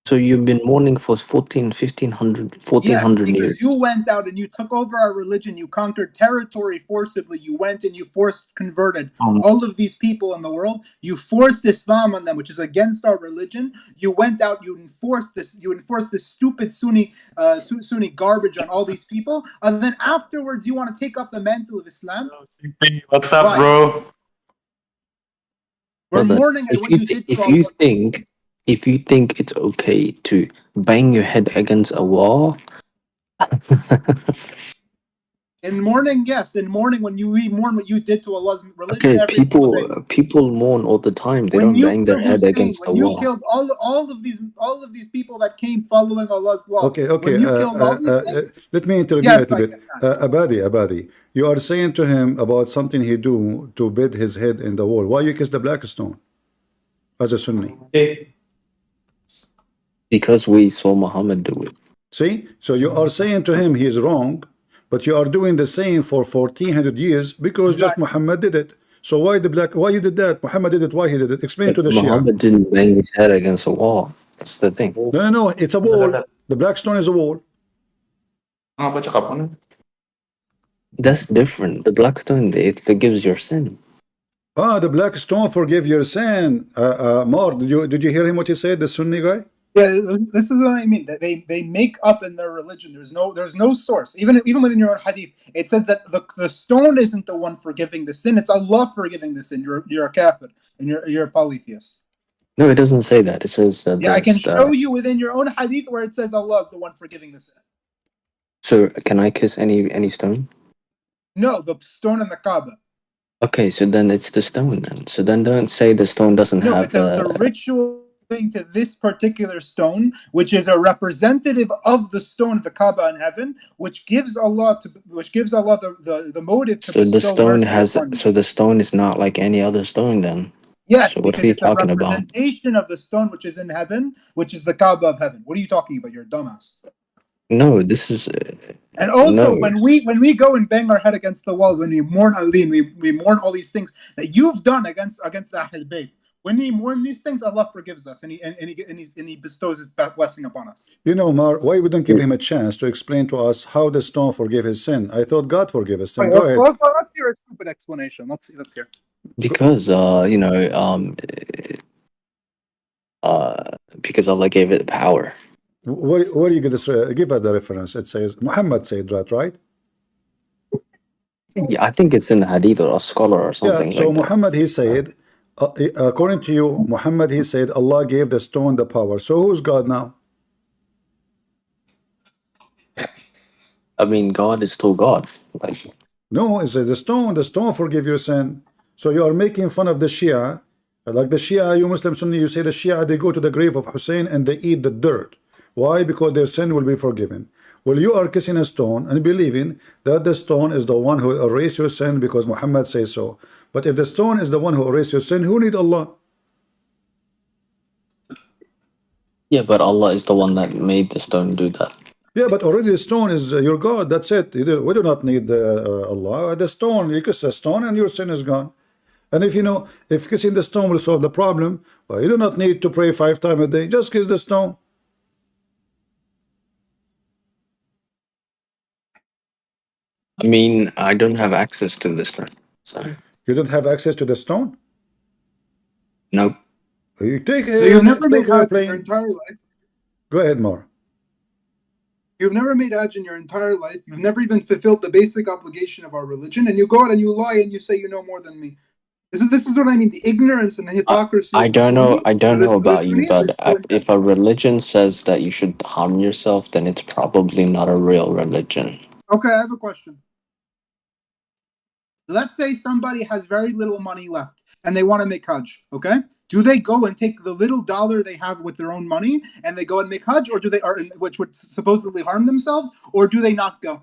So you've been mourning for 1400 because years. You went out and you took over our religion. You conquered territory forcibly. You went and you converted all of these people in the world. You forced Islam on them, which is against our religion. You went out. You enforced this. You enforced this stupid Sunni garbage on all these people. And then afterwards, you want to take up the mantle of Islam. What's up, bro? We're mourning at what you did to If you think it's okay to bang your head against a wall, In mourning, yes. In mourning, when we mourn what you did to Allah's religion Okay, every single day. people mourn all the time. They When don't you bang their killed head Hussein, against the when you wall. killed all of these people that came following Allah's law, Okay, when you killed all these things, let me intervene a yes, little I bit. get that. Abadi, you are saying to him about something he do to beat his head in the wall. Why you kiss the black stone as a Sunni? Okay. Because we saw Muhammad do it. See? So you are saying to him he is wrong, but you are doing the same for 1400 years because just Exactly. Muhammad did it. So why the black? Why you did that? Muhammad did it. Why he did it? Explain to the Shia. Muhammad didn't bang his head against a wall. That's the thing. No. It's a wall. The black stone is a wall. That's different. The black stone, it forgives your sin. The black stone forgive your sin. Mar, did you hear him what he said? The Sunni guy. Yeah, this is what I mean. That they make up in their religion. There's no source. Even within your own hadith, it says that the stone isn't the one forgiving the sin. It's Allah forgiving the sin. You're a kafir and you're a polytheist. No, it doesn't say that. It says Yeah, I can show you within your own hadith where it says Allah is the one forgiving the sin. So can I kiss any stone? No, the stone in the Kaaba. Okay, so then it's the stone then. So then don't say the stone doesn't No, have it's the ritual to this particular stone, which is a representative of the stone of the Kaaba in heaven, which gives Allah the motive to so the bestow stone mercy has upon you. So the stone is not like any other stone then. Yes, So what are because you it's a talking about? representation of the stone which is in heaven, which is the Kaaba of heaven. What are you talking about? You're a dumbass. No, this is And also, no. when we go and bang our head against the wall, when we mourn Ali, we mourn all these things that you've done against the Ahl Bayt. When we mourn these things, Allah forgives us and he bestows His blessing upon us. You know, Mar, why we don't give him a chance to explain to us how the stone forgive his sin? I thought God forgive his sin. Right, Go ahead. let's hear a stupid explanation. Let's hear. Because because Allah gave it power. Where you get this? Give us the reference. It says Muhammad said that, right? Yeah, I think it's in the hadith or a scholar or something Yeah. So like that. Muhammad, he said, according to you, Muhammad, he said Allah gave the stone the power. So who's God now? I mean, God is still God. Like, no, it's the stone. The stone forgive your sin. So you are making fun of the Shia. Like the Shia, you Muslim Sunni, you say the Shia, they go to the grave of Hussein and they eat the dirt. Why? Because their sin will be forgiven. Well, you are kissing a stone and believing that the stone is the one who erased your sin because Muhammad says so. But if the stone is the one who erased your sin, who need Allah? yeah, but Allah is the one that made the stone do that. Yeah, but already the stone is your God. That's it. We do not need Allah. The stone, you kiss the stone and your sin is gone. And if kissing the stone will solve the problem, well, you do not need to pray 5 times a day. Just kiss the stone. I mean, I don't have access to this stone. So you don't have access to the stone? Nope. You take so you've never made Hajj in your entire life? Go ahead, more. You've never made Hajj in your entire life. You've never even fulfilled the basic obligation of our religion, and you go out and you lie and you say you know more than me. This is what I mean. The ignorance and the hypocrisy. I don't know about you, but if a religion says that you should harm yourself, then it's probably not a real religion. Okay, I have a question. Let's say somebody has very little money left and they want to make Hajj, okay? Do they go and take the little dollar they have with their own money and they go and make Hajj, which would suppostavely harm themselves, or do they not go?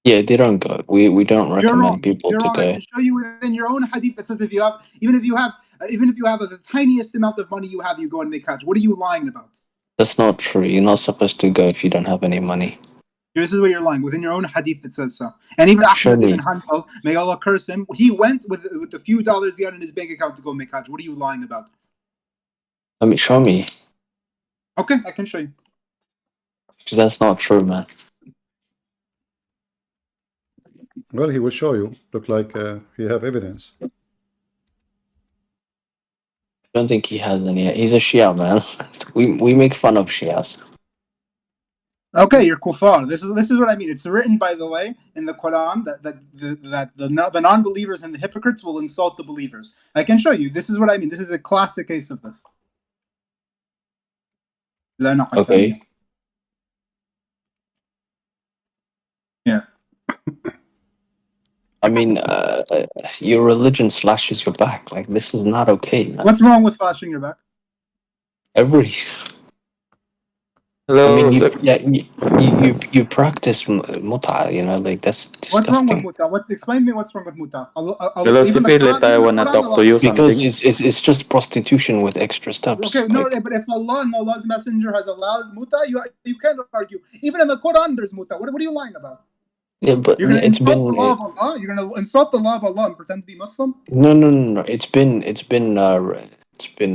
Yeah, they don't go. We don't recommend people to go. I can show you within your own hadith that says even if you have the tiniest amount of money you go and make Hajj. What are you lying about? That's not true. You're not supposed to go if you don't have any money. This is what you're lying. Within your own hadith, it says so. And even Ahmed ibn Hanbal, may Allah curse him, he went with the few dollars he had in his bank account to go make Hajj. What are you lying about? Let me show me. Okay, I can show you. Because that's not true, man. Well, he will show you. Look like you have evidence. I don't think he has any. He's a Shia, man. we make fun of Shias. Okay, you're kuffar. This is what I mean. It's written, by the way, in the Quran that the non-believers and the hypocrites will insult the believers. I can show you. This is what I mean. This is a classic case of this. Okay. Yeah. I mean, your religion slashes your back. Like, this is not okay, man. What's wrong with slashing your back? Every. Hello, I mean, Zak- you practice muta, you know, like that's What's wrong with disgusting. muta? Explain to me what's wrong with muta. Hello, Even the Sufit. I Quran wanna talk to allows you it. Because something. it's just prostitution with extra steps. Okay, no, Like, but if Allah and Allah's Messenger has allowed muta, you can't argue. Even in the Quran, there's muta. What are you lying about? yeah, but You're gonna it's insult been the law of Allah. You're gonna insult the law of Allah and pretend to be Muslim. no. It's been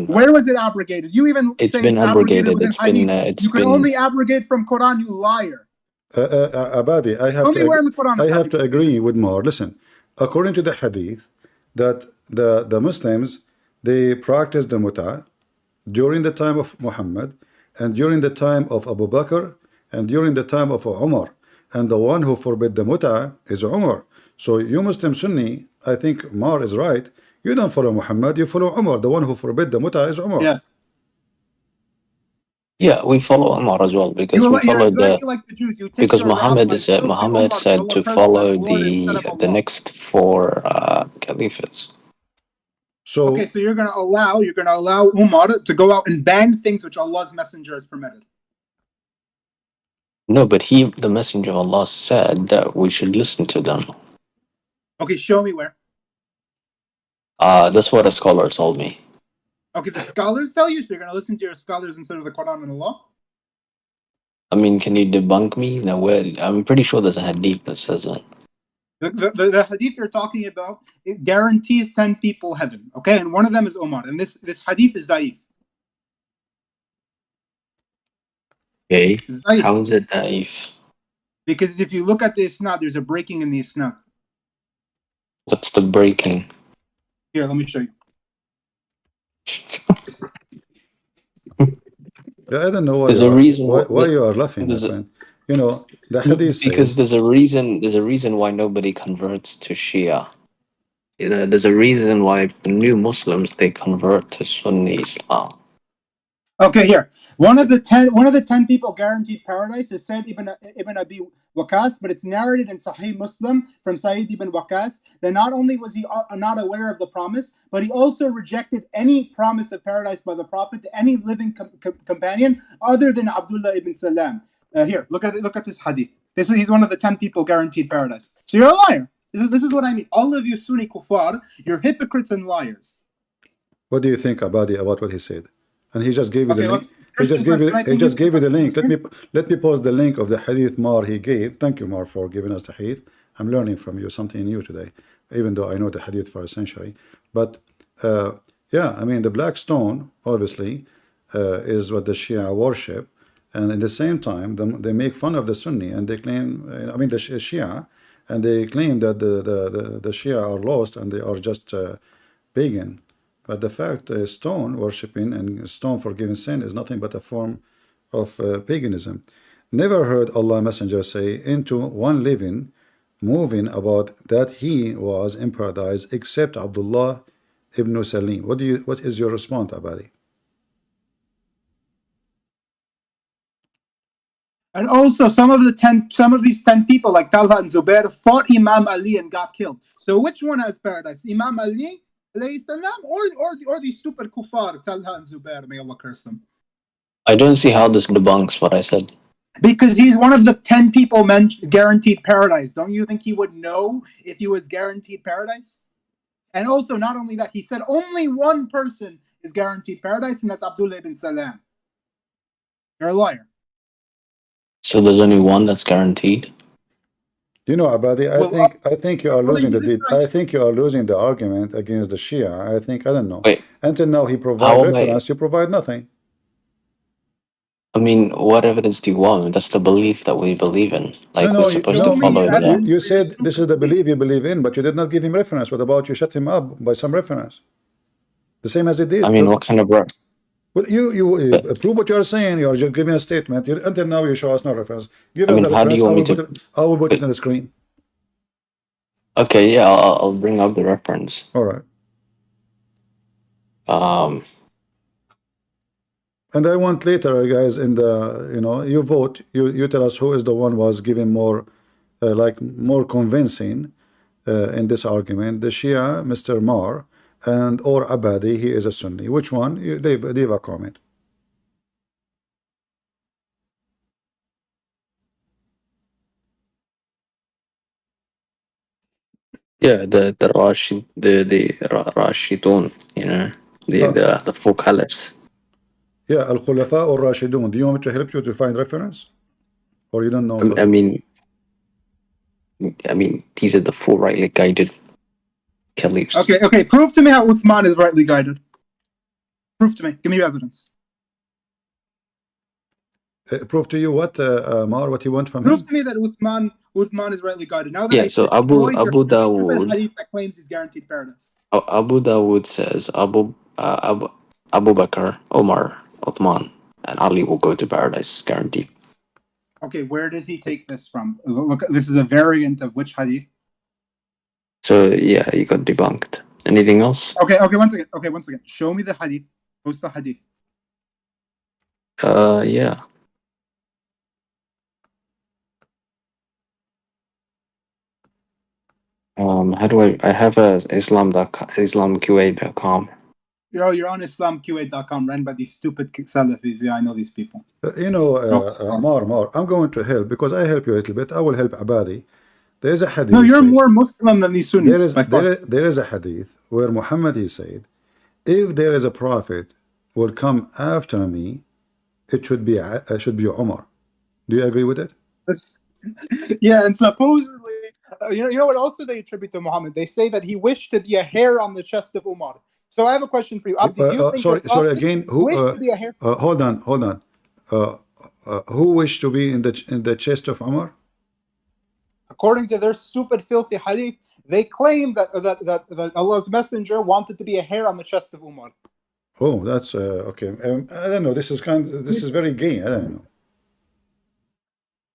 Where was it abrogated? You even it's say been it's abrogated abrogated. within It's been Hadith. You can only abrogate from Quran. You liar. Abadi, Tell me where in the Quran I it's have to abrogated. agree with Mar. Listen, according to the hadith, that the Muslims, they practiced the muta during the time of Muhammad, and during the time of Abu Bakr, and during the time of Umar, and the one who forbid the muta is Umar. So you Muslim Sunni, I think Mar is right. You don't follow Muhammad, you follow Umar. The one who forbid the muta is Umar. Yes. yeah, we follow Umar as well because we You're follow exactly like the Jews. You take because your Muhammad rabbis, filthy Muhammad Umar, may said Allah to curse that follow Lord instead of the Allah. next four caliphates. So Okay, so you're gonna allow Umar to go out and ban things which Allah's Messenger has permitted. No, but the messenger of Allah said that we should listen to them. Okay, show me where. That's what a scholar told me. Okay, the scholars tell you, so you're gonna listen to your scholars instead of the Quran and Allah. I mean, can you debunk me? No, I'm pretty sure there's a hadith that says that. The hadith you're talking about, it guarantees 10 people heaven. Okay, and one of them is Umar, and this hadith is Zaif. Okay, Zaif. how is it daif? Because if you look at the isnad, there's a breaking in the isnad. What's the breaking? Here, let me show you. yeah, I don't know There's a reason why you are laughing, my friend. You know, the hadith because says, there's a reason why nobody converts to Shia. You know, there's a reason why new Muslims they convert to Sunni Islam. Okay, here. One of the 10 people guaranteed paradise is Sayyid ibn Abi Waqas, but it's narrated in Sahih Muslim from Sayyid ibn Waqas that not only was he not aware of the promise, but he also rejected any promise of paradise by the Prophet to any living companion other than Abdullah ibn Salam. Here, look at this hadith. He's one of the 10 people guaranteed paradise. So you're a liar. This is what I mean. All of you Sunni kuffar, you're hypocrites and liars. what do you think, Abadi, about what he said? And he just gave you the link. He just Christian gave you the link. Let me post the link of the hadith Mar he gave. Thank you, Mar, for giving us the hadith. I'm learning from you something new today, even though I know the hadith for a century. But yeah, I mean, the black stone obviously is what the Shia worship, and at the same time they make fun of the Sunni, and they claim, I mean, the Shia, and they claim that the Shia are lost and they are just pagan. But the fact stone worshipping and stone forgiving sin is nothing but a form of paganism. Never heard Allah Messenger say into one living, moving about that he was in paradise except Abdullah ibn Salim. What is your response, Abadi? And also, some of these 10 people, like Talha and Zubair, fought Imam Ali and got killed. So which one has paradise? Imam Ali, alayhi salam, or these stupid kuffar, Talha and Zubair, may Allah curse them? I don't see how this debunks what I said. Because he's one of the 10 people guaranteed paradise. Don't you think he would know if he was guaranteed paradise? And also, not only that, he said only one person is guaranteed paradise, and that's Abdullah ibn Salam. You're a liar. So there's only one that's guaranteed. You know, Abadi, I think you are losing I think you are losing the argument against the Shia. I don't know. Wait, until now he provides reference, you provide nothing. I mean, what evidence do you want? That's the belief that we believe in. Like, we're supposed to follow that. You said this is the belief you believe in, but you did not give him reference. What about you shut him up by some reference? The same as he did. I mean, what kind of well, you prove what you are saying. You are just giving a statement. Until now, you show us no reference. Give us the reference. I will put it on the screen. Okay, yeah, I'll bring up the reference. All right. And I want later, guys, in the you vote. You tell us who is the one was given more like more convincing in this argument, the Shia, Mr. Mar, and or Abadi, he is a Sunni. Which one? You leave a comment. Yeah, the Rashidun, you know, the four caliphs. Yeah, Al-Khulafa or Rashidun. Do you want me to help you to find reference? Or you don't know I mean, these are the four rightly guided caliphs. Okay. Prove to me how Uthman is rightly guided. Prove to me. Give me your evidence. Prove to you what, Mar, what you want from Prove him? to me that Uthman is rightly guided. Now that Yeah, I so destroyed your Abu stupid Dawood, hadith that claims he's guaranteed paradise. Abu Dawood says Abu Bakr, Omar, Uthman, and Ali will go to paradise, guaranteed. Okay, where does he take this from? Look, this is a variant of which hadith? So yeah, you got debunked. Anything else? Okay, one second. Show me the hadith. Post the hadith. Yeah. How do I have a islamqa.com. You're on islamqa.com, ran by these stupid Salafis. Yeah, I know these people. You know, Mar, I'm going to help because I help you a little bit. I will help Abadi. There is a hadith. No, you're more Muslim than these Sunnis. There is a hadith where Muhammad, he said, if there is a prophet will come after me, it should be Umar. Do you agree with it? Yeah, and supposedly, you know what also they attribute to Muhammad? They say that he wished to be a hair on the chest of Umar. So I have a question for you, Abdi. Do you think sorry again. Who wished to be a hair? Hold on. Who wished to be in the chest of Umar? According to their stupid, filthy hadith, they claim that Allah's messenger wanted to be a hair on the chest of Umar. Oh, that's okay. I don't know. This is very gay. I don't know.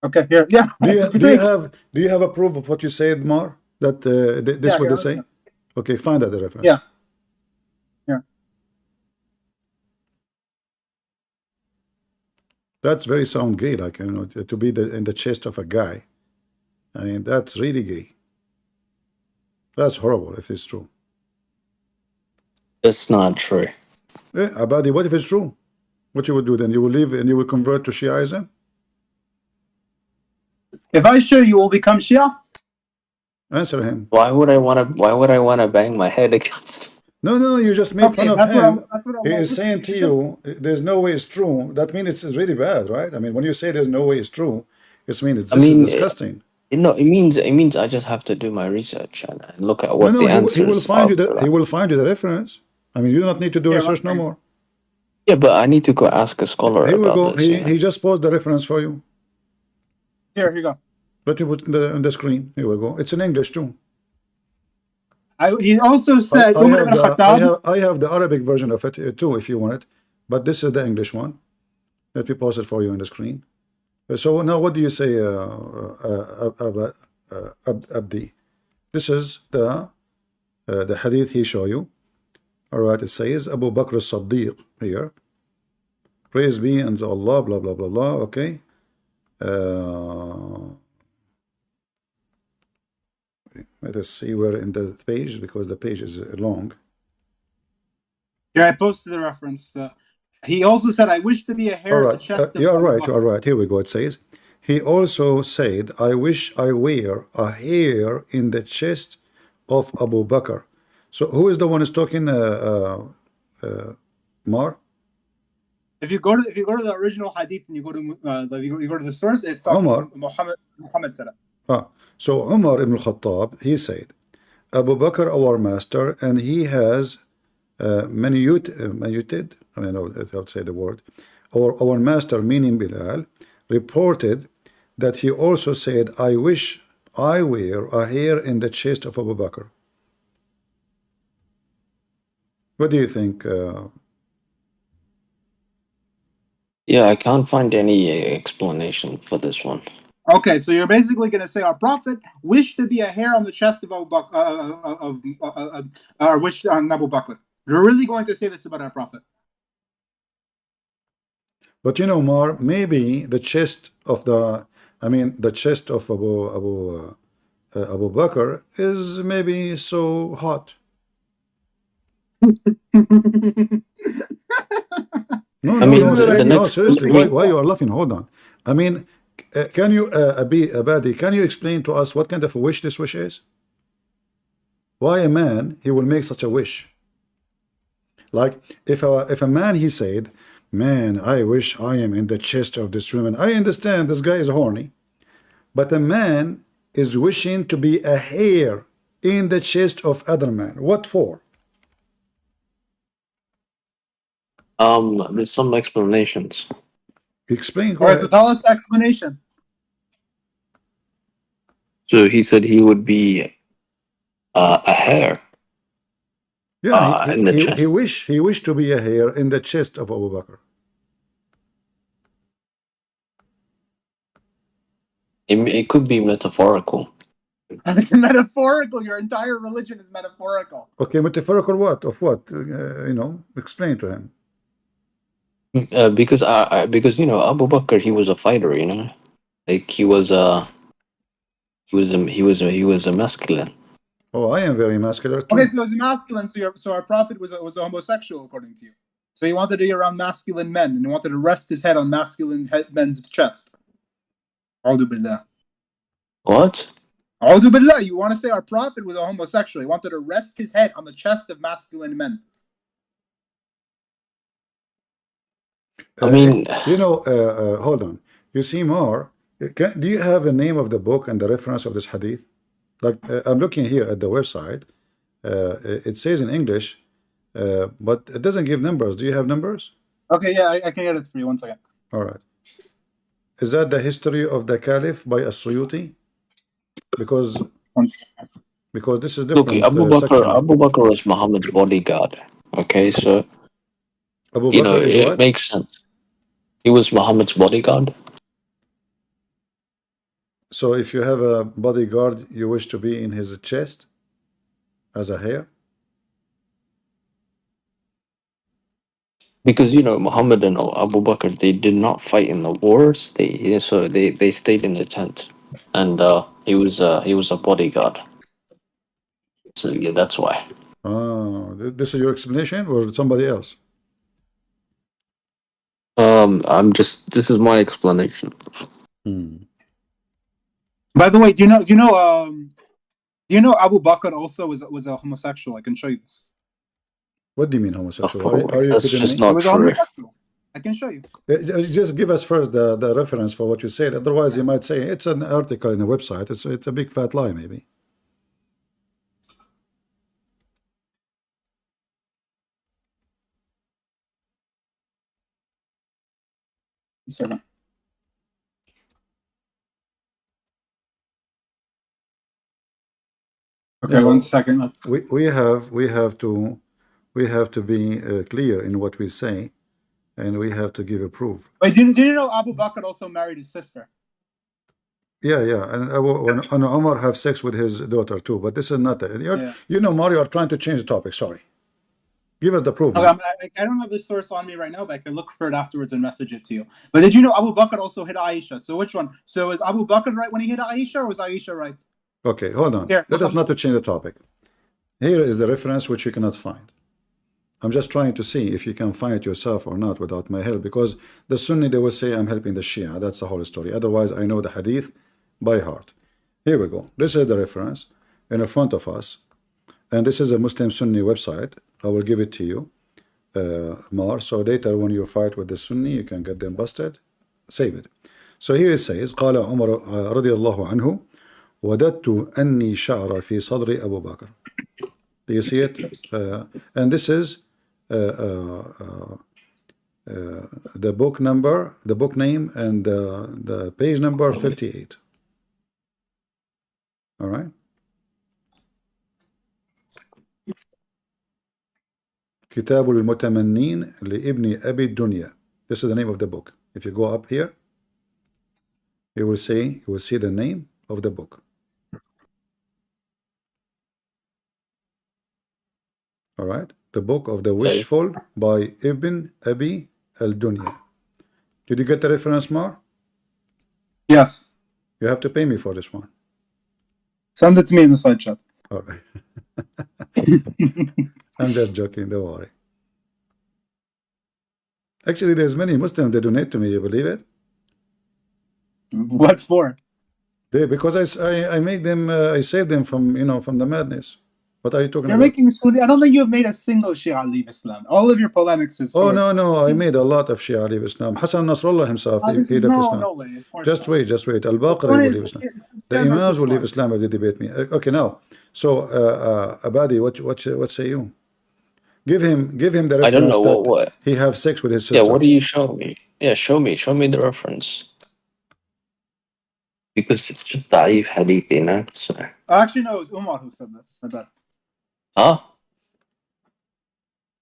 Okay, here, yeah. Do you have a proof of what you said, Mar? That this what they say? Okay, find out the reference. Yeah. That's very sound gay, like, you know, to be in the chest of a guy. I mean, that's really gay. That's horrible if it's true. It's not true. Yeah, Abadi, what if it's true? What you would do then? You will leave and you will convert to Shiaism? If I show you will become Shia? Answer him. Why would I wanna bang my head against? No, you just make fun of him. He is saying saying to you, there's no way it's true. That means it's really bad, right? I mean, when you say there's no way it's true, it means this is disgusting. No, it means I just have to do my research and look at what the answers he will find you he will find you the reference. I mean, you do not need to do research no more. Yeah, but I need to go ask a scholar about this. He just posted the reference for you. Here you go. Let me put on the screen. Here we go. It's in English too. He also said I have the Arabic version of it too, if you want it, but this is the English one. Let me post it for you on the screen. So now, what do you say, Abdi? This is the hadith he show you. All right, it says Abu Bakr as-Siddiq here. Praise be unto Allah, blah blah blah blah. Okay. Let us see where in the page, because the page is long. Yeah, I posted the reference. He also said, I wish to be a hair on the chest of you are right. Here we go. It says, he also said, I wish I were a hair in the chest of Abu Bakr. So who is the one who's talking, Mar? If you go to the original hadith and you go to the source, it's talking about Muhammad said it. So Umar ibn al-Khattab, he said, Abu Bakr, our master, and he has manuted, I don't know how to say the word, or our master, meaning Bilal, reported that he also said, I wish I were a hair in the chest of Abu Bakr. What do you think? Yeah, I can't find any explanation for this one. Okay, so you're basically going to say our prophet wished to be a hair on the chest of Abu Bakr, wished on Abu Bakr. You're really going to say this about our prophet? But you know, Mar, maybe the chest of the, I mean, the chest of Abu Bakr is maybe so hot. No, I no, mean, no, the no, next. seriously, I mean, why you are laughing? Hold on. I mean, can you, Abadi, can you explain to us what kind of a wish this wish is? Why a man, he will make such a wish? Like, if a man, he said, man, I wish I am in the chest of this woman. I understand this guy is horny. But a man is wishing to be a hair in the chest of other man. What for? there's some explanations. Explain, go All right, so ahead. tell us the explanation. So he said he would be a hair Yeah, in the chest. he wished to be a hair in the chest of Abu Bakr. It could be metaphorical. Metaphorical. Your entire religion is metaphorical. Okay, metaphorical what? Of what? Explain to him. Because you know, Abu Bakr, he was a fighter, you know, like he was a masculine. Oh, I am very muscular too. Okay, so it's masculine. So our prophet was a homosexual, according to you. So he wanted to be around masculine men, and he wanted to rest his head on masculine men's chest. A'udhu billah. What? A'udhu billah. You want to say our prophet was a homosexual? He wanted to rest his head on the chest of masculine men. I mean, hold on. You see more. Do you have the name of the book and the reference of this hadith? Like, I'm looking here at the website. It says in English, but it doesn't give numbers. Do you have numbers? Okay, yeah, I can get it for you. 1 second. All right. Is that the history of the Caliph by As-Suyuti? Because 1 second. this is different. look, Abu Bakr was Muhammad's bodyguard. Okay, so Abu you know, Bakr is it what? makes sense. He was Muhammad's bodyguard. So if you have a bodyguard, you wish to be in his chest as a hair? Because you know, Muhammad and Abu Bakr, they did not fight in the wars. They stayed in the tent, and he was a bodyguard. So yeah, that's why. This is your explanation or somebody else? This is my explanation. By the way, do you know Abu Bakr also was a homosexual? I can show you this. What do you mean homosexual? Are you That's kidding just me? not He was a true. homosexual. I can show you. Just give us first the reference for what you said. Otherwise, you might say it's an article in a website. It's a big fat lie, maybe. Sorry. Okay, 1 second. We have to be clear in what we say, and we have to give a proof. Wait, did you know Abu Bakr also married his sister? Yeah, and Omar have sex with his daughter too, but this is not it. You know, Mario, are trying to change the topic. Sorry. Give us the proof. Okay, I don't have this source on me right now, but I can look for it afterwards and message it to you. But did you know Abu Bakr also hit Aisha? So which one? So was Abu Bakr right when he hit Aisha, or was Aisha right? Okay, hold on. Let us not to change the topic. Here is the reference which you cannot find. I'm just trying to see if you can find it yourself or not without my help, because the Sunni, they will say I'm helping the Shia. That's the whole story. Otherwise, I know the hadith by heart. Here we go. This is the reference in front of us. And this is a Muslim Sunni website. I will give it to you, Mar. So later when you fight with the Sunni, you can get them busted. Save it. So here it says, قال عمر رضي الله عنه وددت أني شعر في صدر أبو بكر. Do you see it? And this is the book number, the book name, and the page number 58. All right. كتاب المتمنين لابن أبي الدنيا. This is the name of the book. If you go up here, you will see the name of the book. All right, the book of the wishful by Ibn Abi al-Dunya. Did you get the reference, Mar? Yes. You have to pay me for this one. Send it to me in the side chat. All right. I'm just joking, don't worry. Actually, there's many Muslims that donate to me, you believe it? What for? Because I make them, I save them from, you know, from the madness. What are you talking You're about? making Sunni. I don't think you have made a single Shia leave Islam. All of your polemics is Oh, towards. no, I made a lot of Shia leave Islam. Hassan Nasrallah himself, he left Islam. No way. Of course Just not. wait. Al-Baqir will leave Islam. The Imams will leave Islam if they debate me. Okay, now, so Abadi, what say you? Give him the reference. I don't know what. He have sex with his sister. Yeah, what do you show me? Yeah, show me the reference. Because it's just Da'if hadith, you know. So. Actually, no, it was Umar who said this. I bet. Huh?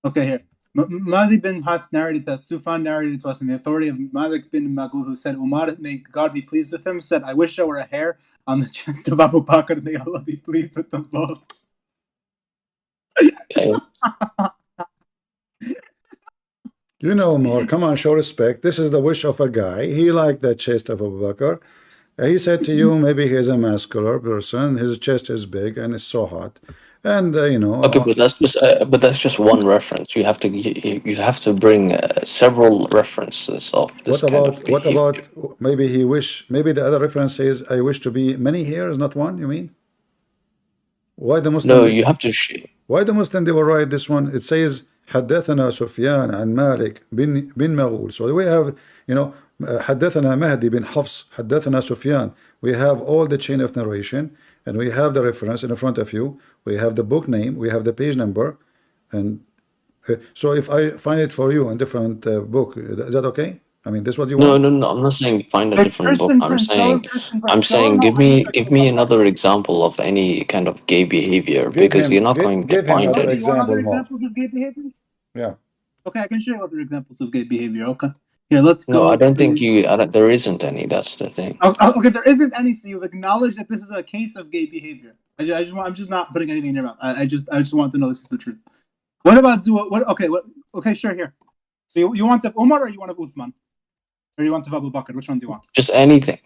Okay, here. Malik bin Hat narrated that Sufyan narrated to us in the authority of Malik bin Magul, who said, Umar, may God be pleased with him, said, I wish I were a hair on the chest of Abu Bakr, may Allah be pleased with them both. Okay. You know, Umar, come on, show respect. This is the wish of a guy. He liked the chest of Abu Bakr. He said to you, maybe he's a muscular person. His chest is big and it's so hot. And you know. Okay, but that's just one reference. You have to bring several references of this kind of behavior. What about maybe he wish? Maybe the other reference says, "I wish to be many hairs, not one." You mean? Why the Muslim? No, you have to. Why the Muslim they will write this one? It says, "حدثنا سفيان عن مالك بن مغول." So we have, you know, حدثنا مهدي بن حفص حدثنا سفيان. We have all the chain of narration, and we have the reference in front of you. We have the book name, we have the page number, and so if I find it for you in different book, is that okay? I mean, this is what you want? No. I'm not saying find a different book. I'm saying give me another example of any kind of gay behavior, because you're not going to find it. You want other examples of gay behavior? Yeah. Okay, I can show you other examples of gay behavior. Okay. Here, let's go. No, I don't think there isn't any. That's the thing. Okay, there isn't any, so you've acknowledged that this is a case of gay behavior. I'm just not putting anything in your mouth. I just want to know this is the truth. What about Zua? Okay, sure, here. So you want the Umar or you want of Uthman? Or you want of Abu Bakr? Which one do you want? Just anything.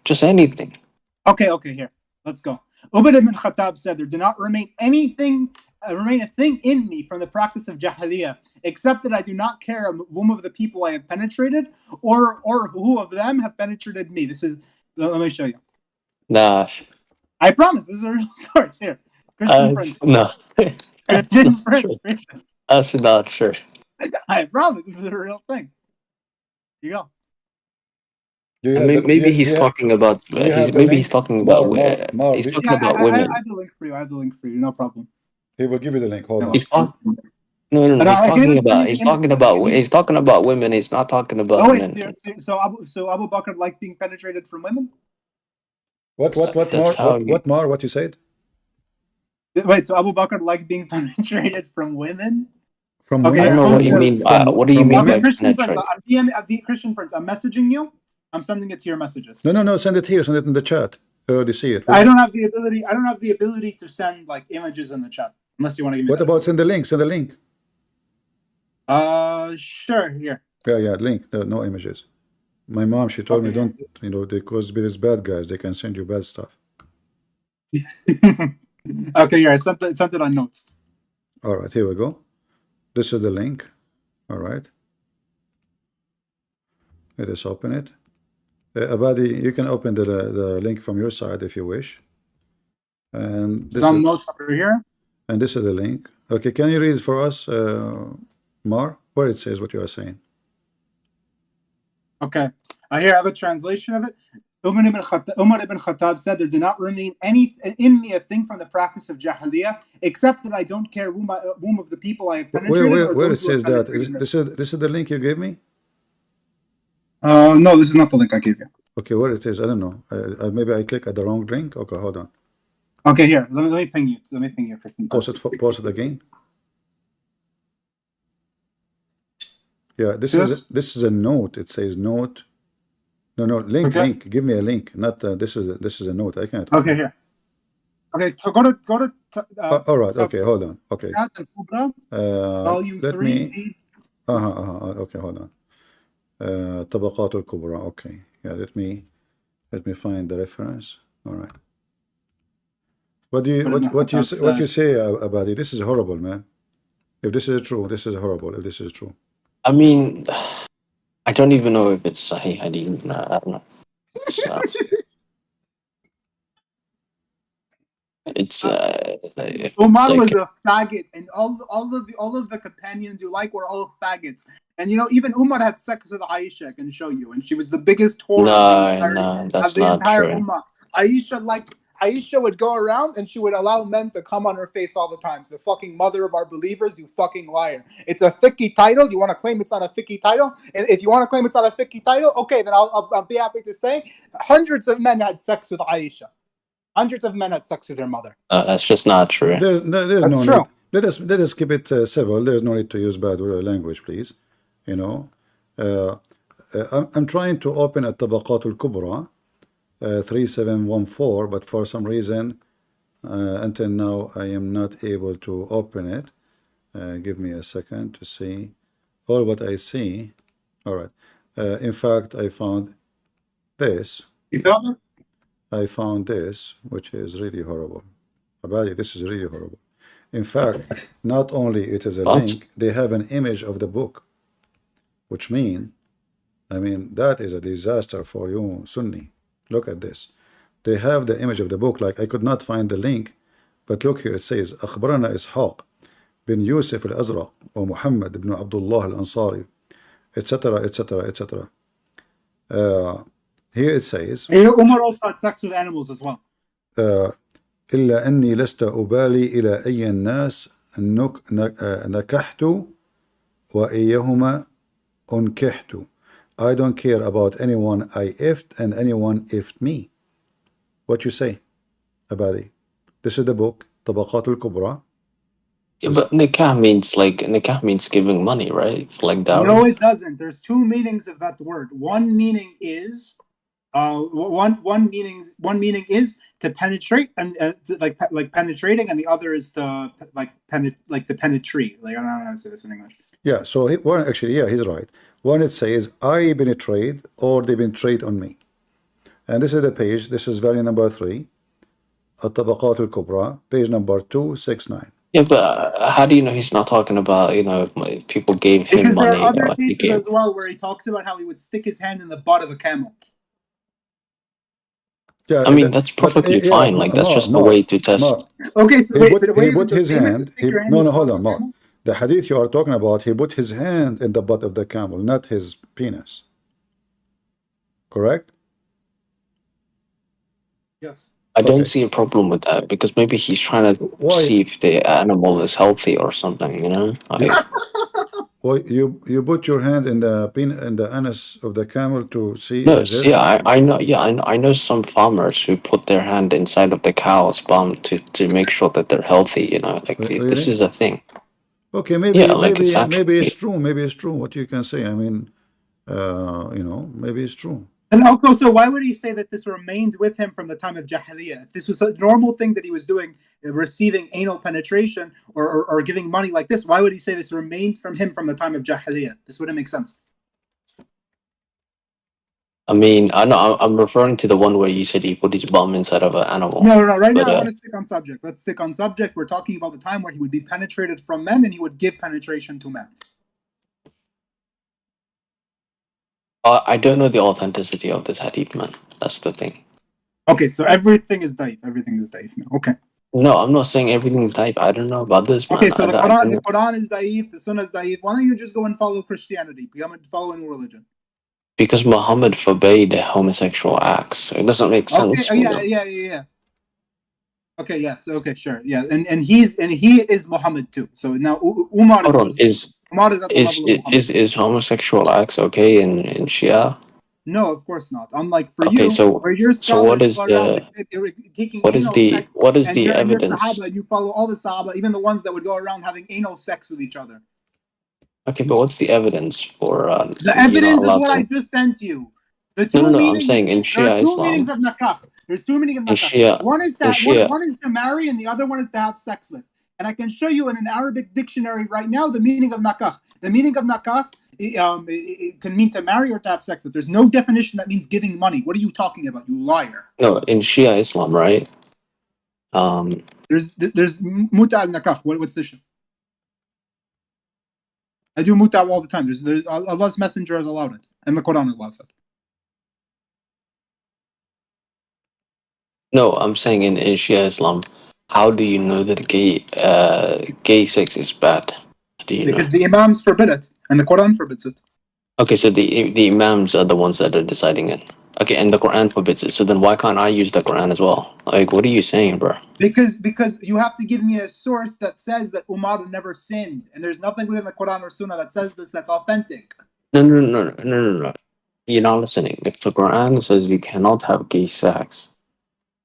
Okay, here. Let's go. Ubad ibn Khattab said, there did not remain a thing in me from the practice of Jahiliyyah, except that I do not care whom of the people I have penetrated, or who of them have penetrated me. Let me show you. Nah. I promise, this is a real source here. Christian Prince. No. Christian Prince. That's not true. I promise, this is a real thing. Here you go. Maybe he's talking about women. He's talking about women. I have the link for you. No problem. He will give you the link. Hold on. He's talking about women. He's not talking about men. So Abu Bakr liked being penetrated from women? What more? What you said? Wait, so Abu Bakr liked being penetrated from women? From women? I don't know what you mean. What do you mean by penetrated? Christian Prince, I'm messaging you. I'm sending it to your messages. No. Send it here. Send it in the chat. I already see it. I don't have the ability to send like images in the chat. Unless you want to give me. What about send the link? Send the link. Sure. Here. Yeah. Link. No images. My mom, she told me don't. You know, because there's bad guys. They can send you bad stuff. Okay. Yeah. I sent it on notes. All right. Here we go. This is the link. All right. Let us open it. Abadi, you can open the link from your side if you wish. And this some notes over here. And this is the link. Okay, can you read it for us, Mar, where it says what you are saying? Okay, here I have a translation of it. Umar ibn Khattab said, there did not remain in me a thing from the practice of Jahiliyyah, except that I don't care whom of the people I have penetrated. Where it says that? This is the link you gave me? No, this is not the link I gave you. Okay, where it is? I don't know. Maybe I click at the wrong link. Okay, hold on. Okay, here. Let me ping you. Post it again. Yeah, this is a note. It says note. No, link. Okay. Link. Give me a link. Not this is a note. I can't. Okay, here. Okay, so go to. All right. Okay, hold on. Okay. Volume 3. Okay, hold on. طبقات الكبرى. Okay. Yeah, let me find the reference. All right. What you say about it? This is horrible, man. If this is true, this is horrible. If this is true, I mean, I don't even know if it's Sahih Hadith. I don't know. It's Umar like, was a faggot, and all of the companions you like were all faggots. And even Umar had sex with Aisha. I can show you, and she was the biggest whore no, that's of the not entire true. Ummah. Aisha would go around and she would allow men to come on her face all the time. So the fucking mother of our believers, you fucking liar. It's a fiqh title. You want to claim it's not a fiqh title? And if you want to claim it's not a fiqh title, okay, then I'll be happy to say hundreds of men had sex with Aisha. Hundreds of men had sex with their mother. That's just not true. there's That's no true. need. Let us keep it civil. There's no need to use bad language, please. You know, I'm trying to open a Tabaqat al-Kubra 3714, but for some reason until now I am not able to open it. Give me a second to see all what I see. All right. In fact, I found this. You found it? I found this, which is really horrible. Abadi, this is really horrible. In fact, not only it is a link, they have an image of the book, which mean, I mean, that is a disaster for you, Sunni. Look at this. They have the image of the book. Like, I could not find the link, but look here. It says, أخبرنا إسحاق بن يوسف الأزرق ومحمد بن عبد الله الأنصاري, etc., etc., etc. Here it says, Umar also had sex with animals as well. إلا أني لست أبالي إلى أي الناس نكحت وإيهما أنكحت. I don't care about anyone I effed and anyone effed me. What you say about it? This is the book, Tabaqat al-Kubra. Yeah, but nikah means giving money, right? Like dowry. No, it doesn't. There's two meanings of that word. One meaning is, one meaning is to penetrate and like penetrating, and the other is to to penetrate. Like I don't know how to say this in English. Yeah. So one actually, yeah, he's right. One it says I penetrate or they penetrate on me, and this is the page. This is volume number 3, At-Tabaqat al-Kubra, page number 269. Yeah, but how do you know he's not talking about, people gave him Because money? there are other cases as well where he talks about how he would stick his hand in the butt of a camel. Yeah, I mean, that's perfectly fine. Like, that's just the way to test. Okay, so he put his hand. No, hold on, Mark. The hadith you are talking about, he put his hand in the butt of the camel, not his penis. Correct? Yes. I don't see a problem with that, because maybe he's trying to see if the animal is healthy or something, you know? Well, you put your hand in the anus of the camel to see. No, I know. Yeah, I know some farmers who put their hand inside of the cow's bum to make sure that they're healthy. You know, like really? This is a thing. Okay, maybe maybe it's true. Maybe it's true. What you can say. I mean, maybe it's true. And also, so why would he say that this remained with him from the time of Jahiliyyah? If this was a normal thing that he was doing, receiving anal penetration or giving money like this, why would he say this remained from him from the time of Jahiliyyah? This wouldn't make sense. I mean, I know I'm referring to the one where you said he put his bum inside of an animal. No. Right now, I want to stick on subject. Let's stick on subject. We're talking about the time where he would be penetrated from men and he would give penetration to men. I don't know the authenticity of this hadith, man. That's the thing. Okay, so everything is daif. Everything is daif now. Okay. No, I'm not saying everything is daif. I don't know about this, man. Okay, so the Quran is daif, the Sunnah is daif. Why don't you just go and follow Christianity? Become a following religion. Because Muhammad forbade homosexual acts. It doesn't make sense. Okay, yeah. Okay, yeah. So sure, yeah. And he is Muhammad too. So now Umar is is homosexual acts okay in Shia? No, of course not. Unlike for you, where your what is the evidence? Sahaba, you follow all the Sahaba, even the ones that would go around having anal sex with each other. Okay, but what's the evidence for? The evidence is what I just sent you. The two meanings, I'm saying in Shia Islam. Meanings of nakah. There's two meanings of nakah. One is one is to marry, and the other one is to have sex with. And I can show you in an Arabic dictionary right now the meaning of nakah. The meaning of nakah it can mean to marry or to have sex with. There's no definition that means giving money. What are you talking about, you liar? No, in Shia Islam, right? There's muta al nakah. What's this? I do muta all the time. There's Allah's messenger has allowed it, and the Quran allows it. No, I'm saying in Shia Islam, how do you know that gay sex is bad? How do you know? Because the imams forbid it, and the Quran forbids it. Okay, so the imams are the ones that are deciding it. Okay, and the Quran forbids it. So then why can't I use the Quran as well? Like, what are you saying, bro? Because you have to give me a source that says that Umar never sinned, and there's nothing within the Quran or Sunnah that says this that's authentic. No. You're not listening. If the Quran says you cannot have gay sex,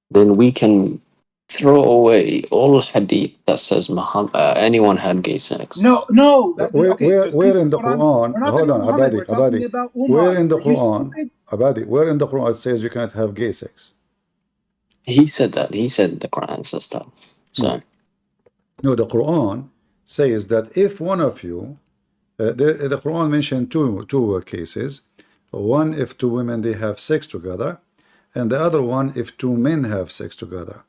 then we can throw away all hadith that says Muhammad, anyone had gay sex. No. Where in the Quran? Hold on, Abadi. Where in the Quran? Abadi, where in the Quran it says you can't have gay sex? He said that. He said the Quran says that. So. No, the Quran says that if one of you, the Quran mentioned two cases. One, if two women they have sex together, and the other one, if two men have sex together.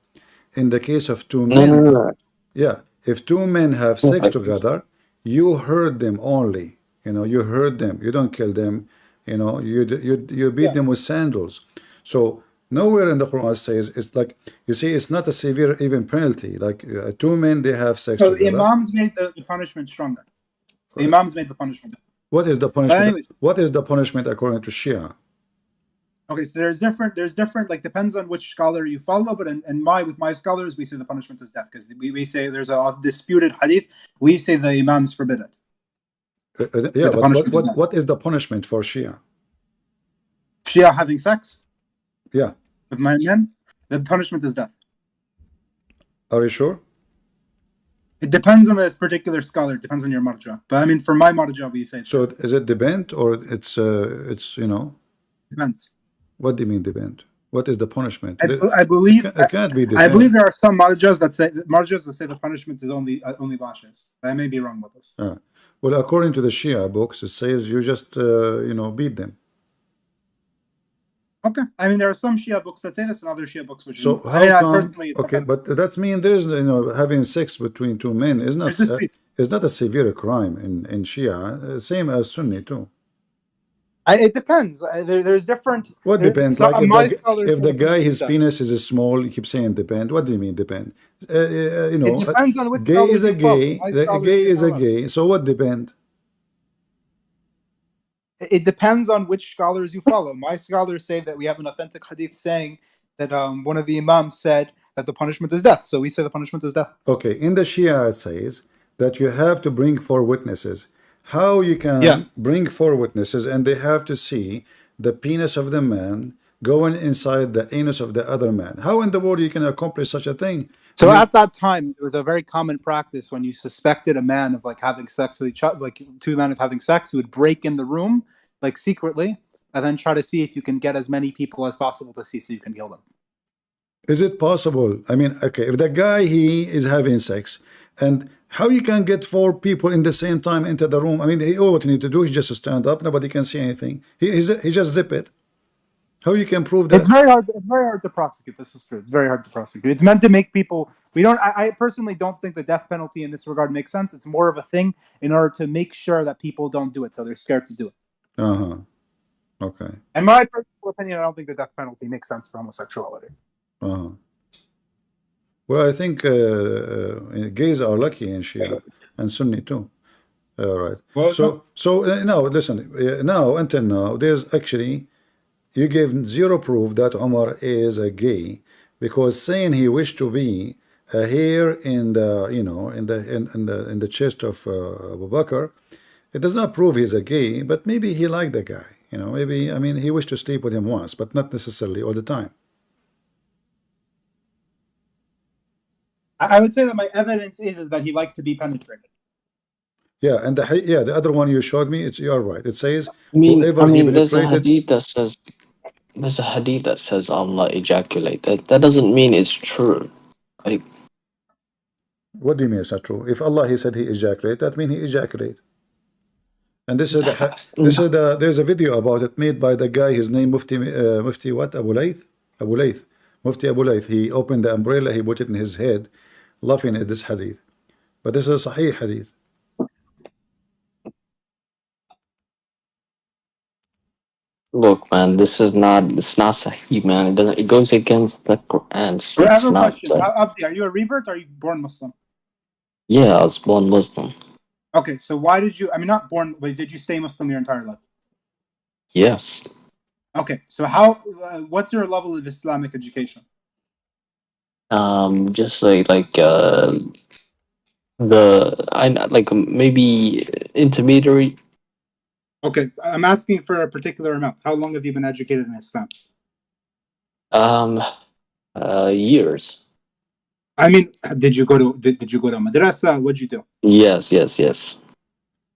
In the case of two men, yeah, if two men have sex together, you hurt them only. You hurt them. You don't kill them. You beat them with sandals. So nowhere in the Quran says it's like, you see, it's not a severe even penalty. Like two men they have sex together. The Imams made the punishment stronger. The Imams made the punishment. What is the punishment? What is the punishment according to Shia? Okay, so there's different, like, depends on which scholar you follow, but with my scholars, we say the punishment is death, because we say there's a disputed hadith, we say the Imams forbid it. Yeah, but what is the punishment for Shia? Shia having sex? Yeah. With my men? The punishment is death. Are you sure? It depends on this particular scholar. It depends on your marja. But I mean, for my marja, we say. So is it depend or it's Depends. What do you mean depend? What is the punishment? I believe it can't be depend. I believe there are some marjas that say the punishment is only lashes. I may be wrong with this. Well, according to the Shia books, it says you just beat them. Okay, I mean there are some Shia books that say this, and other Shia books which. So how come? Okay, but that means there is having sex between two men is not a severe crime in Shia, same as Sunni too. It depends. There's different. What depends? Like if the guy his penis is small, you keep saying depend. What do you mean depend? It depends on which gay is a gay. The gay is a gay. So what depend? It depends on which scholars you follow. My scholars say that we have an authentic hadith saying that one of the imams said that the punishment is death. So we say the punishment is death. Okay, in the Shia it says that you have to bring 4 witnesses. How you can bring 4 witnesses and they have to see the penis of the man going inside the anus of the other man? How in the world you can accomplish such a thing? So at that time, it was a very common practice when you suspected a man of like having sex with each other, like two men of having sex, you would break in the room like secretly and then try to see if you can get as many people as possible to see so you can kill them. Is it possible? I mean, okay, if the guy he is having sex and how you can get 4 people in the same time into the room? I mean, all what you need to do is just stand up. Nobody can see anything. He just zip it. How you can prove that? It's very hard. It's very hard to prosecute. This is true. It's very hard to prosecute. It's meant to make people. I personally don't think the death penalty in this regard makes sense. It's more of a thing in order to make sure that people don't do it, so they're scared to do it. Okay. In my personal opinion, I don't think the death penalty makes sense for homosexuality. Well, I think gays are lucky in Shia and Sunni too. All right. Well, so now listen. Now until now, there's actually you gave 0 proof that Omar is a gay because saying he wished to be a hair in the in the chest of Abu Bakr, it does not prove he's a gay. But maybe he liked the guy. Maybe he wished to sleep with him once, but not necessarily all the time. I would say that my evidence is that he liked to be penetrated. Yeah, and the other one you showed me, you're right. It says there's a hadith that says Allah ejaculate. That doesn't mean it's true. Like, what do you mean it's not true? If Allah he said he ejaculate, that means he ejaculate. And this is there's a video about it made by the guy. His name Mufti what? Abu Layth. Mufti Abu Layth. He opened the umbrella. He put it in his head, laughing at this hadith. But this is a Sahih hadith. Look, man, it's not Sahih, man. It goes against the Quran. I have It's a not. question. Abdi, are you a revert or are you born Muslim? Yeah, I was born Muslim. Okay, so why did you? I mean, not born. But did you stay Muslim your entire life? Yes. Okay, so how? What's your level of Islamic education? Just maybe intermediary. Okay, I'm asking for a particular amount. How long have you been educated in Islam? Years. I mean, did you go to madrasa? What'd you do? Yes.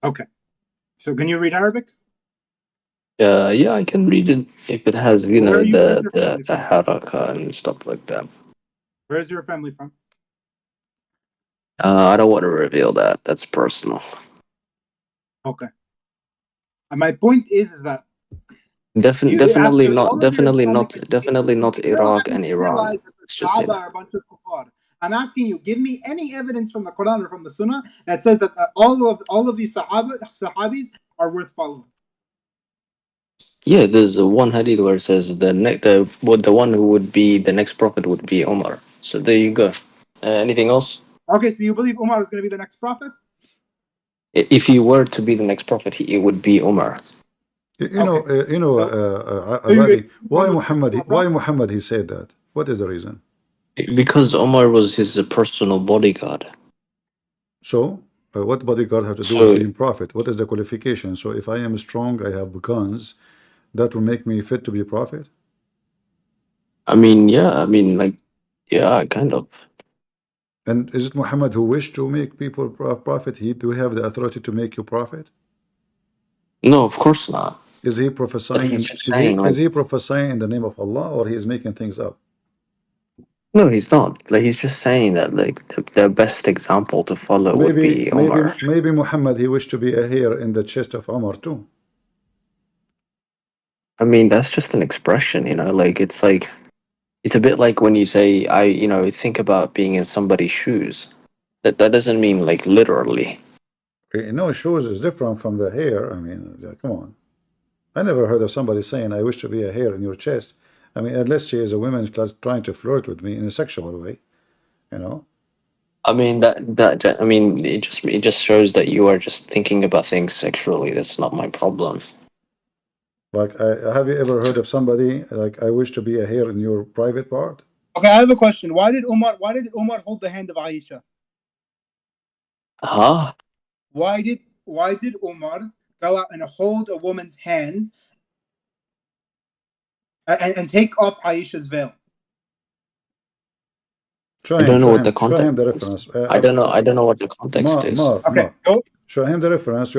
Okay, so can you read Arabic? Yeah, I can read it if it has, Where are you- where's the your family from? haraka and stuff like that. Where's your family from? I don't want to reveal that. That's personal. Okay. And my point is that Definitely after all not. of your Definitely Islamic not. education, Definitely you not still Iraq haven't and Iran. realized that the It's just Sahaba are a bunch of kuffar. I'm asking you, give me any evidence from the Quran or from the Sunnah that says that all of these Sahabis are worth following. Yeah, there's one hadith where it says the one who would be the next prophet would be Omar. So there you go. Anything else? Okay, so you believe Umar is going to be the next prophet? If he were to be the next prophet, it would be Omar. Abadi, why Muhammad he said that? What is the reason? Because Omar was his personal bodyguard. So, what bodyguard have to do with being prophet? What is the qualification? So, if I am strong, I have guns, that will make me fit to be prophet? I mean, yeah, kind of. And is it Muhammad who wished to make people prophet? Do he have the authority to make you prophet? No, of course not. Is he prophesying? Is he prophesying in the name of Allah, or he is making things up? No, he's not. Like, he's just saying that the best example to follow would be Omar. Maybe Muhammad he wished to be a hair in the chest of Omar too. I mean, that's just an expression, it's a bit like when you say think about being in somebody's shoes. That doesn't mean like literally. No, shoes is different from the hair. I mean, come on. I never heard of somebody saying, I wish to be a hair in your chest. I mean, unless she is a woman trying to flirt with me in a sexual way, I mean it just shows that you are just thinking about things sexually. That's not my problem. Like, have you ever heard of somebody like, I wish to be a hair in your private part? Okay, I have a question. Why did Umar hold the hand of Aisha? Huh? Why did Umar go out and hold a woman's hand and take off Aisha's veil? I don't know what the context. Show him the reference. I don't know what the context is. Okay, go. Show him the reference.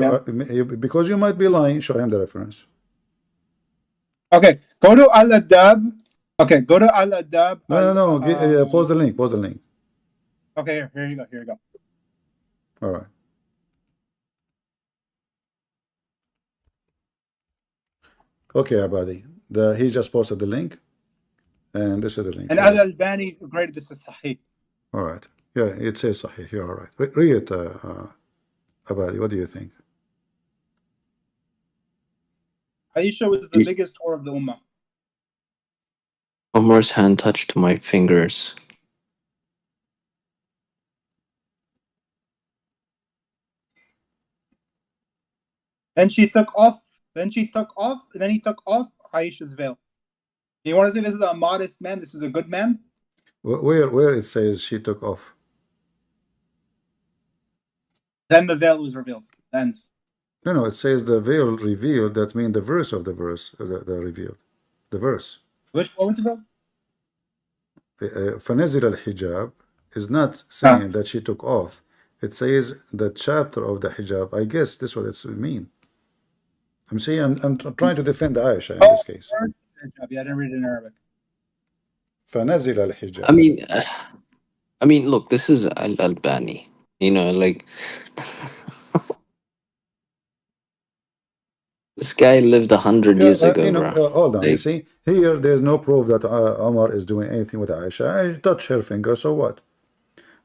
Because you might be lying. Show him the reference. Okay, go to Al-Adab. Okay, go to Al-Adab. No. Pause the link. Okay, here you go. All right. Okay, Abadi. He just posted the link. And this is the link. And Al-Albani graded this as Sahih. All right. Yeah, it says Sahih. You're all right. Read it, Abadi. What do you think? Aisha was the biggest whore of the Ummah. Omar's hand touched my fingers. Then he took off Aisha's veil. You want to say this is a modest man? This is a good man? Where it says she took off? Then the veil was revealed. End. No, it says the veil revealed. That means the verse of the verse, the revealed. The verse. What was it about? فَنَزِلَ الْحِجَاب is not saying that she took off. It says the chapter of the hijab. I guess this is what it means. I'm trying to defend Aisha in this case. Yeah, I didn't read it in Arabic. فَنَزِلَ الْحِجَاب. I mean, look, this is Al-Albani. This guy lived 100 Yeah, years ago, you know, bro. hold on. You Like, see, here there's no proof that Omar is doing anything with Aisha. I touch her finger, so what?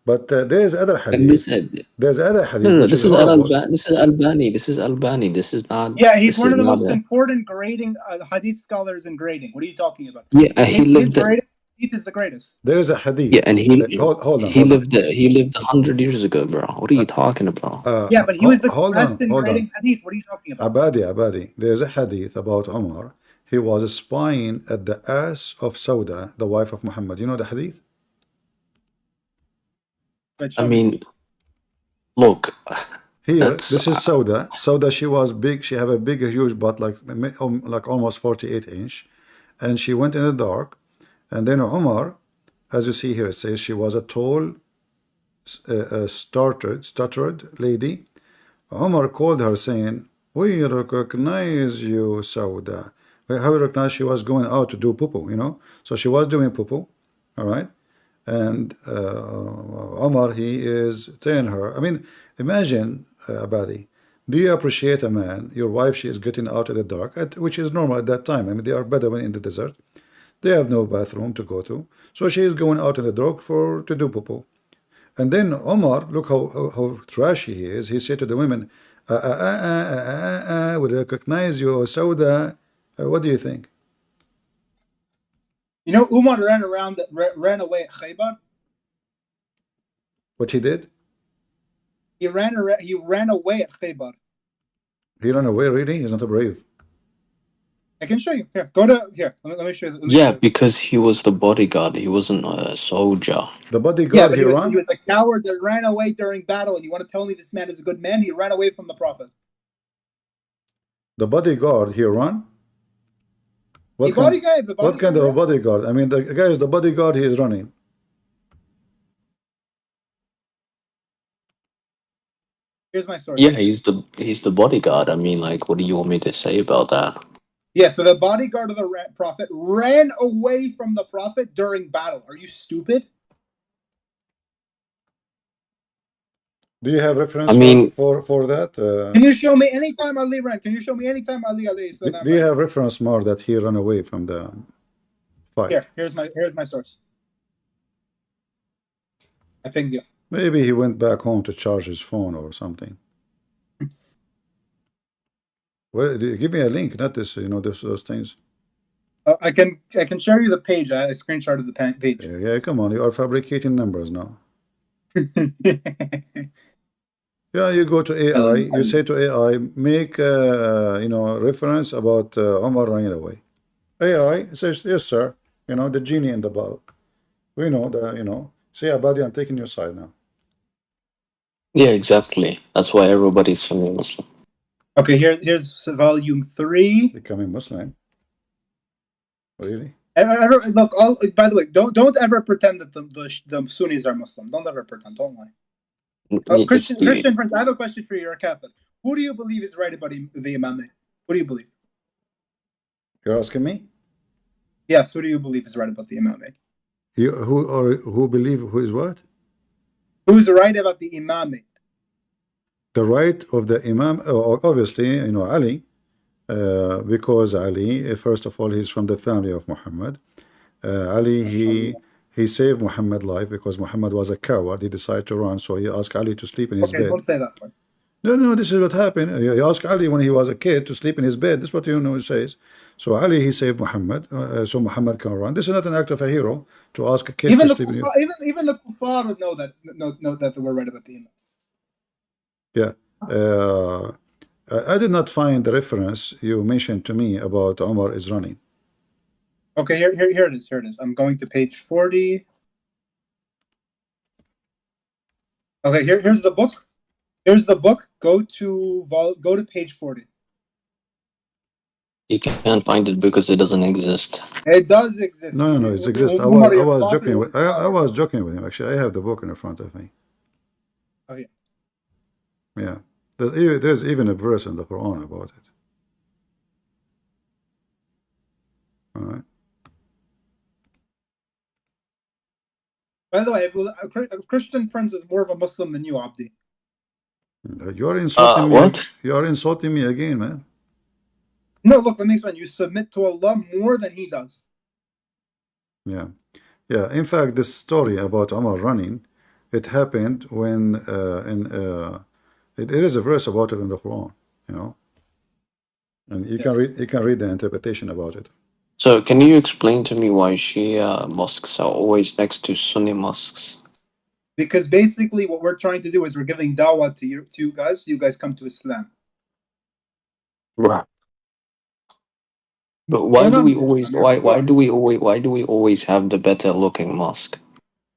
But there's other and this, hadith. There's other no, hadith no, no, which this is is horrible. This is Albani. This is Albani. This is not. Yeah, he's This one is of the not most a. important grading hadith scholars in grading. What are you talking about? Yeah, he His lived. grading hadith is the greatest. There is a Yeah, hadith. and Hold on, he hold on. lived. He lived 100 years ago, bro. What are you talking about? Yeah, but he was the Hold best on, in hold grading on. hadith. What are you talking about? Abadi. There's a hadith about Omar. He was spying at the ass of Sauda, the wife of Muhammad. You know the hadith? But I show me. mean, look, Here, that's this is Sauda. Sauda, she was big. She have a big, huge butt, like almost 48-inch, and she went in the dark. And then Omar, as you see here, it says she was a tall, stuttered lady. Omar called her saying, "We recognize you, Sauda." How we recognize she was going out to do poo, you know? So she was doing poo, all right? And Omar, he is telling her, I mean, imagine, Abadi, do you appreciate a man, your wife, she is getting out in the dark, which is normal at that time. I mean, they are Bedouin in the desert. They have no bathroom to go to. So she is going out in the dark to do poo. And then Omar, look how trashy he is. He said to the women, we recognize you, Sauda. What do you think? You know, Umar ran away at Khaybar. What he did? He ran away at Khaybar. He ran away, really? He's not a brave. I can show you. Here, go to here. Let me show you. yeah, because he was the bodyguard. He wasn't a soldier. The Yeah, bodyguard but he he ran? was a coward that ran away during battle. And you want to tell me this man is a good man? He ran away from the Prophet. The bodyguard he ran? What kind of a bodyguard? I mean, the guy is the bodyguard, he is running. Here's my source. Yeah, he's the bodyguard. I mean, like, what do you want me to say about that? Yeah, so the bodyguard of the Prophet ran away from the Prophet during battle. Are you stupid? Do you have reference for that? Can you show me anytime Ali ran? Can you show me anytime Ali salam? Do you have reference more that he ran away from the fight? Here's my source. I pinged you. Maybe he went back home to charge his phone or something. Well, give me a link, not this, you know, those things. I can share you the page. I screenshotted the page. Yeah, come on, you are fabricating numbers now. Yeah, you go to AI, you say to AI, make you know, reference about Omar running away. AI says, yes, sir. You know, the genie in the bottle. We know that, you know. Say, Abadi, I'm taking your side now. Yeah, exactly. That's why everybody's Sunni Muslim. Okay, here's volume 3. Becoming Muslim. Really? Look, by the way, don't ever pretend that the Sunnis are Muslim. Don't ever pretend. Don't lie. Christian Prince, I have a question for you. You're a Catholic. Who do you believe is right about the Imamate? Who do you believe? You're asking me? Yes. Who do you believe is right about the Imamate? Who believe who is what? Who's right about the Imamate? The right of the Imam, obviously, you know, Ali, because Ali, first of all, he's from the family of Muhammad. Ali, he saved Muhammad's life because Muhammad was a coward. He decided to run, so he asked Ali to sleep in his bed. Don't say that part. No, this is what happened. He asked Ali when he was a kid to sleep in his bed. This is what you know it says. So Ali, he saved Muhammad, so Muhammad can run. This is not an act of a hero to ask a kid to sleep in his bed. Even the kuffar know that we're right about the Imam. Yeah. I did not find the reference you mentioned to me about Omar is running. Okay, here it is. Here it is. I'm going to page 40. Okay, here's the book. Here's the book. Go to page 40. You can't find it because it doesn't exist. It does exist. No, it exists. I was joking with I was joking with him. Actually, I have the book in front of me. Oh yeah. Yeah. There's even a verse in the Quran about it. All right. By the way, a Christian Prince is more of a Muslim than you, Abdi. You're insulting me. What? You're insulting me again, man. No, look, let me explain. You submit to Allah more than he does. Yeah. Yeah. In fact, this story about Umar running, it happened when it is a verse about it in the Quran, you know, and you can read the interpretation about it. So, can you explain to me why Shia mosques are always next to Sunni mosques? Because basically what we're trying to do is we're giving dawah to you guys, so you guys come to Islam. Right. But why do we always why do we always have the better looking mosque?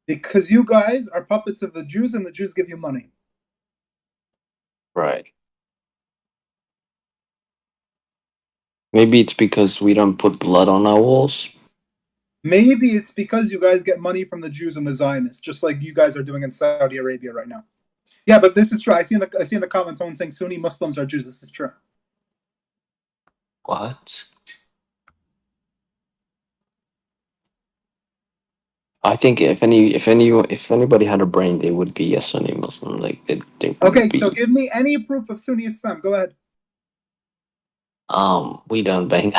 Because you guys are puppets of the Jews and the Jews give you money. Right. Maybe it's because we don't put blood on our walls. Maybe it's because you guys get money from the Jews and the Zionists, just like you guys are doing in Saudi Arabia right now. Yeah, but this is true. I see in the comments someone saying Sunni Muslims are Jews. This is true. What? I think if anybody had a brain, they would be a Sunni Muslim. Like they would Okay, be. so give me any proof of Sunni Islam. Go ahead. We don't bang.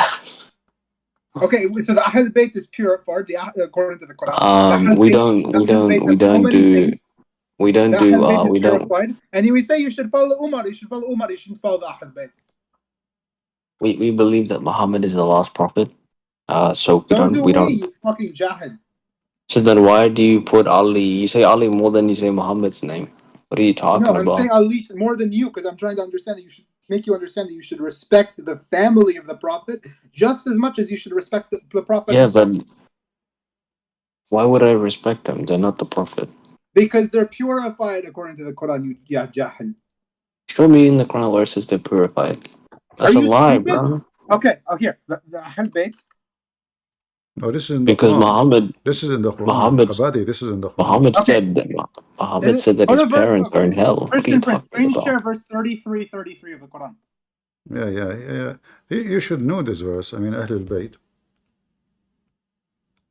Okay, so the Ahl Bayt is purified, according to the Quran. We don't purified. And we say you should follow Umar. You should follow Umar. You shouldn't follow the Ahl Bayt. We believe that Muhammad is the last prophet. So we Don't don't do we we, don't. you fucking jahid. So then why do you put Ali? You say Ali more than you say Muhammad's name. What are you talking No, I'm about? saying Ali more than you because I'm trying to understand that you should make you understand that you should respect the family of the Prophet just as much as you should respect the Prophet himself. But why would I respect them? They're not the Prophet. Because they're purified according to the Quran, you jahil. Show me in the Quran where it says they're purified. That's a lie, bro. Okay, here, the Ahl Bayt. No, this is in the Because Quran. This is in the Quran. Abadi, this is in the Quran. Muhammad said that his parents are in hell. Christian Prince, screen share verse 33 of the Quran. Yeah. You should know this verse. I mean, Ahlul Bayt.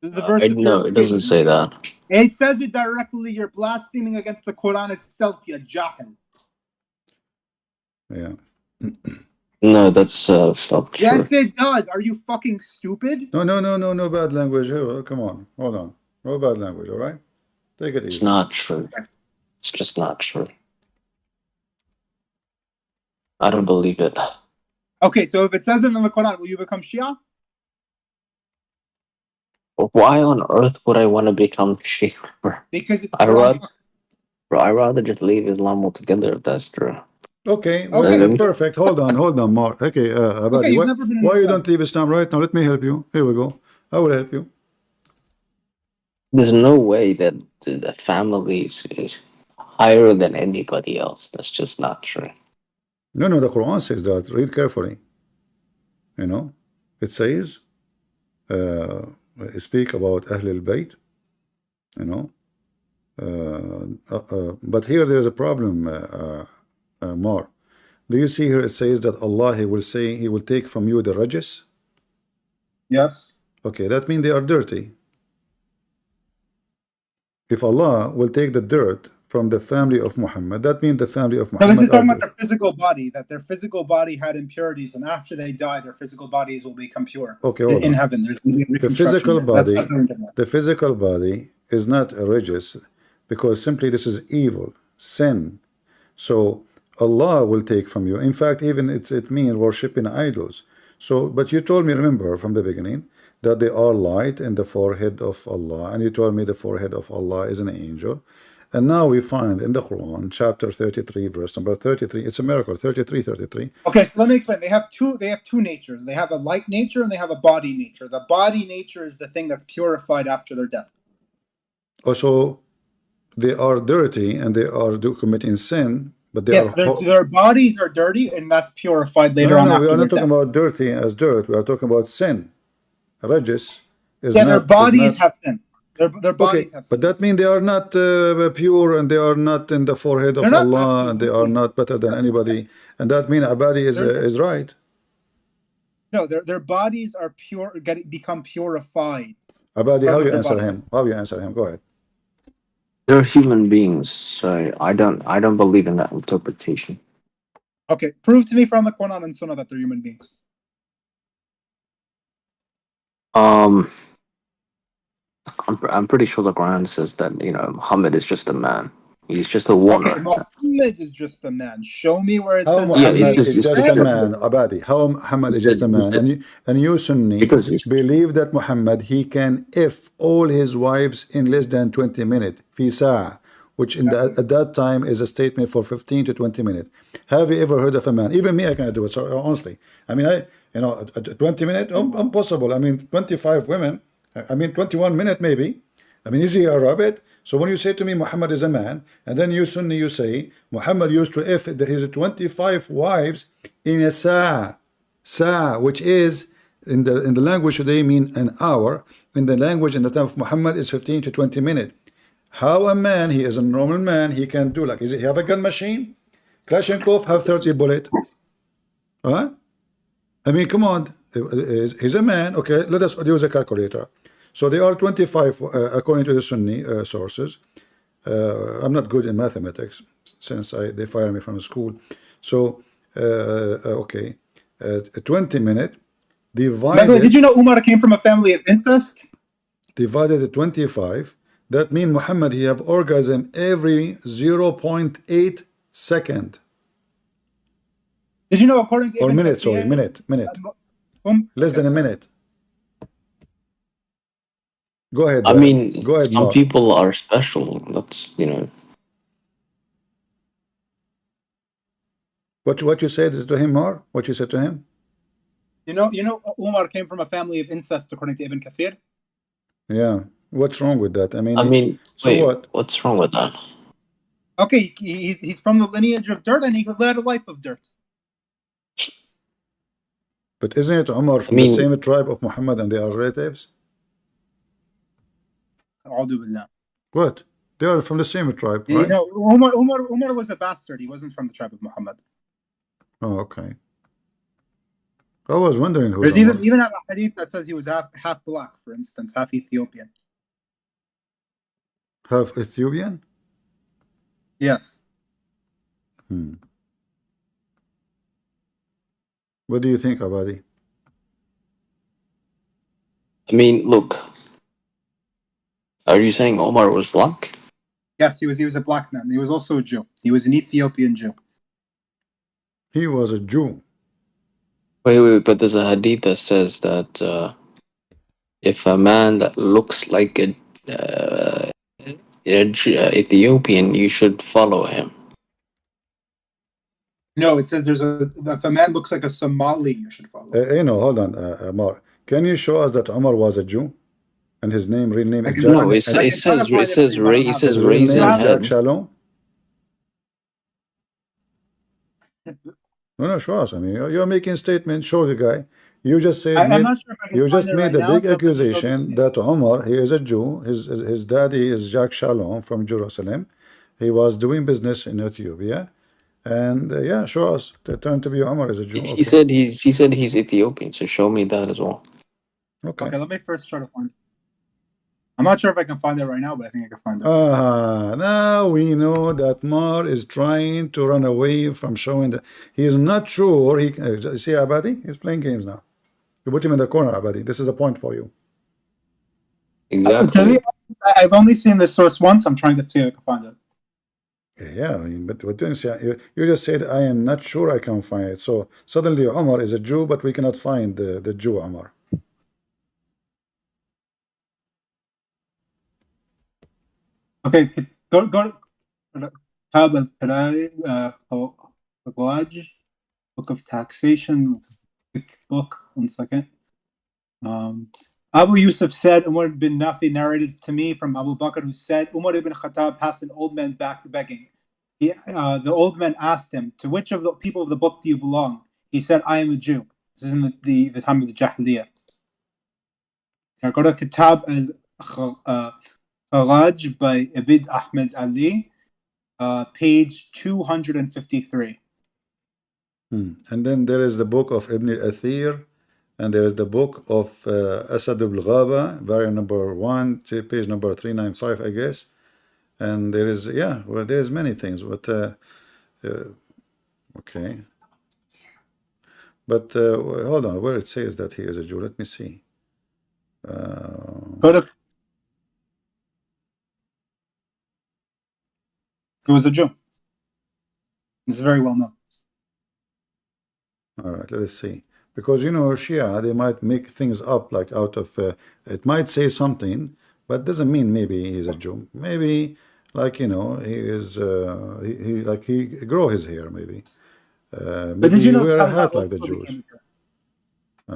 The verse no, it doesn't say that. It says it directly. You're blaspheming against the Quran itself, you jahil. Yeah. No, that's not true. Yes, it does. Are you fucking stupid? No bad language. Oh, come on. Hold on. No bad language, all right? Take it easy. It's not true. It's just not true. I don't believe it. Okay, so if it says it in the Quran, will you become Shia? Why on earth would I want to become Shia? Because it's I'd rather just leave Islam altogether if that's true. Okay, perfect. Hold on, Mark. Okay, Abadi, why you don't leave Islam right now? Let me help you. Here we go. I will help you. There's no way that the family is higher than anybody else. That's just not true. No, the Quran says that. Read carefully. You know, it says, speak about Ahlul Bayt. You know, but here there is a problem, Mar. Do you see here it says that Allah, He will take from you the rajas? Yes. Okay, that means they are dirty. If Allah will take the dirt from the family of Muhammad, that means the family of Muhammad. No, this is talking about their physical body, that their physical body had impurities, and after they die, their physical bodies will become pure. Okay, in heaven. There's the physical body is not a rajas, because simply this is evil, sin. So Allah will take from you. In fact, even it means worshiping idols. So, but you told me, remember from the beginning, that they are light in the forehead of Allah, and you told me the forehead of Allah is an angel. And now we find in the Quran, chapter 33, verse number 33, it's a miracle, 33. Okay, so let me explain. They have two natures. They have a light nature and they have a body nature. The body nature is the thing that's purified after their death. Also, they are dirty and they are committing sin, but their bodies are dirty and that's purified later on after we are not their talking about dirty as dirt. We are talking about sin. Rajas is their bodies have sin. Their bodies have sin. But that means they are not pure and they are not in the forehead of Allah and they are not better than anybody. And that means Abadi is right. No, their bodies are pure, become purified. Abadi, how you answer him? How you answer him? Go ahead. They're human beings, so I don't believe in that interpretation. Okay, prove to me from the Quran and Sunnah that they're human beings. Um, I'm pretty sure the Quran says that Muhammad is just a man. He's just a Okay, warner. Muhammad is just a man. Show me where it How says Yeah, that Muhammad he is it just says a said. man, Abadi. How Muhammad is just a he man, said and you Sunni because he's believe that Muhammad he can F all his wives in less than 20 minutes, fi sa'a, which at that time is a statement for 15 to 20 minutes. Have you ever heard of a man? Even me, I cannot do it. So honestly, I mean, at 20 minutes, impossible. I mean, 25 women. I mean, 21 minutes maybe. I mean, is he a rabbit? So when you say to me Muhammad is a man, and then you Sunni you say Muhammad used to F his 25 wives in a sa, which is in the language today mean an hour. In the language in the time of Muhammad is 15 to 20 minutes. How a man, he is a normal man, he can do like, is he have a gun machine? Kalashnikov have 30 bullet. Huh? I mean, come on. He's a man. Okay, let us use a calculator. So they are 25 according to the Sunni sources. I'm not good in mathematics since they fired me from school. So, okay, 20 minutes By the way, did divided you know Umar came from a family of incest? divided to 25. That means Muhammad he have orgasm every 0.8 second Did you know, according to or Ibn minute. Sorry, Kathir, minute. Less than a sorry. minute. Go ahead, I mean, go ahead, some Mark. people are special. That's What you said to him, Mark? What you said to him? You know, Umar came from a family of incest, according to Ibn Kathir. Yeah. What's wrong with that? I mean, so wait, what? what's wrong with that? Okay, he's from the lineage of dirt, and he led a life of dirt. But isn't it Umar I from the mean, same tribe of Muhammad and they are relatives? A'udhu billah. What? They are from the same tribe, You right? know, Umar was a bastard. He wasn't from the tribe of Muhammad. Oh, okay. I was wondering who's There's Umar. even a hadith that says he was half black, for instance, half Ethiopian. Half Ethiopian? Yes. What do you think, Abadi? I mean, look. Are you saying Omar was black? Yes, he was a black man. He was also a Jew. He was an Ethiopian Jew. He was a Jew. Wait, but there's a hadith that says that if a man that looks like a Ethiopian, you should follow him. No, it says if a man looks like a Somali, you should follow. Hold on, Mark. Can you show us that Umar was a Jew? And his real name is Jack? No, it says raisin head. Shalom? No, show us. I mean, you're making statements. Show the guy. You just said I'm not sure if I can you find just it made right a now, big so accusation that Umar, he is a Jew. His daddy is Jack Shalom from Jerusalem. He was doing business in Ethiopia, and yeah, show us. They turn to be Umar is a Jew. He said he's Ethiopian. So show me that as well. Okay, let me first try to find it. I'm not sure if I can find it right now, but I think I can find it. Now we know that Mar is trying to run away from showing that he is not sure. He see Abadi, he's playing games now. You put him in the corner, Abadi. This is a point for you. Exactly. I've only seen this source once. I'm trying to see if I can find it. Yeah, I mean, but what you just said, I am not sure I can find it. So suddenly Omar is a Jew, but we cannot find the Jew Omar. Okay, go Tab al Qawaj, Book of Taxation. It's a big book. 1 second. Abu Yusuf said, Umar bin Nafi narrated to me from Abu Bakr, who said, Umar ibn Khattab passed an old man back begging. The old man asked him, to which of the people of the book do you belong? He said, I am a Jew. This is in the time of the Jahiliyyah. Now go to Kitab al-Kharaj by Abid Ahmed Ali, page 253. And then there is the book of Ibn al-Athir, and there is the book of Asad al-Ghaba, volume number 1, page number 395, I guess. And there is, yeah, well, there's many things, but okay. But hold on, where it says that he is a Jew, let me see. Go to. He was a Jew. It's very well known. All right, let's see. Because Shia, they might make things up like out of it might say something, but doesn't mean maybe he's a Jew. Maybe like he is he like he grow his hair maybe. But did Maybe you know wear a Talha hat like also the Jews. became a Jew?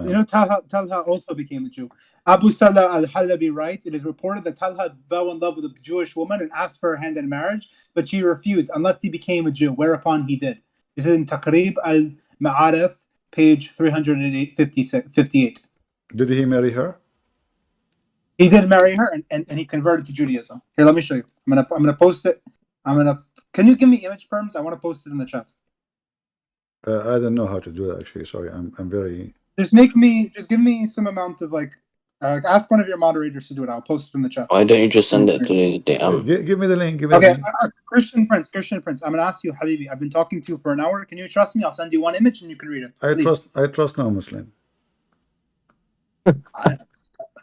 You know Talha also became a Jew. Abu Salah al-Halabi writes, it is reported that Talha fell in love with a Jewish woman and asked for her hand in marriage, but she refused unless he became a Jew, whereupon he did. This is in Taqrib al-Ma'arif, page 358. Did he marry her? He did marry her, and he converted to Judaism. Here, let me show you. I'm gonna post it. Can you give me image perms? I want to post it in the chat. I don't know how to do that actually. Sorry, I'm very. Just give me some amount of ask one of your moderators to do it. I'll post it in the chat. Why don't you just send it to his DM? Give me the link. Okay, Christian Prince. I'm gonna ask you, Habibi. I've been talking to you for an hour. Can you trust me? I'll send you one image and you can read it. I trust no Muslim.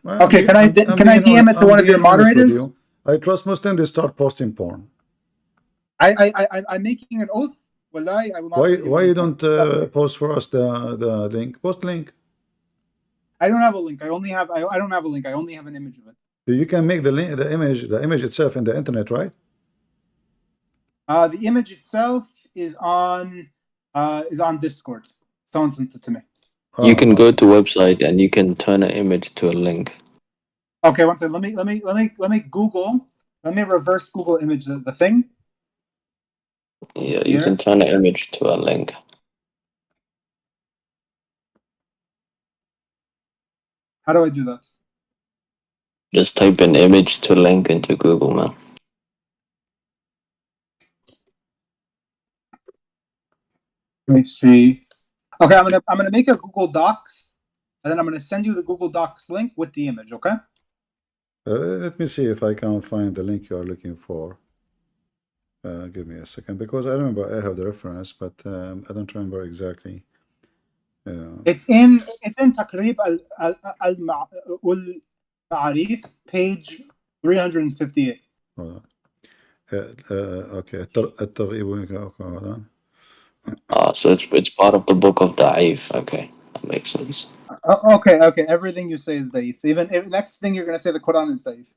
Okay, can I DM it to one of your moderators? I trust Muslims. They start posting porn. I'm making an oath. Wallahi, I will not. Why you don't post for us the link? Post link. I don't have a link. I don't have a link. I only have an image of it. You can make the link, the image itself in the internet, right? The image itself is on Discord. Someone sent it to me. You can go to website and you can turn an image to a link. Okay, one second. Let me Google. Let me reverse Google image the thing. Yeah, you can turn an image to a link. How do I do that? Just type an image to link into Google, man. Let me see. Okay, I'm gonna make a Google Docs, and then I'm gonna send you the Google Docs link with the image. Okay. Let me see if I can find the link you are looking for. Give me a second, because I remember I have the reference, but I don't remember exactly. It's in Taqrib al-Ma'arif, page 358. Okay. Hold on. So it's part of the book of Da'if. Okay, that makes sense. Okay. Everything you say is Da'if. Even next thing you're gonna say the Quran is Da'if.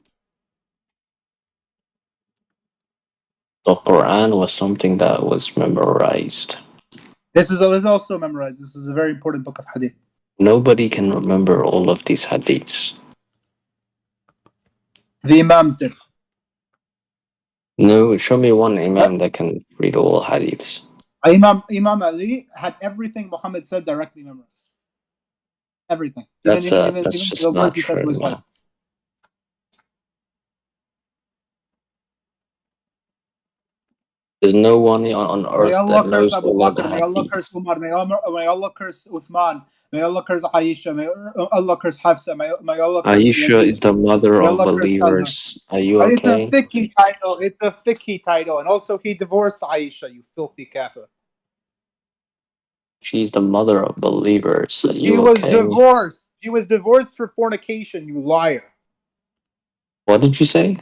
The Quran was something that was memorized. This is also memorized. This is a very important book of hadith. Nobody can remember all of these hadiths. The Imams did. No, show me one Imam that can read all hadiths. Imam Ali had everything Muhammad said directly memorized. Everything. That's just not true, man. There's no one on earth that knows all of the hadiths. May Allah curse Umar. May Allah curse Uthman. May Allah curse Aisha. May Allah curse Hafsa. May Allah curse Aisha is the mother of believers. Are you okay? It's a fiqhi title. It's a fiqhi title. And also he divorced Aisha, you filthy kafir. She's the mother of believers. Are you She was okay? divorced. She was divorced for fornication, you liar. What did you say?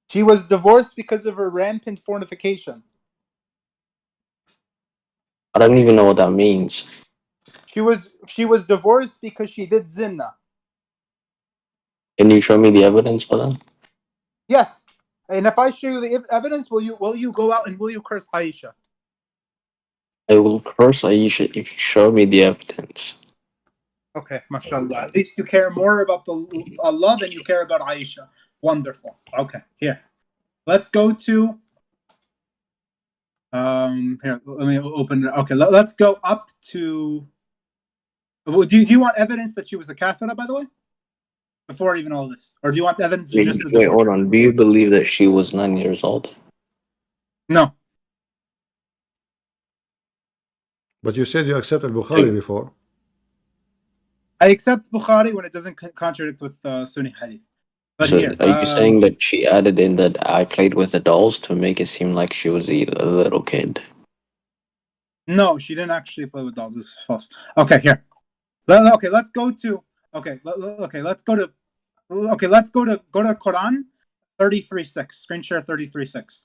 She was divorced because of her rampant fornication. I don't even know what that means. She was divorced because she did zina. Can you show me the evidence for that? Yes. And if I show you the evidence, will you go out and will you curse Aisha? I will curse Aisha if you show me the evidence. Okay, mashallah. At least you care more about Allah than you care about Aisha. Wonderful. Okay, here. Let's go to here, let me open it. Okay, let's go up to do you want evidence that she was a kafira, by the way? Before even all this? Or do you want evidence just as Wait, hold on. Do you believe that she was 9 years old? No. But you said you accepted Bukhari before. I accept Bukhari when it doesn't contradict with Sunni hadith. But So here, are you saying that she added in that I played with the dolls to make it seem like she was a little kid? No, she didn't actually play with dolls. This is false. Okay, here. Okay, let's go to Okay, let's go to Quran 33:6. Screen share 33:6.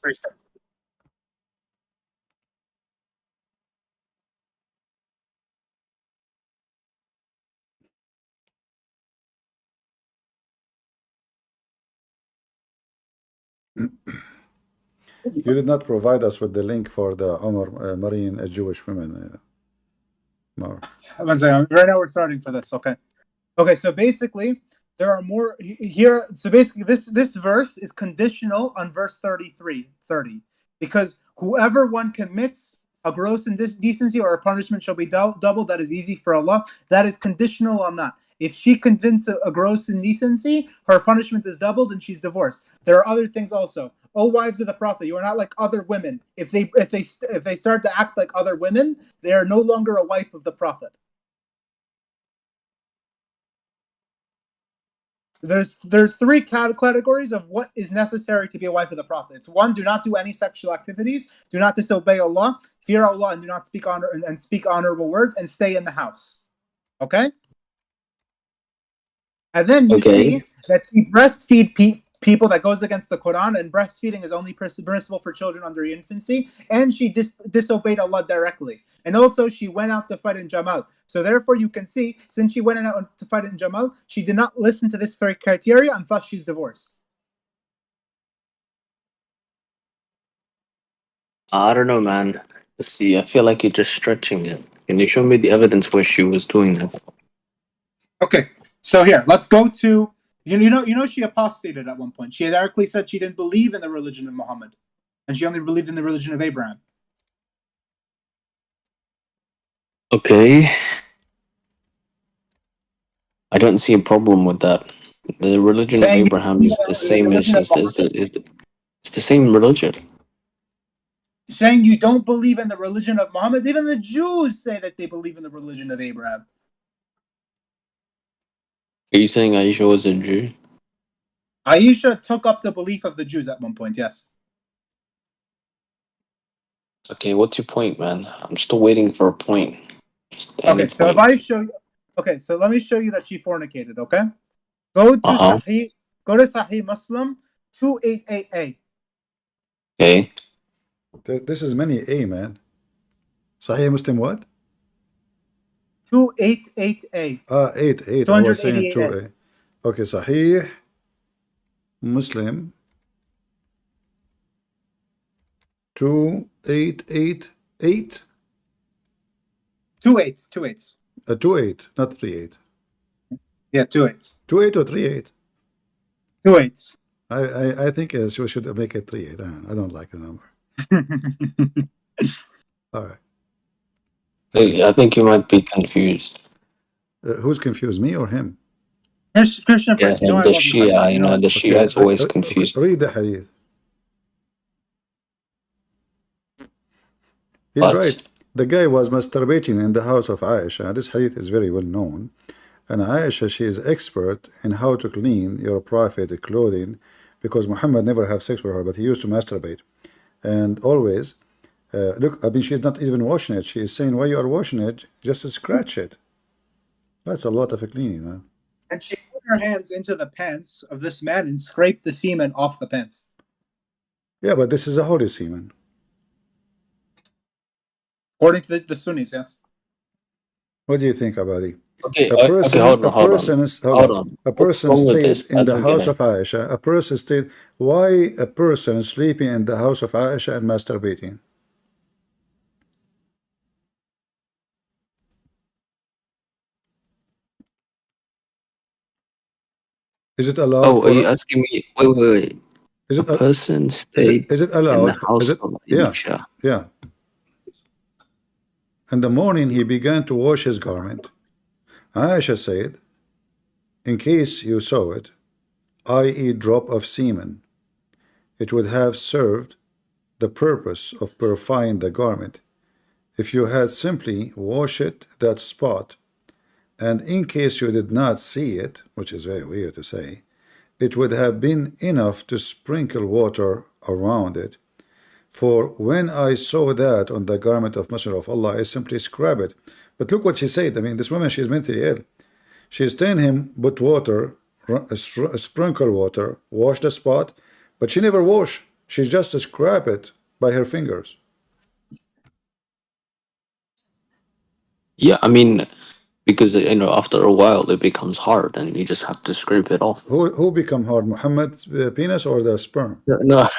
You did not provide us with the link for the Marine Jewish women. Mar. One second. Right now we're starting for this. Okay. So basically, there are more here. So basically, this verse is conditional on verse 30, because whoever one commits a gross indecency or a punishment shall be doubled. That is easy for Allah. That is conditional on that. If she commits a gross indecency, her punishment is doubled and she's divorced. There are other things also. O wives of the Prophet, you are not like other women. If they start to act like other women, they are no longer a wife of the Prophet. There's three categories of what is necessary to be a wife of the Prophet. It's one, do not do any sexual activities, do not disobey Allah, fear Allah, and do not speak speak honorable words, and stay in the house. Okay? And then you see that she breastfeed people. That goes against the Quran, and breastfeeding is only permissible for children under infancy, and she disobeyed Allah directly. And also she went out to fight in Jamal. So therefore you can see, since she went out to fight in Jamal, she did not listen to this very criteria, and thus she's divorced. I don't know, man. See, I feel like you're just stretching it. Can you show me the evidence where she was doing that? Okay, so here, let's go to, you know, she apostated at one point. She had directly said she didn't believe in the religion of Muhammad, and she only believed in the religion of Abraham. Okay. I don't see a problem with that. The religion of Abraham is the same as she says that it's the same religion. Saying you don't believe in the religion of Muhammad, even the Jews say that they believe in the religion of Abraham. Are you saying Aisha was a Jew? Aisha took up the belief of the Jews at one point, yes. Okay, what's your point, man? I'm still waiting for a point. Okay, so if I show you, okay, so let me show you that she fornicated. Okay, go to Sahih Muslim 288A. Okay. This is many A, man. Sahih Muslim what? 288A. 8. I was saying 2A. Okay, Sahih Muslim 2888. 28. 28, not 38. Yeah, 28. 28 or 38? 28. I think she should make it 38. I don't like the number. All right. Hey, I think you might be confused. Who's confused, me or him? Christian yeah, friends, you know the Shia, the Shia is always confused. Read the hadith. He's right. The guy was masturbating in the house of Aisha. This hadith is very well known. And Aisha, she is expert in how to clean your private clothing, because Muhammad never have sex with her, but he used to masturbate. And always, look, I mean, she's not even washing it. She is saying, while you are washing it, just scratch it. That's a lot of cleaning, man. And she put her hands into the pants of this man and scraped the semen off the pants. Yeah, but this is a holy semen. According to the Sunnis, yes. What do you think about it? Okay, A person stayed in the house of Aisha. A person stayed. Why a person is sleeping in the house of Aisha and masturbating? Is it allowed? Oh, are you asking me? Wait. Is it a person stayed is it allowed? in the house of Aisha? Yeah. In the morning, he began to wash his garment. Aisha said, in case you saw it, i.e. drop of semen, it would have served the purpose of purifying the garment if you had simply washed that spot, and in case you did not see it, which is very weird to say, it would have been enough to sprinkle water around it. For when I saw that on the garment of Messenger of Allah, I simply scrub it. But look what she said. I mean, this woman, she is mentally ill. She stained him, put water, sprinkle water, wash the spot, but she never wash. She just scrap it by her fingers. Yeah, I mean, because you know, after a while it becomes hard, and you just have to scrape it off. Who become hard, Muhammad's penis or the sperm? No,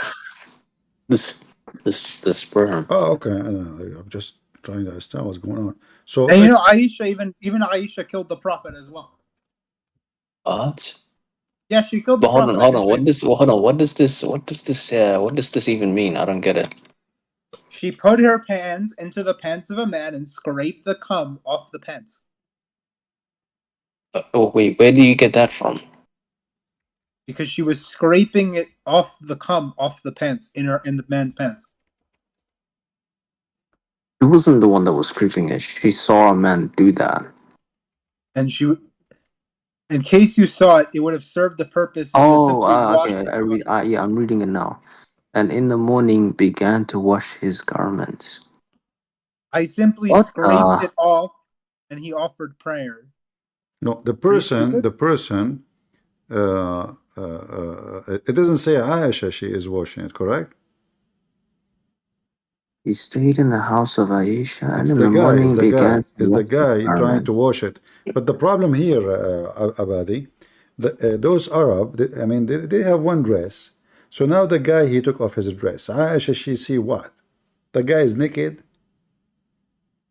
this the sperm. Oh, okay. I'm just trying to understand what's going on. So, And you know, Aisha, even Aisha killed the Prophet as well. What? Yeah, she killed the But hold Prophet. on, hold on. What does this even mean? I don't get it. She put her pants into the pants of a man and scraped the cum off the pants. Oh wait, where do you get that from? Because she was scraping it off the cum off the pants in the man's pants. She wasn't the one that was scraping it. She saw a man do that. And she, in case you saw it, it would have served the purpose. Oh, okay. Yeah, I'm reading it now. And in the morning began to wash his garments. I simply scraped it off, and he offered prayer. No, the person. It doesn't say Aisha. She is washing it, correct? He stayed in the house of Aisha, and in the morning began to wash the guy his trying garments. to wash it. But the problem here, Abadi, those Arab, they have one dress. So now the guy, he took off his dress. Aisha, she see what? The guy is naked.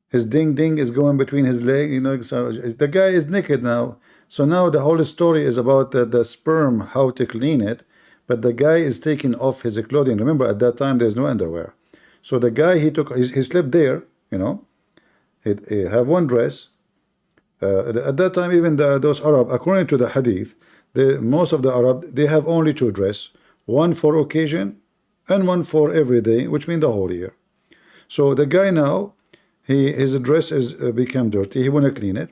His ding is going between his leg, you know. So the guy is naked now. So now the whole story is about the sperm, how to clean it. But the guy is taking off his clothing. Remember, at that time there's no underwear. So the guy, he slept there, you know. He have one dress. At that time, even those Arab, according to the hadith, most of the Arab, they have only two dress, one for occasion and one for every day, which means the whole year. So the guy now, his dress is become dirty. He want to clean it.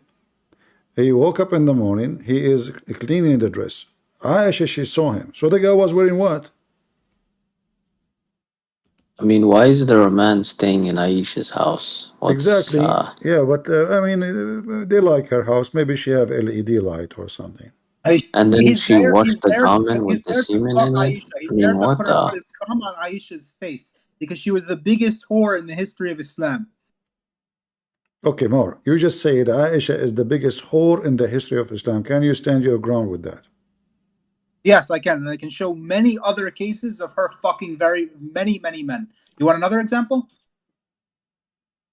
He woke up in the morning. He is cleaning the dress. Aisha, she saw him. So the guy was wearing what? I mean, why is there a man staying in Aisha's house? Exactly. Yeah, but they like her house. Maybe she have LED light or something. And then she washed the garment with the semen in it. I mean, what the? Put his cum on Aisha's face because she was the biggest whore in the history of Islam. Okay, more. You just said Aisha is the biggest whore in the history of Islam. Can you stand your ground with that? Yes, I can. And I can show many other cases of her fucking many men. You want another example?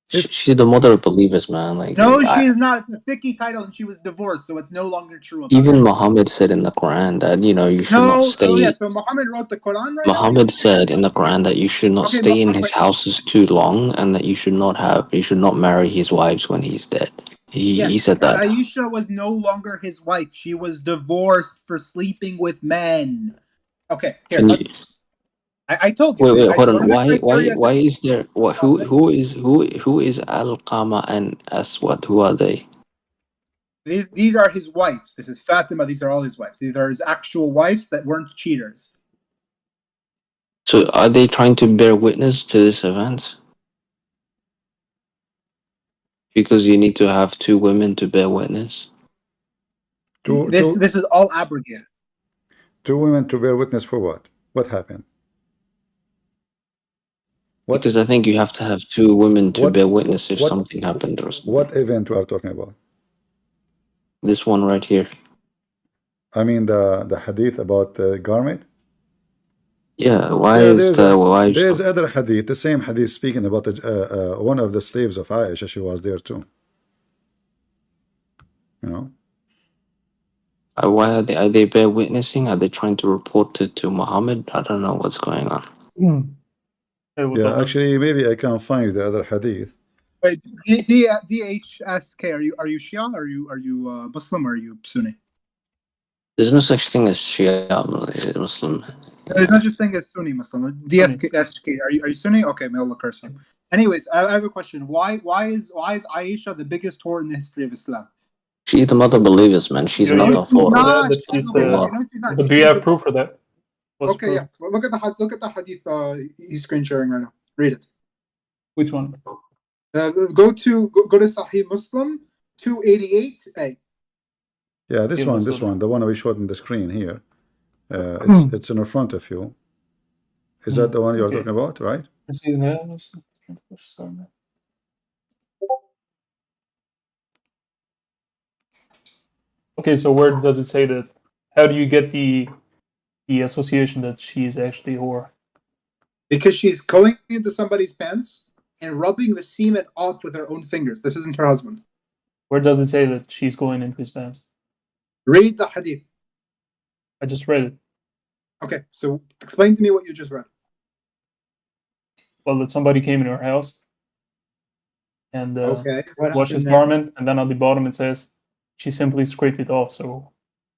She's the mother of believers, man. Like, no, she is not. It's a fiqh title, and she was divorced, so it's no longer true. Even Muhammad said in the Quran that you should not stay. Oh yeah, so Muhammad wrote the Quran, right? Muhammad said in the Quran that you should not stay in his houses too long, and that you should not marry his wives when he's dead. He said that. Aisha was no longer his wife. She was divorced for sleeping with men. Okay, here. I told you. Wait, hold on. Why is there? Who is Al-Qama and Aswad? Who are they? These are his wives. This is Fatima. These are all his wives. These are his actual wives that weren't cheaters. So are they trying to bear witness to this event? Because you need to have two women to bear witness. This is all abrogated. Two women to bear witness for what? What happened? Because I think you have to have two women to bear witness if something happened or something. What event we are talking about? This one right here. I mean the hadith about the garment? Yeah, there's other hadith, the same hadith speaking about one of the slaves of Aisha. She was there too. You know? Why are they bear witnessing? Are they trying to report it to Muhammad? I don't know what's going on. Yeah, actually, maybe I can't find the other hadith. Wait, DHSK, are you Shia? Are you Muslim or are you Sunni? There's no such thing as Shia Muslim. There's no such thing as Sunni Muslim. DHSK, are you Sunni? Okay, may Allah curse him. Anyways, I have a question. Why is Aisha the biggest whore in the history of Islam? She's the mother of believers, man. She's not a whore. Do you have proof for that? Okay, yeah. Well, look at the hadith he's screen sharing right now. Read it. Which one? Go to Sahih Muslim 288a. Yeah, this Give one, us this what- one, the one we showed on the screen here. It's in front of you. Is that the one you're Okay. talking about, right? Let's see that. Okay, so where does it say that? How do you get the association that she's actually a whore? Because she's going into somebody's pants and rubbing the semen off with her own fingers. This isn't her husband. Where does it say that she's going into his pants? Read the hadith. I just read it. Okay, so explain to me what you just read. Well, that somebody came in her house and Okay, what washed his happened there? garment, and then on the bottom it says she simply scraped it off. So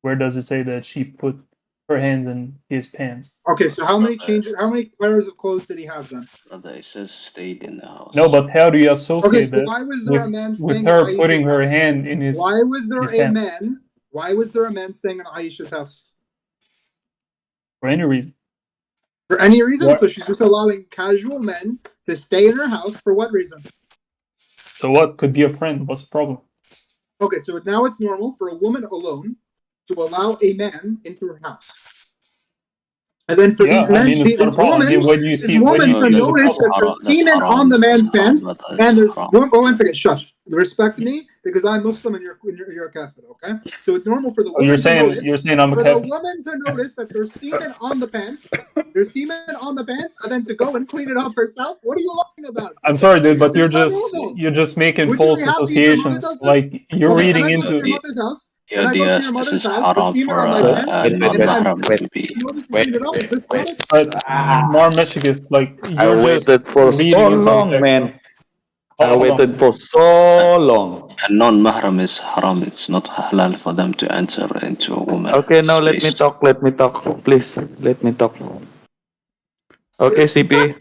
where does it say that she put her hands in his pants? Okay, so how many pairs of clothes did he have then? Brother, it says stayed in the house. No, but how do you Okay, associate so that why was there a man with staying her in putting Aisha's her house? hand in his? Why was there his a pants? man? Why was there a man staying in Aisha's house? For any reason. For any reason? What? So she's just allowing casual men to stay in her house for what reason? So what could be a friend? What's the problem? Okay, so now it's normal for a woman alone to allow a man into her house. And then for Yeah, these I men, mean, it's not a this problem. I woman, mean, when you this see- when woman you to see there's a notice that problem- there's semen on the man's pants, and there's one second, shush. Respect me because I'm Muslim and you're a Catholic, okay? So it's normal for the Oh, woman you're to saying notice, I'm a for the Catholic. woman to notice that there's semen on the pants, and then to go and clean it off herself. What are you lying about? I'm sorry, dude, but It's not normal. you're just making Would you false be happy if your mother associations. does this? Like you're Okay, reading and I go into to your it. mother's house. Yeah, And I go to yes, your this mother's is house, haram there's semen for on my pants, an and then non-mahram you to be. notice to clean it off. Is this honest? But Mar Meshigith, like I you're waited just for reading so into the long, text. man. I Hold on. waited for so long. A non-mahram is haram. It's not halal for them to enter into a woman. Okay, now let me talk. Let me talk. Please, let me talk. Okay, CP.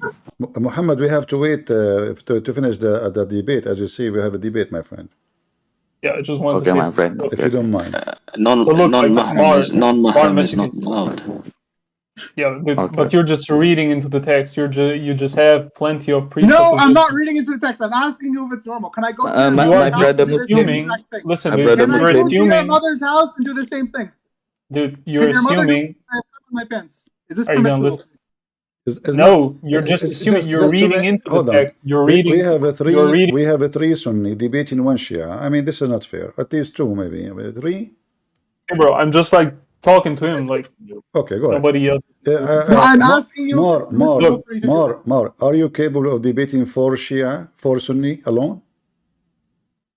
Mohammed, we have to wait to finish the debate. As you see, we have a debate, my friend. Yeah, I just wanted Okay, to say my friend. If you don't mind. Non-mahram is not Meshigith. allowed. Yeah, Okay. but you're just reading into the text. You just have plenty of No, presuppositions. I'm not reading into the text. I'm asking you if it's normal. Can I go to your my mother's house brother and do the same Muslim. exact thing? Listen, My dude, brother Can I you're go Muslim. to your assuming, mother's house and do the same thing? dude, you're Can your mother do assuming. my pants? Is this Are you gonna permissible? listen? No, you're just assuming. You're reading into the text. You're reading. We have a three. You're reading. We have a three Sunni debating one Shia. I mean, this is not fair. At least two, maybe. Three. Hey, bro, I'm just like talking to him like Okay, go ahead. nobody else. No, I'm asking you. if it's permissible for you to do that. More. Are you capable of debating four Shia, four Sunni alone?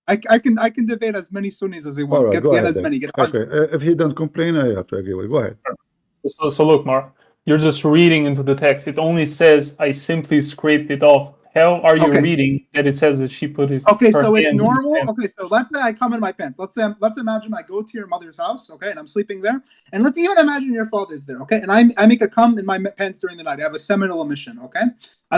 I can debate as many Sunnis as he All wants. right, go Get ahead. as then. many. Get Okay, if he don't complain, I have to agree with. Go ahead. So look, Mar, you're just reading into the text. It only says I simply scraped it off. How are you reading that it says that she put his Okay, her so it's hands in his normal. pants? Okay, so let's say I come in my pants. Let's imagine I go to your mother's house, okay, and I'm sleeping there. And let's even imagine your father's there, okay, and I make a cum in my pants during the night. I have a seminal emission, okay.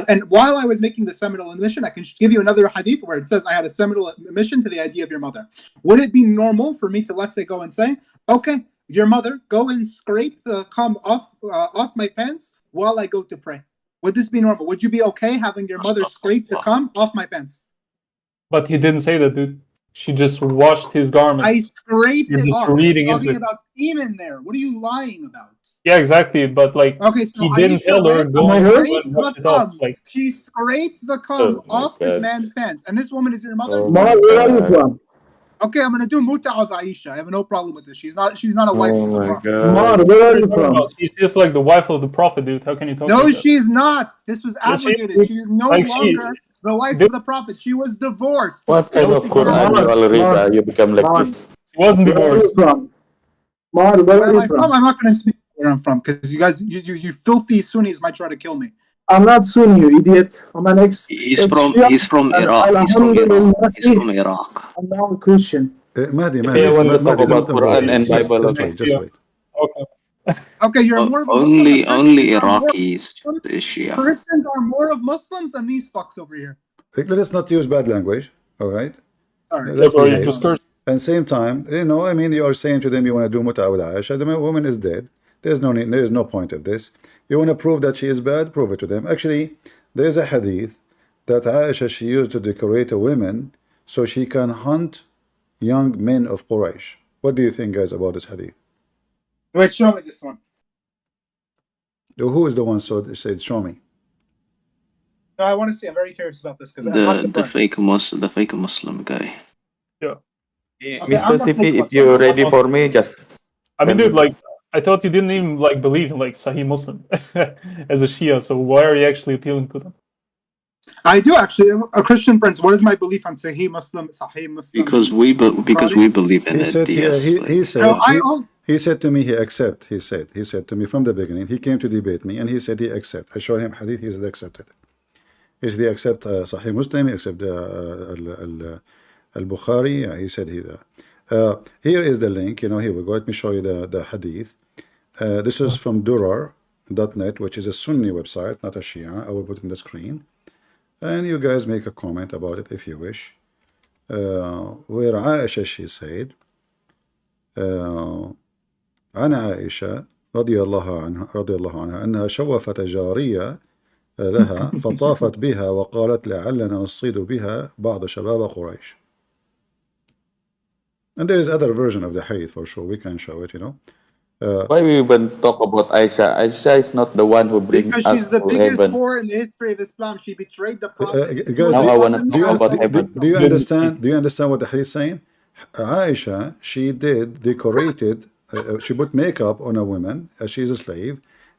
And while I was making the seminal emission, I can give you another hadith where it says I had a seminal emission to the idea of your mother. Would it be normal for me to, let's say, go and say, okay, your mother, go and scrape the cum off my pants while I go to pray? Would this be normal? Would you be okay having your mother scrape the cum off my pants? But he didn't say that, dude. She just washed his garment. I scraped You're it just off. reading I'm into talking it. about semen there. What are you lying about? Yeah, exactly. But like, Okay, so he didn't Aisha tell her went go and and scraped wash the it off. cum. Like, She scraped the cum Oh my off this God. man's pants. And this woman is your mother? Oh my God. Okay, I'm gonna do muta with Aisha. I have no problem with this. She's not a wife Oh of the my Prophet. God. where are you from? She's just like the wife of the prophet, dude. How can you talk No, like that? she's not. This was Yes, she abrogated. is. She is no Like, longer the wife of the Prophet. She was divorced. What kind So of she Quran cannot- you all read? You become like this. She wasn't divorced. Where am I from? I'm not gonna speak where I'm from because you guys, you filthy Sunnis might try to kill me. I'm not Sunni, you idiot. I'm an He's from Iraq. He's from Iraq. I'm now a Christian. Mahdi, I want to talk Mahdi, about don't Quran worry. and Bible. Just wait, just wait. Okay. Okay, you're more of a Only Muslim. Iraqis is Shia. Christians are more of Muslims than these fucks over here. Let us not use bad language, all right? Sorry. Let's Sorry, behave. just curse. And same time, I mean, you are saying to them you want to do muta with Aisha. The woman is dead. There's no need, there is no point of this. You want to prove that she is bad? Prove it to them. Actually, there is a hadith that Aisha, she used to decorate a woman so she can hunt young men of Quraysh. What do you think, guys, about this hadith? Wait, show me this one. Who is the one said, show me? No, I want to see. I'm very curious about this because The fake Muslim guy. Yeah. Okay, Mr. CP, if you're ready for me, just. I mean, dude, like, I thought you didn't even like believe in like Sahih Muslim as a Shia. So why are you actually appealing to them? I do actually. A Christian prince. What is my belief on Sahih Muslim? Sahih Muslim. Because we believe in He it. said, Yes. he said, No, he said to me, he accept. He said to me from the beginning. He came to debate me, and he said he accept. I showed him hadith. He said accepted. He said he accept Sahih Muslim. He accept al-Bukhari. He said he. Here is the link. Here we go. Let me show you the hadith. This is from durar.net, which is a Sunni website, not a Shia. I will put in the screen. And you guys make a comment about it if you wish. Where Aisha, she said, عن عائشة رضي الله عنها أنها شوفت جارية لها فطافت بها وقالت لعلنا نصيد بها بعض شباب قريش. And there is other version of the hadith for sure. We can show it, Why we even talk about Aisha? Aisha is not the one who brings because us she's the to biggest heaven. whore in the history of Islam. She betrayed the Prophet. Guys, Now I want to talk about heaven. do you understand? Do you understand what the hadith is saying? Aisha, she decorated. She put makeup on a woman as she is a slave,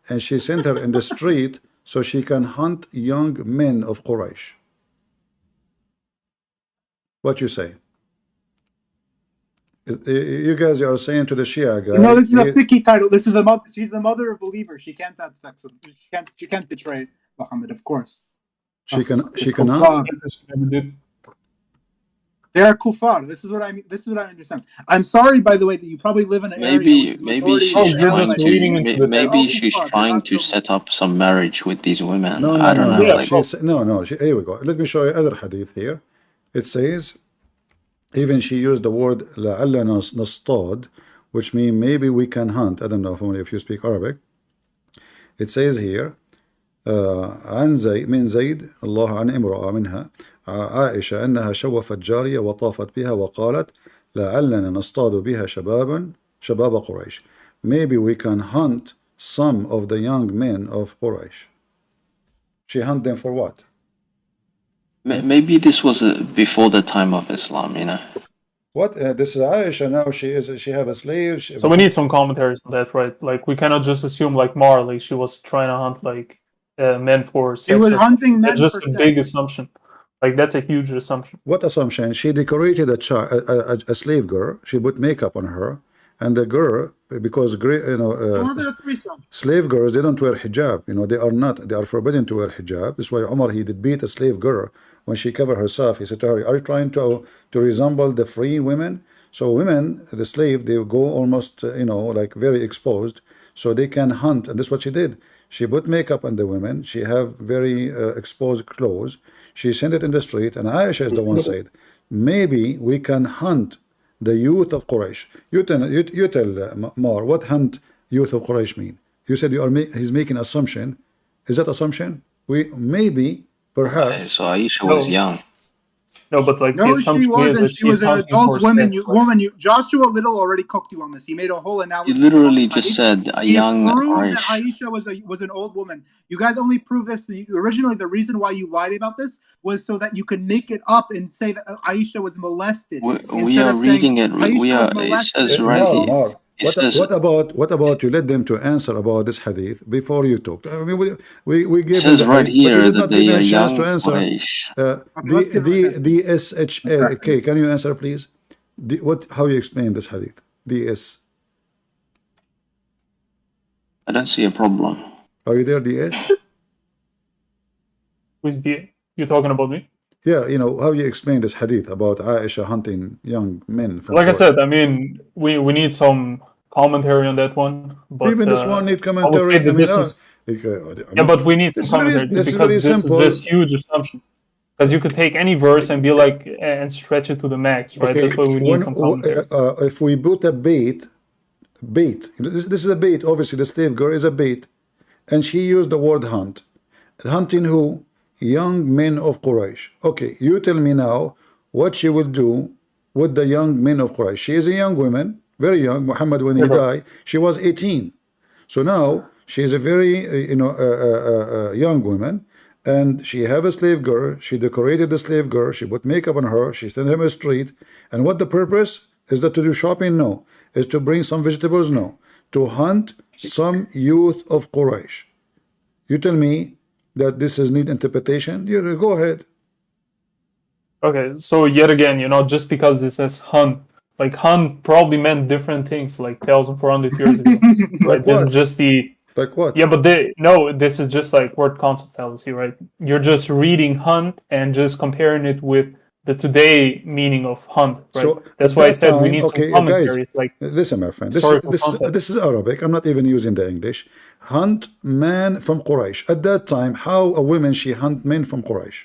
and she sent her in the street so she can hunt young men of Quraysh. What you say? You guys are saying to the Shia guy. No, this is a picky title. This is she's the mother of believers. She can't have sex. She can't betray Muhammad, of course. She cannot. They are kuffar. This is what I mean. This is what I understand. I'm sorry, by the way, that you probably live in an area. Maybe she's trying to set up some marriage with these women. No, I don't know. No. Here we go. Let me show you other hadith here. It says, even she used the word لَعَلَّنَا نَصْطَادْ, which means maybe we can hunt. I don't know if you speak Arabic. It says here, عن زيد من زيد الله عن امرأة منها عائشة أنها شوفت جارية وطافت بها وقالت لعلنا نصطاد بها شباب قريش. Maybe we can hunt some of the young men of Quraysh. She hunt them for what? Maybe this was before the time of Islam, What? This is Aisha now. She have a slave. So we need some commentaries on that, right? Like we cannot just assume like like she was trying to hunt like men for sex. She was hunting men just for a big assumption. Like that's a huge assumption. What assumption? She decorated a slave girl. She put makeup on her, and the girl, because slave girls, they don't wear hijab. They are forbidden to wear hijab. That's why Umar, he did beat a slave girl when she covered herself. He said to her, "Are you trying to resemble the free women?" So women, the slave, they go almost like very exposed, so they can hunt, and that's what she did. She put makeup on the women. She have very exposed clothes. She sent it in the street, and Aisha is the one said, maybe we can hunt the youth of Quraysh. You tell Mar, what hunt youth of Quraysh mean? You said he's making assumption. Is that assumption? Maybe, perhaps. So Aisha was young. No, but like no, she wasn't. She was an adult woman. Joshua Little already cooked you on this. He made a whole analysis. He literally just said a young Quraysh. That Aisha was an old woman. You guys only proved this. Originally, the reason why you lied about this was so that you could make it up and say that Aisha was molested. We are reading it. It says right here. What about you let them to answer about this hadith before you talk? I mean, we give. It says right here that they are young to answer. DSHK, can you answer please? How you explain this hadith? DS. I don't see a problem. Are you there, DS? Who's DS? You're talking about me? Yeah, how you explain this hadith about Aisha hunting young men. Like I said, I mean, we need some commentary on that one. But, even this one need commentary. But we need some commentary because this is just huge assumption. Because you could take any verse and be like and stretch it to the max, right? Okay. That's why we need some commentary. If we put a bait, this is a bait. Obviously, the slave girl is a bait, and she used the word hunt. Hunting who? Young men of Quraysh. Okay, you tell me now what she will do with the young men of Quraysh. She is a young woman. very young. Muhammad, when he died, she was 18. So now she is a very young woman, and she have a slave girl. She decorated the slave girl. She put makeup on her. She sent her on the street. And what the purpose is that to do shopping? No. Is to bring some vegetables? No. To hunt some youth of Quraysh. You tell me that this is need interpretation? You go ahead. Okay, so yet again, you know, just because it says hunt, like hunt probably meant different things like 1,400 years ago. Right? This is just the like what? Yeah, but this is just like word concept fallacy, right? You're just reading hunt and just comparing it with the today meaning of hunt, right? So that's why I said we need some commentaries. Guys, like, listen, my friend, this is Arabic. I'm not even using the English. Hunt man from Quraysh. At that time, how a woman she hunt men from Quraysh?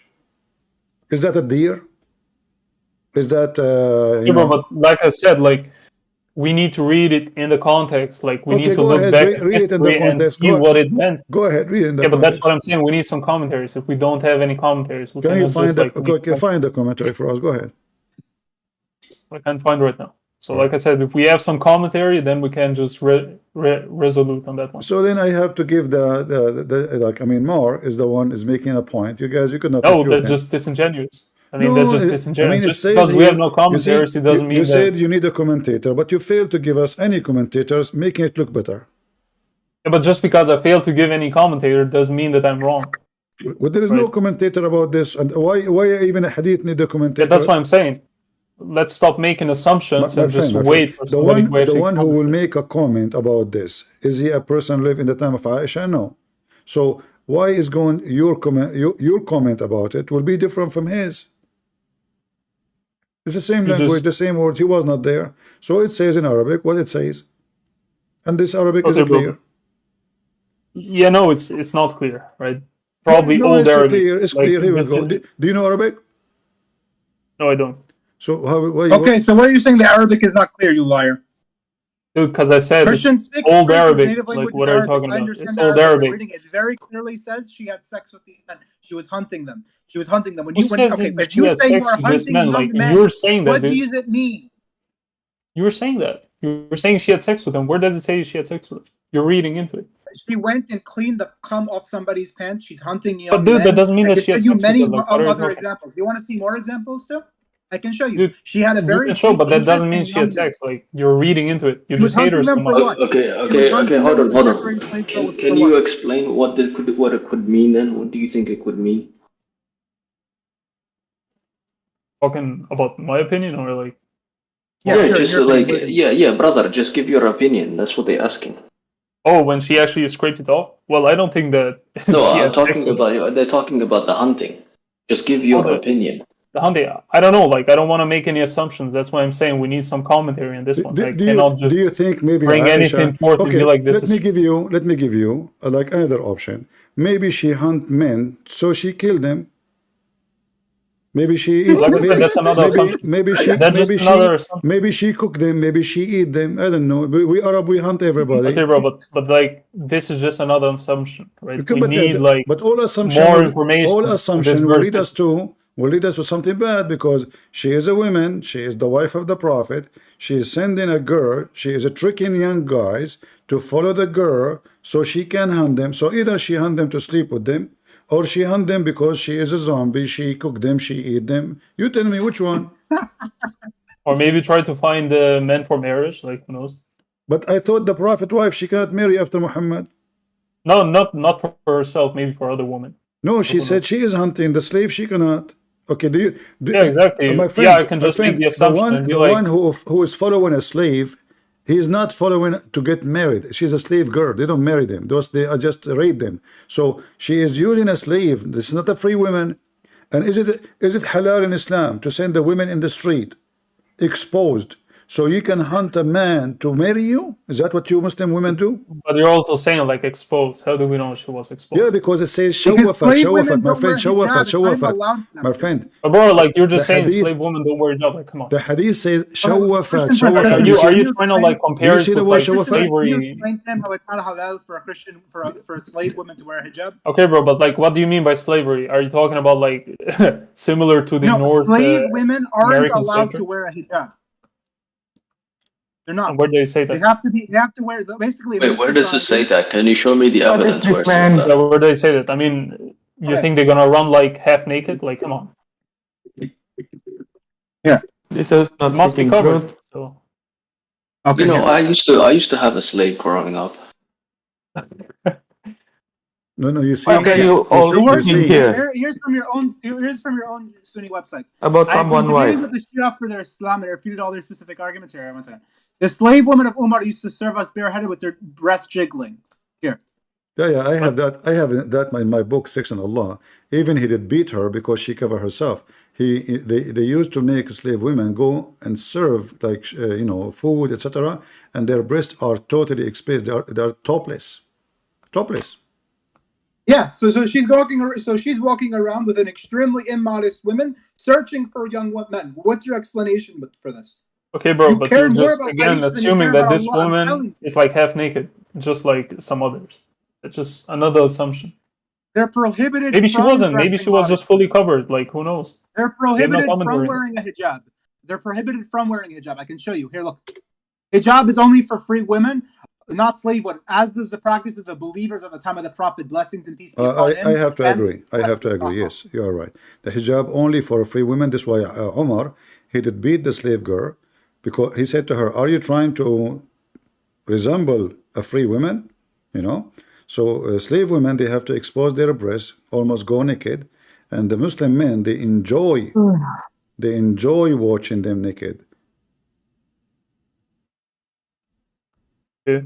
Is that a deer? Is that yeah, but like I said, like we need to read it in the context. Like we need to look back at history and see what it meant. Go ahead, read it in the context. But that's what I'm saying. We need some commentaries. If we don't have any commentaries, we can you find find the commentary for us? Go ahead. I can't find right now. So like I said, if we have some commentary, then we can just resolute on that one. So then I have to give the like, I mean, Mar is the one is making a point. You guys, you could not. No, they're just disingenuous. I mean, that's just disingenuous. I mean, just because we have no commentaries, it doesn't mean that... You said you need a commentator, but you failed to give us any commentators, making it look better. Yeah, but just because I failed to give any commentator doesn't mean that I'm wrong. Well, there is no commentator about this, and why even a hadith need a commentator? Yeah, that's what I'm saying. Let's stop making assumptions and just wait for somebody to the one who will make a comment about this, is he a person live in the time of Aisha? No. So why is going your comment about it will be different from his? It's the same language, the same words. He was not there. So it says in Arabic what it says. And this Arabic is clear. Yeah, no, it's not clear, right? Probably old it's Arabic. Clear. It's clear. Here we go. Do you know Arabic? No, I don't. So okay, so what are you saying? The Arabic is not clear, you liar. Dude, because I said Christians old Arabic. Like, what are you talking about? It's old Arabic. It very clearly says she had sex with these men. She was hunting them. When you say you are hunting men, like you're saying that. What does it mean? You were saying that. You were saying she had sex with them. Where does it say she had sex with them? You're reading into it. She went and cleaned the cum off somebody's pants. She's hunting young men. But dude, that doesn't mean that she has sex with them. Many other examples. Do you want to see more examples too? I can show you. Dude, she had a very but that doesn't mean she had sex. Like you're reading into it. You just hate her so much. Okay. Hold on. Can you explain what it could mean then? What do you think it could mean? Talking about my opinion or like? Brother, just give your opinion. That's what they're asking. Oh, when she actually scraped it off? Well, I don't think that. No, I'm talking about. They're talking about the hunting. Just give your opinion. The hunting, I don't know. Like, I don't want to make any assumptions. That's why I'm saying we need some commentary on this one. Do you think maybe bring anything forth and be like this? Let me give you like another option. Maybe she hunt men, so she killed them. Maybe she eat. That's another assumption. Maybe she cook them. Maybe she eat them. I don't know. We Arab, we hunt everybody. Okay, bro, but like this is just another assumption, right? We need all assumption, more information. All assumption will lead us to something bad, because she is a woman. She is the wife of the Prophet. She is sending a girl. She is tricking young guys to follow the girl so she can hunt them. So either she hunt them to sleep with them, or she hunt them because she is a zombie. She cook them, she eat them. You tell me which one. Or maybe try to find men for marriage, like who knows. But I thought the Prophet wife, she cannot marry after Muhammad. No, not for herself, maybe for other women. No, she said she is hunting the slave, she cannot. Okay, yeah, exactly. My friend, I can just make the assumption. The one who is following a slave, he is not following to get married. She's a slave girl. They don't marry them. They are just rape them. So she is using a slave. This is not a free woman. And is it halal in Islam to send the women in the street exposed so you can hunt a man to marry you? Is that what you Muslim women do? But you're also saying like exposed. How do we know she was exposed? Yeah, because it says shawafat, my friend, shawafat. My friend. But bro, like you're just saying slave women don't wear hijab. Like, come on. The hadith says shawafat. Are you trying to like compare it with like slavery? Can you explain to him how it's not halal for a Christian, for a slave woman to wear a hijab? Okay, bro, but like what do you mean by slavery? Are you talking about like similar to the North? Slave women aren't allowed to wear a hijab. They're not. And where do they say that? They have to be. They have to wear. Basically, Wait, where does it say that? Can you show me the What is evidence where this, it says man? that? Yeah, where do they say that? I mean, you think they're gonna run like half naked? Like, come on. Yeah. This is It not must be seeking covered. truth. So. Okay. You know, here. I used to have a slave growing up. No, you see. Why are you The always word speaking here here's from your own. Here's from your own Sunni websites. about I've been someone debating wife? with the Shia for their Islam and I refuted all their specific arguments here. One second. The slave women of Umar used to serve us bareheaded with their breasts jiggling. Here. Yeah, I have that. I have that in my book, Six and Allah. Even he did beat her because she covered herself. They used to make slave women go and serve like you know, food, etc. And their breasts are totally exposed. They are topless, topless. Yeah, so she's walking around with an extremely immodest woman searching for young men. What's your explanation for this? Okay, bro, but you're just again Hadith than you assuming care that about this Allah. I'm telling woman you. is like half naked, just like some others. It's just another assumption. They're prohibited. Maybe she from wasn't. Maybe dressing she was just modestly. fully covered. Like, who knows? They're We have no prohibited comment from on it. wearing a hijab. They're prohibited from wearing a hijab. I can show you. Here, look. Hijab is only for free women, not slave women, as does the practice of the believers at the time of the Prophet. Blessings and peace be upon him. I have to agree. I have to agree. Yes, you are right. The hijab only for free women. That's why Omar, he did beat the slave girl because he said to her, "Are you trying to resemble a free woman?" You know. So slave women, they have to expose their breasts, almost go naked, and the Muslim men, they enjoy watching them naked. Yeah.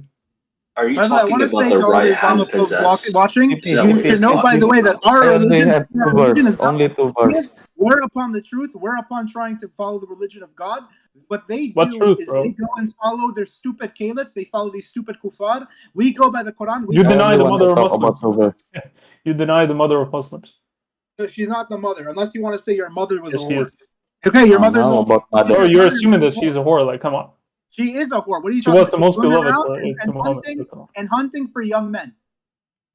Are you By the way, I talking want to about say the to all right the hand Islamophobes possessed? watching, Is that what you should you're know, by the talking way, that about? our I only religion, have two verse. Only two verse. we're upon the truth. We're upon trying to follow the religion of God. What they What do truth, is bro? they go and follow their stupid caliphs. They follow these stupid kuffar. We go by the Quran. We You go I am deny the the one mother who of talk about Muslims. two verse. You deny the mother of Muslims. She's not the mother, unless you want to say your mother was Yes, a she whore. is. Okay, your I mother's a know whore. about mother. Or Your you're mother is assuming a that she's a whore. Like, come on. She is a whore. What are you She talking was about? the most She's going beloved around to Muhammad. So come on. and hunting for young men.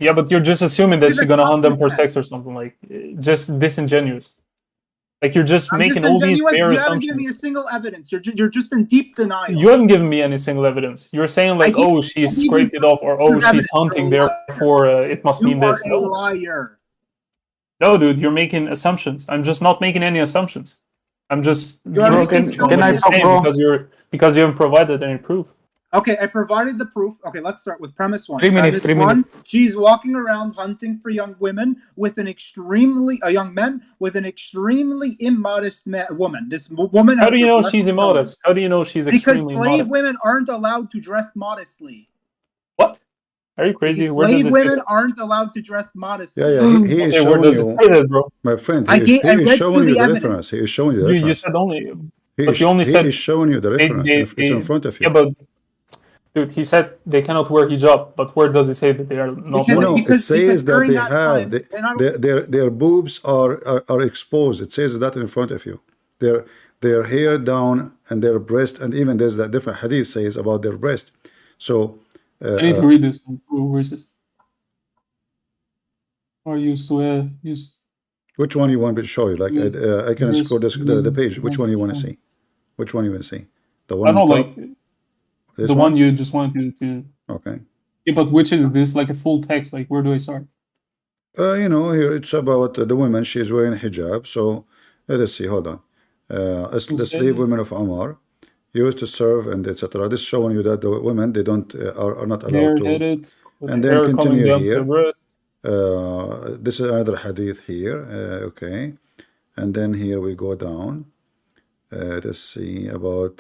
Yeah, but you're just assuming that She's she's a gonna hunt them for concubine. sex or something. Like, just disingenuous. Like, you're just I'm making all these disingenuous. bare You haven't given me assumptions. a single evidence. You're just in deep denial. You haven't given me any single evidence. You're saying like, oh, she scraped it off, or oh, she's hunting, therefore it must mean this. You are a liar. No, dude, you're making assumptions. I'm just not making any assumptions. I'm just Bro, can I talk, bro? because you haven't provided any proof. Okay, I provided the proof. Okay, let's start with premise one. 3 minutes, Premise 3 one: minutes. she's walking around hunting for young women with an extremely young men with an extremely immodest woman. This woman. How do you know she's immodest? How do you know she's extremely because slave immodest? women aren't allowed to dress modestly. What? Are you crazy? Where does Slave it say women that? aren't allowed to dress modestly. Yeah, he is Okay, where showing does it you, say that, bro? my friend. I He read is you showing the you the evidence. reference. He is showing you the You reference. said only, He but you only said is showing you the reference. It's in front of you. Yeah, but dude, he said they cannot wear hijab. But where does it say that they are not wearing? No, it says that during they that have time, their boobs are exposed. It says that in front of you. Their hair down and their breast, and even there's that different hadith says about their breast. So I need to read this. Where is this? Or you swear you. Which one you want me to show you? Like I can scroll the page. Which one you want to see? Which one you want to see? The one I don't know, on top? like This the one you just wanted to. Okay. Yeah, but which is this? Like a full text? Like where do I start? You know, here it's about the woman. She's wearing hijab. So let us see. Hold on. The slave women of Omar used to serve and etc. This showing you that the women they don't are not allowed to. And then continue here. This is another hadith here. Okay, and then here we go down. Let's see about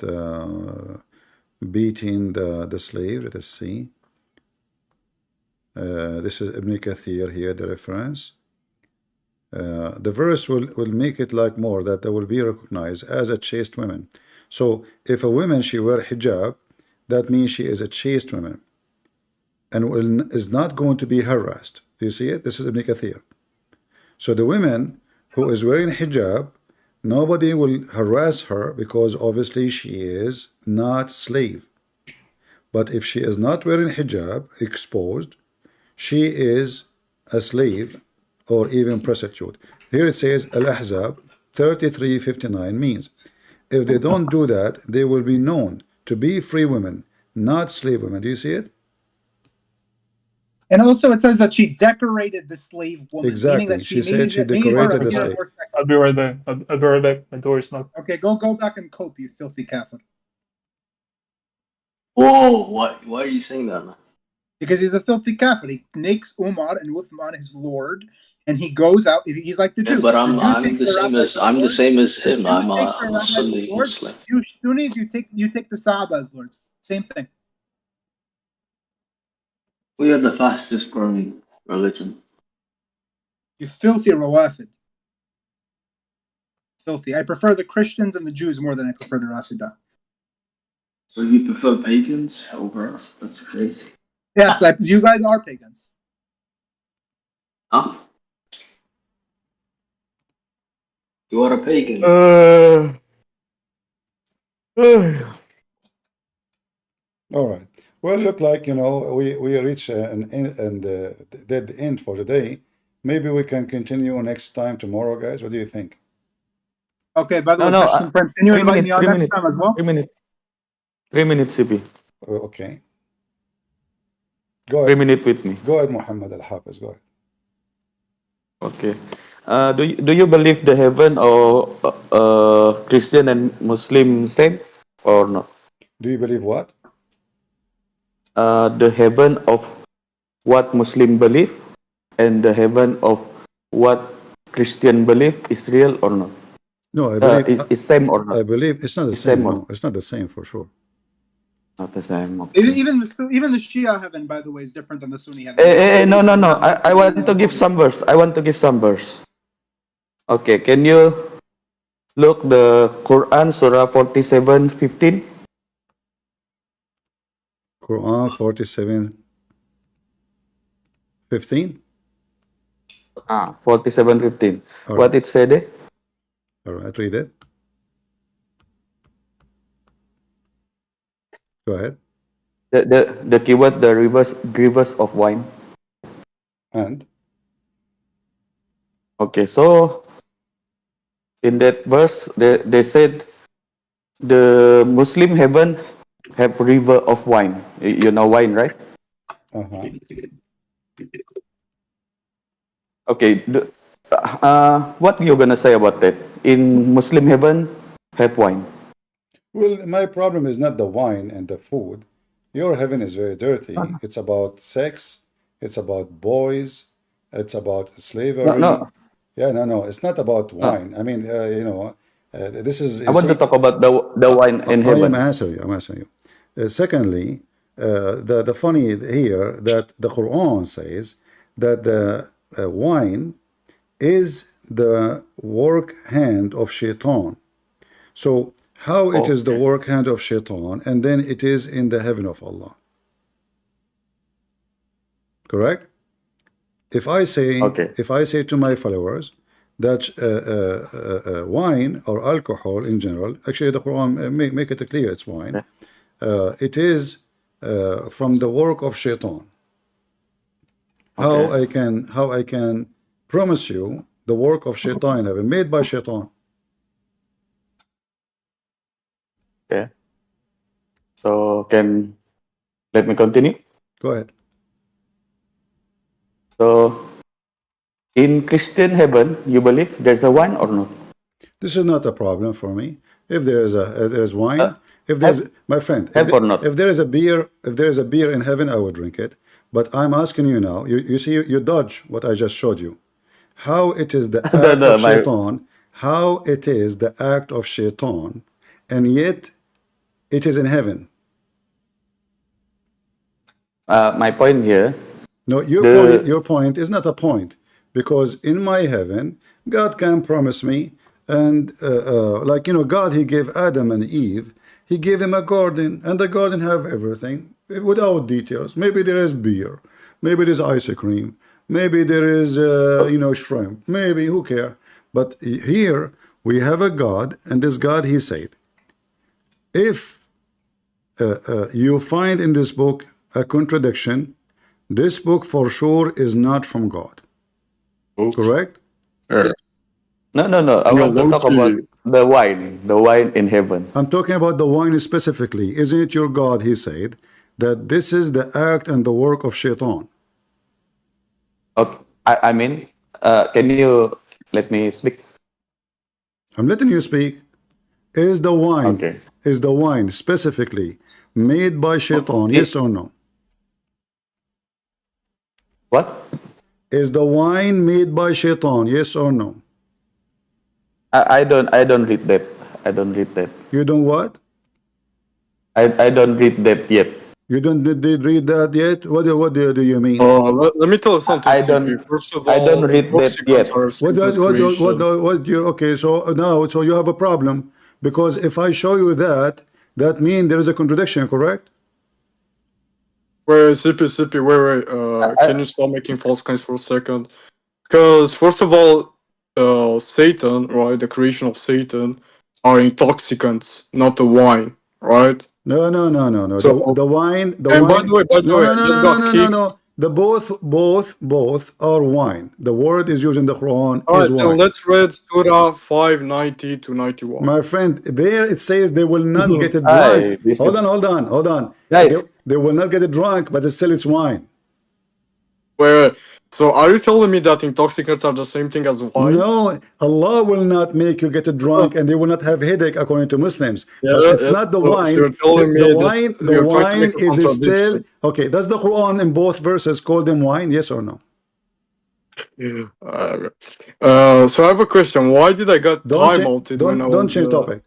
beating the slave. Let us see. This is Ibn Kathir here, the reference. The verse will make it like more that they will be recognized as a chaste woman. So if a woman she wear hijab, that means she is a chaste woman and is not going to be harassed. You see it? This is Ibn Kathir. So the woman who is wearing hijab, nobody will harass her because obviously she is not slave. But if she is not wearing hijab, exposed, she is a slave or even prostitute. Here it says Al-Ahzab 33:59 means if they don't do that, they will be known to be free women, not slave women. Do you see it? And also it says that she decorated the slave woman. Exactly. Meaning that she said she decorated the slave. I'll be right back. I'll be right back. My door is knocked. Okay, go back and cope, you filthy Catholic. Whoa! Why are you saying that, man? Because he's a filthy Catholic. He makes Umar and Uthman his lord, and he goes out. He's like the Jews. But I'm the same as him. I'm a Sunni Muslim. You Sunnis, you take the Sahaba as lords. Same thing. We are the fastest growing religion. You filthy Rawafid. Filthy. I prefer the Christians and the Jews more than I prefer the Rafida. So you prefer pagans over us? That's crazy. Yes, you guys are pagans. Huh? You are a pagan. All right. Well, look like, we reach an dead end for today. Maybe we can continue next time tomorrow, guys. What do you think? Okay, by the way, Christian Prince, can you invite me on next time as well? 3 minutes. 3 minutes, CP. Okay. Go ahead. 3 minutes with me. Go ahead, Mohammed Al-Hafiz. Go ahead. Okay. Do you believe the heaven or Christian and Muslim same or not? Do you believe what? The heaven of what Muslim believe and the heaven of what Christian believe is real or not? No, I believe is same or not? I believe it's not the same. No, it's not the same for sure. Not the same. Okay. Even the Shia heaven, by the way, is different than the Sunni heaven. No. I want to give some verse. Okay, can you look the Quran Surah 47:15? Quran 47:15. 47:15. Right. What it said? All right, read it. Go ahead. The keyword, the rivers of wine. And okay, so in that verse they said the Muslim heaven have river of wine. You know wine, right? Okay, what you gonna say about that? In Muslim heaven have wine. Well, my problem is not the wine and the food. Your heaven is very dirty. It's about sex. It's about boys. It's about slavery. No. Yeah, no. It's not about wine. I mean, this is. I want to talk about the wine in heaven. I'm answering you. Secondly, the funny here that the Quran says that the wine is the work hand of shaitan. So how it is the work hand of shaitan and then it is in the heaven of Allah? Correct? If I say to my followers that wine or alcohol in general, actually the Quran make it clear it's wine. It is from the work of shaitan. How I can promise you the work of shaitan in heaven, made by shaitan? Okay. So let me continue? Go ahead. So in Christian heaven, you believe there's a wine or not? This is not a problem for me. If there's wine, if there's my friend, if there is a beer in heaven, I would drink it. But I'm asking you now, you see, you dodge what I just showed you. How it is the act of shaitan, how it is the act of shaitan, and yet it is in heaven. My point here. No, your point is not a point, because in my heaven, God can promise me, and God, He gave Adam and Eve, He gave them a garden, and the garden have everything without details. Maybe there is beer, maybe there's ice cream, maybe there is shrimp, maybe, who cares? But here we have a God, and this God, He said, if you find in this book a contradiction, this book for sure is not from God. Correct? No. I want to talk about the wine in heaven. I'm talking about the wine specifically. Isn't it your God, he said, that this is the act and the work of shaitan? Okay. I mean, can you let me speak? I'm letting you speak. Is the wine specifically made by shaitan? Yes or no? What? Is the wine made by shaitan? Yes or no? I don't read that. I don't read that. You don't what? I don't read that yet. You don't did read that yet? What do you mean? Let me tell you something. I don't. First of all, I don't read that yet. Okay, so now you have a problem, because if I show you that means there is a contradiction, correct? Wait, CP, wait. Can you stop making false claims for a second? Because first of all, Satan, right, the creation of Satan, are intoxicants, not the wine, right? No. So, The wine. By the way, I just got kicked. No. The both are wine. The word is used in the Quran is wine. Then let's read Surah 590 to 91. My friend, there it says they will not get it drunk. Hold on. Guys. They will not get it drunk, but still it's wine. Wait. So are you telling me that intoxicants are the same thing as wine? No, Allah will not make you get drunk, and they will not have headache according to Muslims. But it's not the wine. So you're telling me the wine is still okay. Does the Quran in both verses call them wine? Yes or no? So I have a question. Why did I get time-outed when I was... Don't change topic.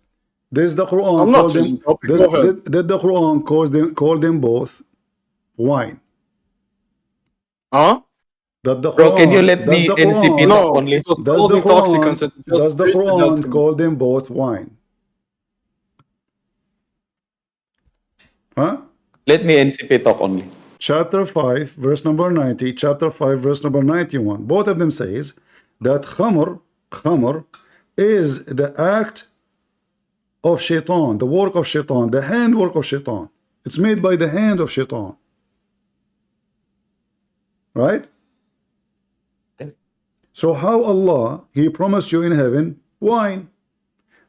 Does the Quran I'm not changing topic. Go ahead. Did the Quran call them both wine? Huh? Bro, can you let me NCP talk only? Does the Quran call them both wine? Huh? Let me NCP talk only. Chapter 5, verse number 90, chapter 5, verse number 91. Both of them says that khamr is the act of shaitan, the work of shaitan, the handwork of shaitan. It's made by the hand of shaitan. Right? So how Allah, He promised you in heaven wine?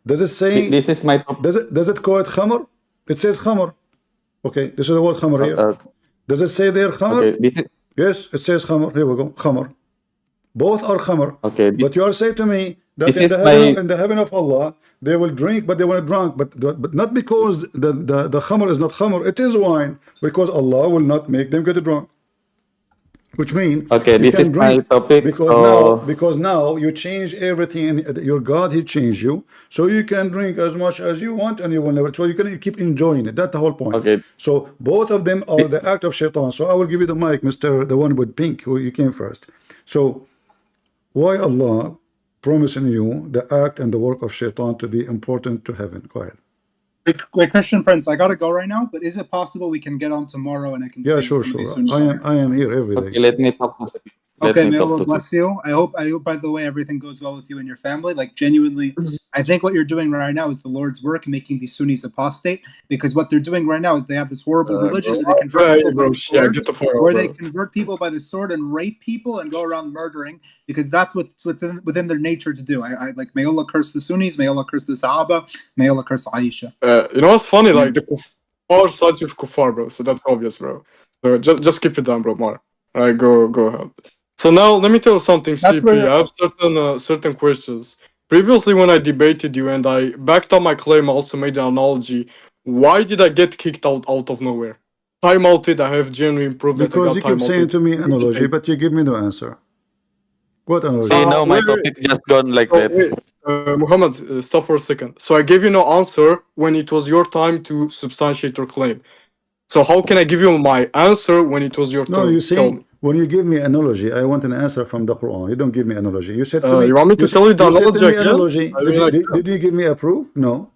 Does it say? This is my topic. Does it call it khamr? It says khamr. Okay, this is the word khamr here. Does it say there khamr? Okay, yes, it says khamr. Here we go, khamr. Both are khamr. Okay. But you are saying to me that in the heaven of Allah they will drink, but they will not drunk, but not because the khamr is not khamr. It is wine, because Allah will not make them get drunk. Which means this is my topic because now you change everything, and your God, He changed you, so you can drink as much as you want, and you will never. So you can keep enjoying it. That's the whole point. Okay. So both of them are the act of shaitan. So I will give you the mic, Mr. The one with pink, who you came first. So why Allah promising you the act and the work of shaitan to be important to heaven? Go ahead. Wait, Christian Prince, I gotta go right now, but is it possible we can get on tomorrow and I can... Yeah, sure. I am here every day. Okay, let me talk. Okay, may Allah bless you. I hope, by the way, everything goes well with you and your family. Like, genuinely, I think what you're doing right now is the Lord's work, making these Sunnis apostate, because what they're doing right now is they have this horrible religion where they convert people by the sword and rape people and go around murdering, because that's what's within their nature to do. I like, may Allah curse the Sunnis, may Allah curse the Sahaba, may Allah curse Aisha. You know what's funny? Like, the kuffar sides with kuffar, bro. So that's obvious, bro. So just keep it down, bro. More. All right, go ahead. So now let me tell you something, CP. I have certain questions. Previously, when I debated you and I backed up my claim, I also made an analogy. Why did I get kicked out of nowhere? Time-outed, I have genuine proof that I got time-outed. Because you keep saying to me analogy, but you give me no answer. What analogy? See, now my topic just gone like that. Wait, Mohammed, stop for a second. So I gave you no answer when it was your time to substantiate your claim. So how can I give you my answer when it was your turn? No, you see, when you give me analogy, I want an answer from the Quran. You don't give me analogy. You said to me, you want me to tell you the analogy again? Did you give me a proof? No.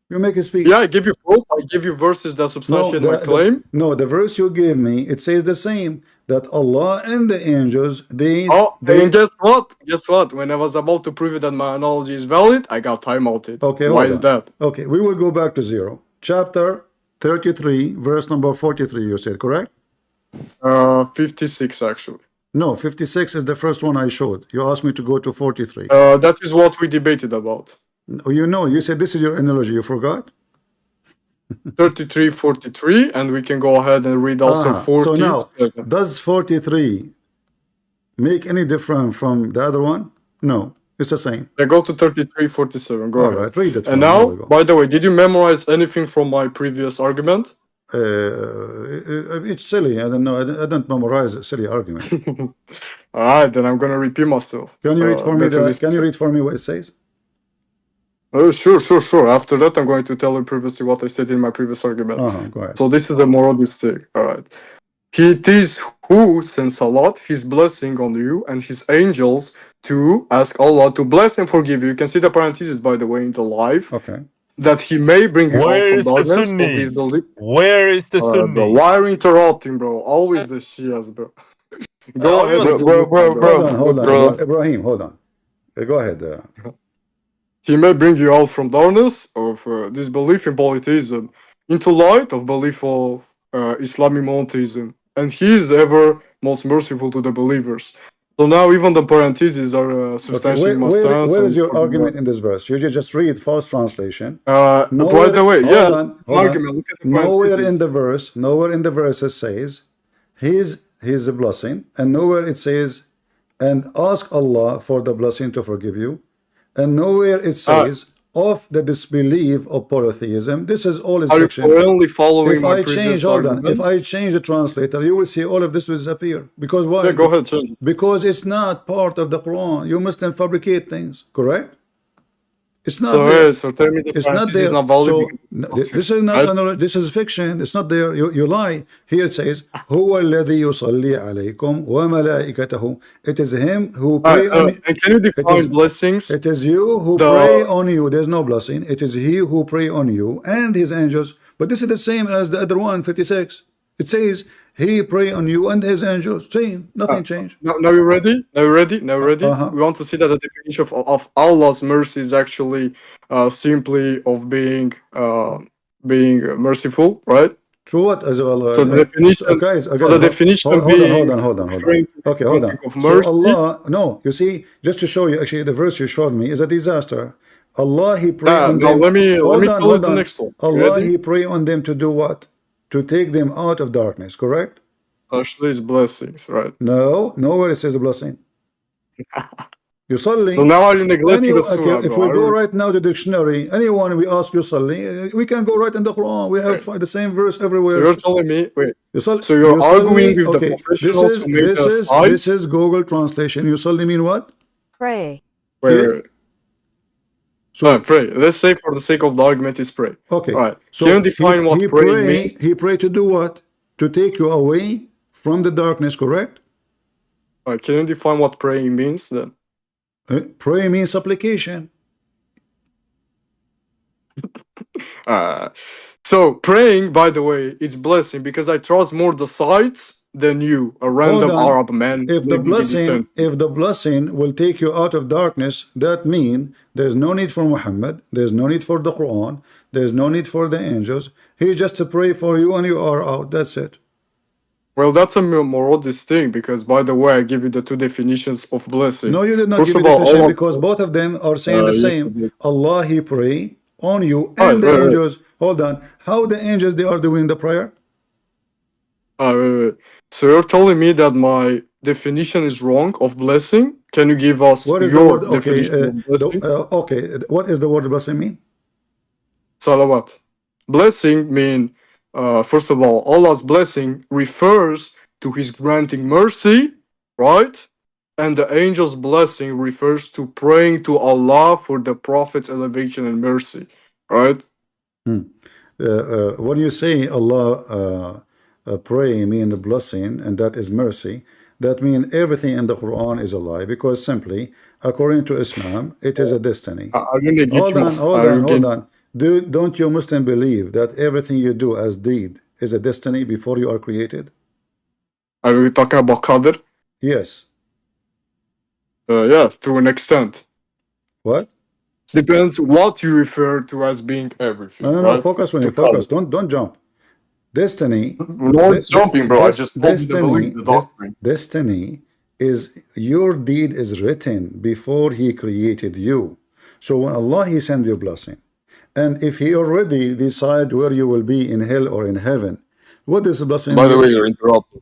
You make it speak. Yeah, I give you proof. I give you verses that substantiate my claim. The verse you gave me, it says the same, that Allah and the angels, and guess what? Guess what? When I was about to prove that my analogy is valid, I got time-outed. Okay, why is that? Okay, we will go back to zero. Chapter 33, verse number 43, you said, correct? 56, actually. No, 56 is the first one I showed. You asked me to go to 43. That is what we debated about. You know, you said this is your analogy. You forgot? 33, 43, and we can go ahead and read also 40. So now, does 43 make any difference from the other one? No, it's the same. I go to 33, 47. Go ahead. All right, read it. And now, by the way, did you memorize anything from my previous argument? It's silly. I don't know. I don't memorize a silly argument. All right, then I'm gonna repeat myself. Can you read for me? Can you read for me what it says? Oh, sure. After that, I'm going to tell you previously what I said in my previous argument. Go ahead. So this is the moral of this thing. All right. It is who sends Allah His blessing on you and His angels to ask Allah to bless and forgive you. You can see the parentheses, by the way, in the live. Okay. That He may bring you out from darkness of His Where is the Sunni? Bro, why are you interrupting, bro? Always the Shias, bro. Go ahead, bro. Ibrahim, hold on. Go ahead. He may bring you out from darkness of disbelief in polytheism into light of belief of Islamic monotheism, and He is ever most merciful to the believers. So now even the parentheses are substantially my stance. Where is your argument in this verse? You just read false translation. By the way, argument. Nowhere in the verse it says His blessing, and nowhere it says and ask Allah for the blessing to forgive you. And nowhere it says of the disbelief of polytheism. This is all is fiction. Are you only following my previous argument? If I change the translator, you will see all of this will disappear. Because why? Yeah, go ahead, change. Because it's not part of the Quran. You must then fabricate things, correct? It's not there. So tell me the it's not there. This is not this is fiction. It's not there. You lie. Here it says, "Huwa alladhi yusalli alaykum wa malaikatahu." It is Him who pray on you. And can you define blessings? It is you who pray on you. There's no blessing. It is He who pray on you and His angels. But this is the same as the other one, 56. It says He pray on you and His angels. Same. Nothing changed. Now you ready? Now we want to see that the definition of Allah's mercy is actually simply of being merciful, right? True. What as well? So the definition, guys, the definition hold on. Okay, hold on. So Allah, no, you see, just to show you, actually, the verse you showed me is a disaster. Allah, He pray on them. Let me tell you the next one. Allah, He pray on them to do what? To take them out of darkness, correct? Actually, it's blessings, right? No, nowhere it says a blessing. Yusalli. So now are you neglecting the surah? If we go right now to the dictionary, anyone we ask Yusalli, we can go right in the Quran. We have the same verse everywhere. So you're telling me, wait. Yusalli, so you're arguing with the professionals to make this is Google translation. Yusalli mean what? Pray. Wait. So pray. Let's say for the sake of the argument is pray. Okay. All right. So can you define what pray means? He pray to do what? To take you away from the darkness, correct? All right. Can you define what praying means then? Pray means supplication. So praying, by the way, it's blessing because I trust more the sights than you, a random Arab man. If the blessing will take you out of darkness, that means there's no need for Muhammad, there's no need for the Quran, there's no need for the angels. He just to pray for you and you are out. That's it. Well, that's a modest thing because, by the way, I give you the two definitions of blessing. No, you did not give me the definition because both of them are saying the same. Allah, He pray on you and the angels. Hold on. How the angels, they are doing the prayer? So you're telling me that my definition is wrong of blessing? Can you give us your definition of blessing? Okay, what is the word blessing mean? Salawat. Blessing mean, first of all, Allah's blessing refers to His granting mercy, right? And the angel's blessing refers to praying to Allah for the Prophet's elevation and mercy, right? When you say Allah pray mean the blessing, and that is mercy, that means everything in the Quran is a lie, because simply, according to Islam, it is a destiny. Hold on. Don't you Muslim believe that everything you do as deed is a destiny before you are created? Are we talking about Qadr? Yes. Yeah, to an extent. What? Depends what you refer to as being everything. No, right? Focus when you focus. Don't jump. Destiny. No jumping, bro. I just told you to believe the doctrine. Destiny is your deed is written before He created you. So when Allah, He send you blessing, and if He already decide where you will be in hell or in heaven, what is the blessing? By the way, you're interrupting.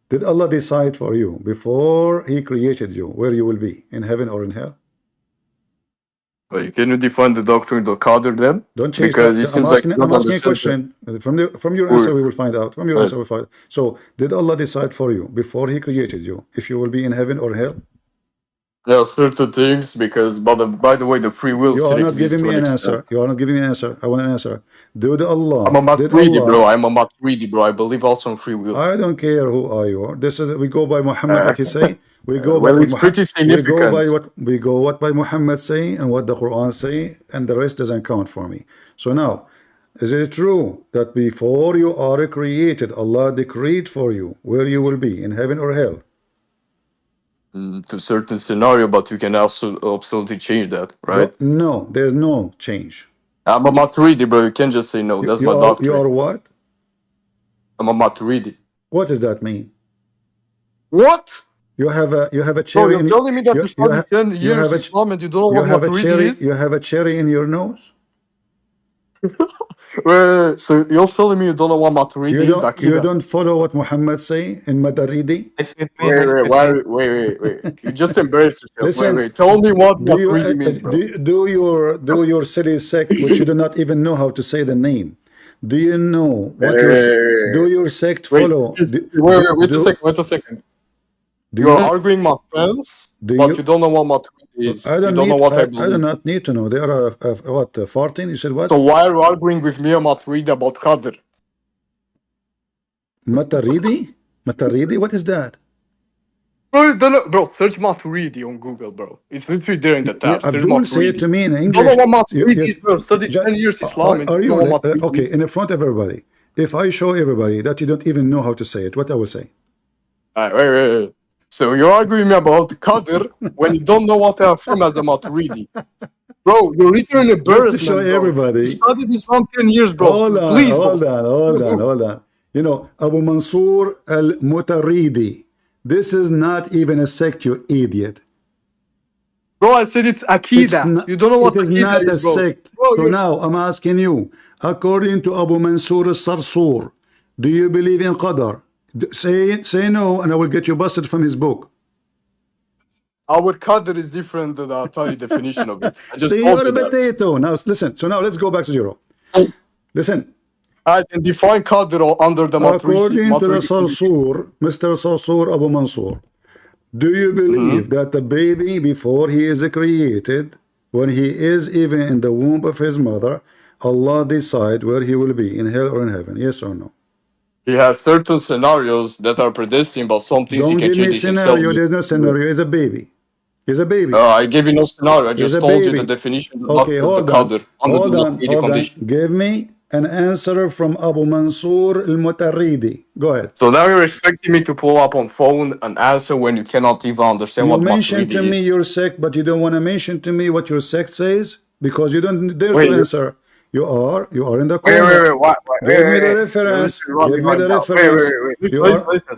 Did Allah decide for you before He created you where you will be, in heaven or in hell? Wait, can you define the doctrine of Qadr then? Don't change. Because it seems like I'm asking a question. From your answer, we will find out. From your answer, we'll find out. So, did Allah decide for you before He created you if you will be in heaven or hell? There are certain things because, by the way, the free will. You are not giving me an answer. You are not giving me an answer. I want an answer. Did Allah? I'm a Maturidi, bro. I'm a Maturidi, bro. I believe also in free will. I don't care who are you. This is we go by Muhammad what he say. We go well, by it's pretty significant. We go what by Muhammad say and what the Quran say, and the rest doesn't count for me. So now, is it true that before you are created, Allah decreed for you where you will be, in heaven or hell? To a certain scenario, but you can also absolutely change that, right? No, there's no change. I'm a Maturidi, bro. You can't just say no. That's my doctrine. You are what? I'm a Maturidi. What does that mean? What? You have a cherry. Bro, you're telling me that you studied 10 years Islam and you don't know what Maturidi is? You have a cherry in your nose? Wait, so you're telling me you don't know what Maturidi is? You don't follow what Muhammad say in Maturidi? Wait. You just embarrassed yourself. Listen, wait. Tell me what Maturidi means, bro. Do your silly sect, which you do not even know how to say the name. Do you know what do your sect follow? Wait a second. You are arguing my friends, but you don't know what Maturidi is. You don't know what I believe. I do not need to know. They are what, 14? You said what? So why are you arguing with me on Maturidi about Qadr? Maturidi? Maturidi? What is that? Bro, search Maturidi on Google, bro. It's literally there in the tab. Abdul say it to me in English. You don't know what Maturidi is, bro. Studied 10 years Islam. Are you okay, in front of everybody? If I show everybody that you don't even know how to say it, what I will say? Wait. So you're arguing me about Qadr when you don't know what I affirm as a Maturidi. Bro, you're literally embarrassed. Just to show everybody. You studied Islam 10 years, bro. Hold on. You know, Abu Mansur al-Mutaridi. This is not even a sect, you idiot. Bro, I said it's Aqidah. You don't know what it is Aqidah not is, a sect. Bro, so now I'm asking you, according to Abu Mansur al-Sarsur, do you believe in Qadr? Say no, and I will get you busted from his book. Our Qadr is different than the Atari definition of it. I just See, you're a potato. Now listen. So now let's go back to zero. Listen. I can define Qadr under the Maturidi. According to the Sarsur, Mr. Sarsur Abu Mansur, do you believe that the baby, before he is created, when he is even in the womb of his mother, Allah decide where he will be, in hell or in heaven? Yes or no? He has certain scenarios that are predestined, but some things he can change himself. There's no scenario. He's a baby. He's a baby. I gave you no scenario. I just told you the definition of the Qadr under the Maturidi condition. Give me an answer from Abu Mansur al-Mutaridi. Go ahead. So now you're expecting me to pull up on phone an answer when you cannot even understand what Maturidi is. You mentioned to me your sect, but you don't want to mention to me what your sect says because you don't dare to answer. You are in the corner. Give me the reference. Give me the reference.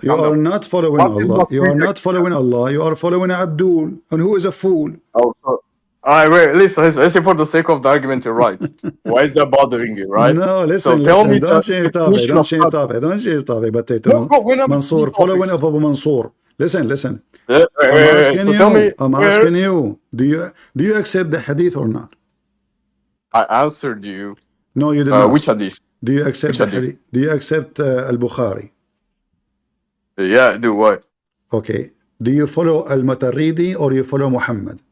You are not following Allah. You are not following Allah. You are following Abdul, and who is a fool. Wait, listen, for the sake of the argument, you're right. Why is that bothering you, right? No, listen, tell me don't change topic, but Mansour, following up Abu Mansour. Listen. I'm asking you, do you accept the hadith or not? I answered you. No, you did not. Which hadith? Do you accept the hadith? Do you accept Al-Bukhari? Yeah, I do. What? Okay. Do you follow Al-Maturidi or you follow Muhammad?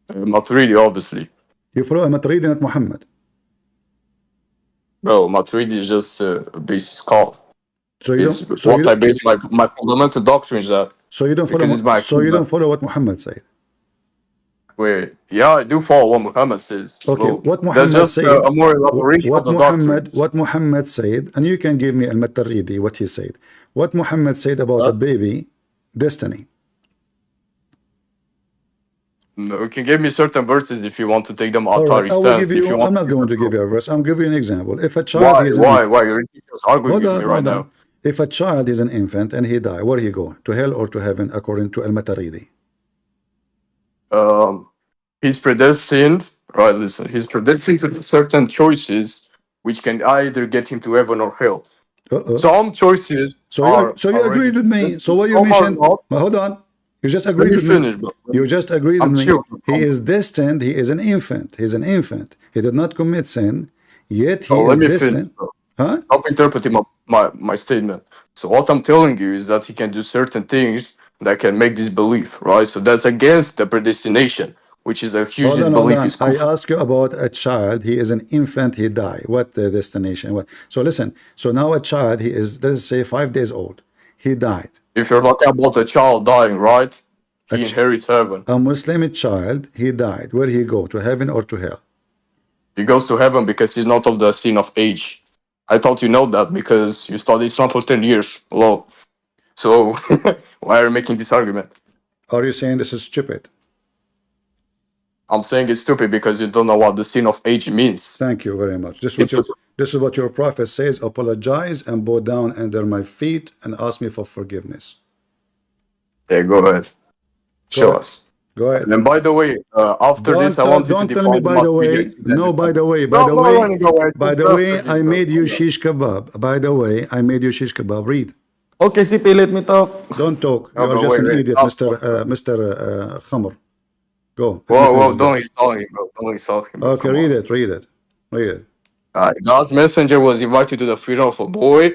Maturidi, obviously. You follow Maturidi, not Muhammad. Bro, Maturidi is just a basic call. I base my fundamental doctrine is that. So you don't follow. So you don't follow what Muhammad said. Wait, yeah, I do follow what Muhammad says. Okay, well, what Muhammad said. A more elaboration of the doctrine. What Muhammad said, and you can give me Al-Maturidi what he said. What Muhammad said about a baby, destiny. No, you can give me certain verses if you want to take them Atari stance. I'm not going to give you a verse. I'm giving you an example. If a child is why you're just arguing with me right now? If a child is an infant and he die, where he go? To hell or to heaven according to Al-Maturidi? he's predestined, right? Listen, he's predestined to do certain choices which can either get him to heaven or hell. Some choices are So you already agreed with me. So what you some are mentioned? not. Well, hold on. You just Let agreed me with me. finish, bro. You just agreed I'm with me. chill. He is destined. He is an infant. He's an infant. He did not commit sin, yet he So is let me finish, destined. bro. Huh? Stop interpreting my statement. So what I'm telling you is that he can do certain things that can make this belief, right? So that's against the predestination, which is a huge Hold belief on. is I kufr. ask you about a child. He is an infant. He died. What the destination? What? So listen. So now a child. He is, let's say, 5 days old. He died. If you're talking about a child dying, right? He inherits heaven. A Muslim child. He died. Where he go? To heaven or to hell? He goes to heaven because he's not of the sin of age. I thought you know that because you studied Islam for 10 years. Hello. So why are you making this argument? Are you saying this is stupid? I'm saying it's stupid because you don't know what the sin of age means. Thank you very much. This is what your prophet says. Apologize and bow down under my feet and ask me for forgiveness. Yeah, go ahead. Show us. Go ahead. And by the way, after this, I want you to don't tell me define the by the way. No, by the way. By the way, I made you shish kebab. By the way, I made you shish kebab. Read. Okay, CP, let me talk. Don't talk. You are just an idiot, Mr. Khamr. Go. Whoa, don't insult him, bro. Don't insult him. Okay, read it. God's messenger was invited to the funeral of a boy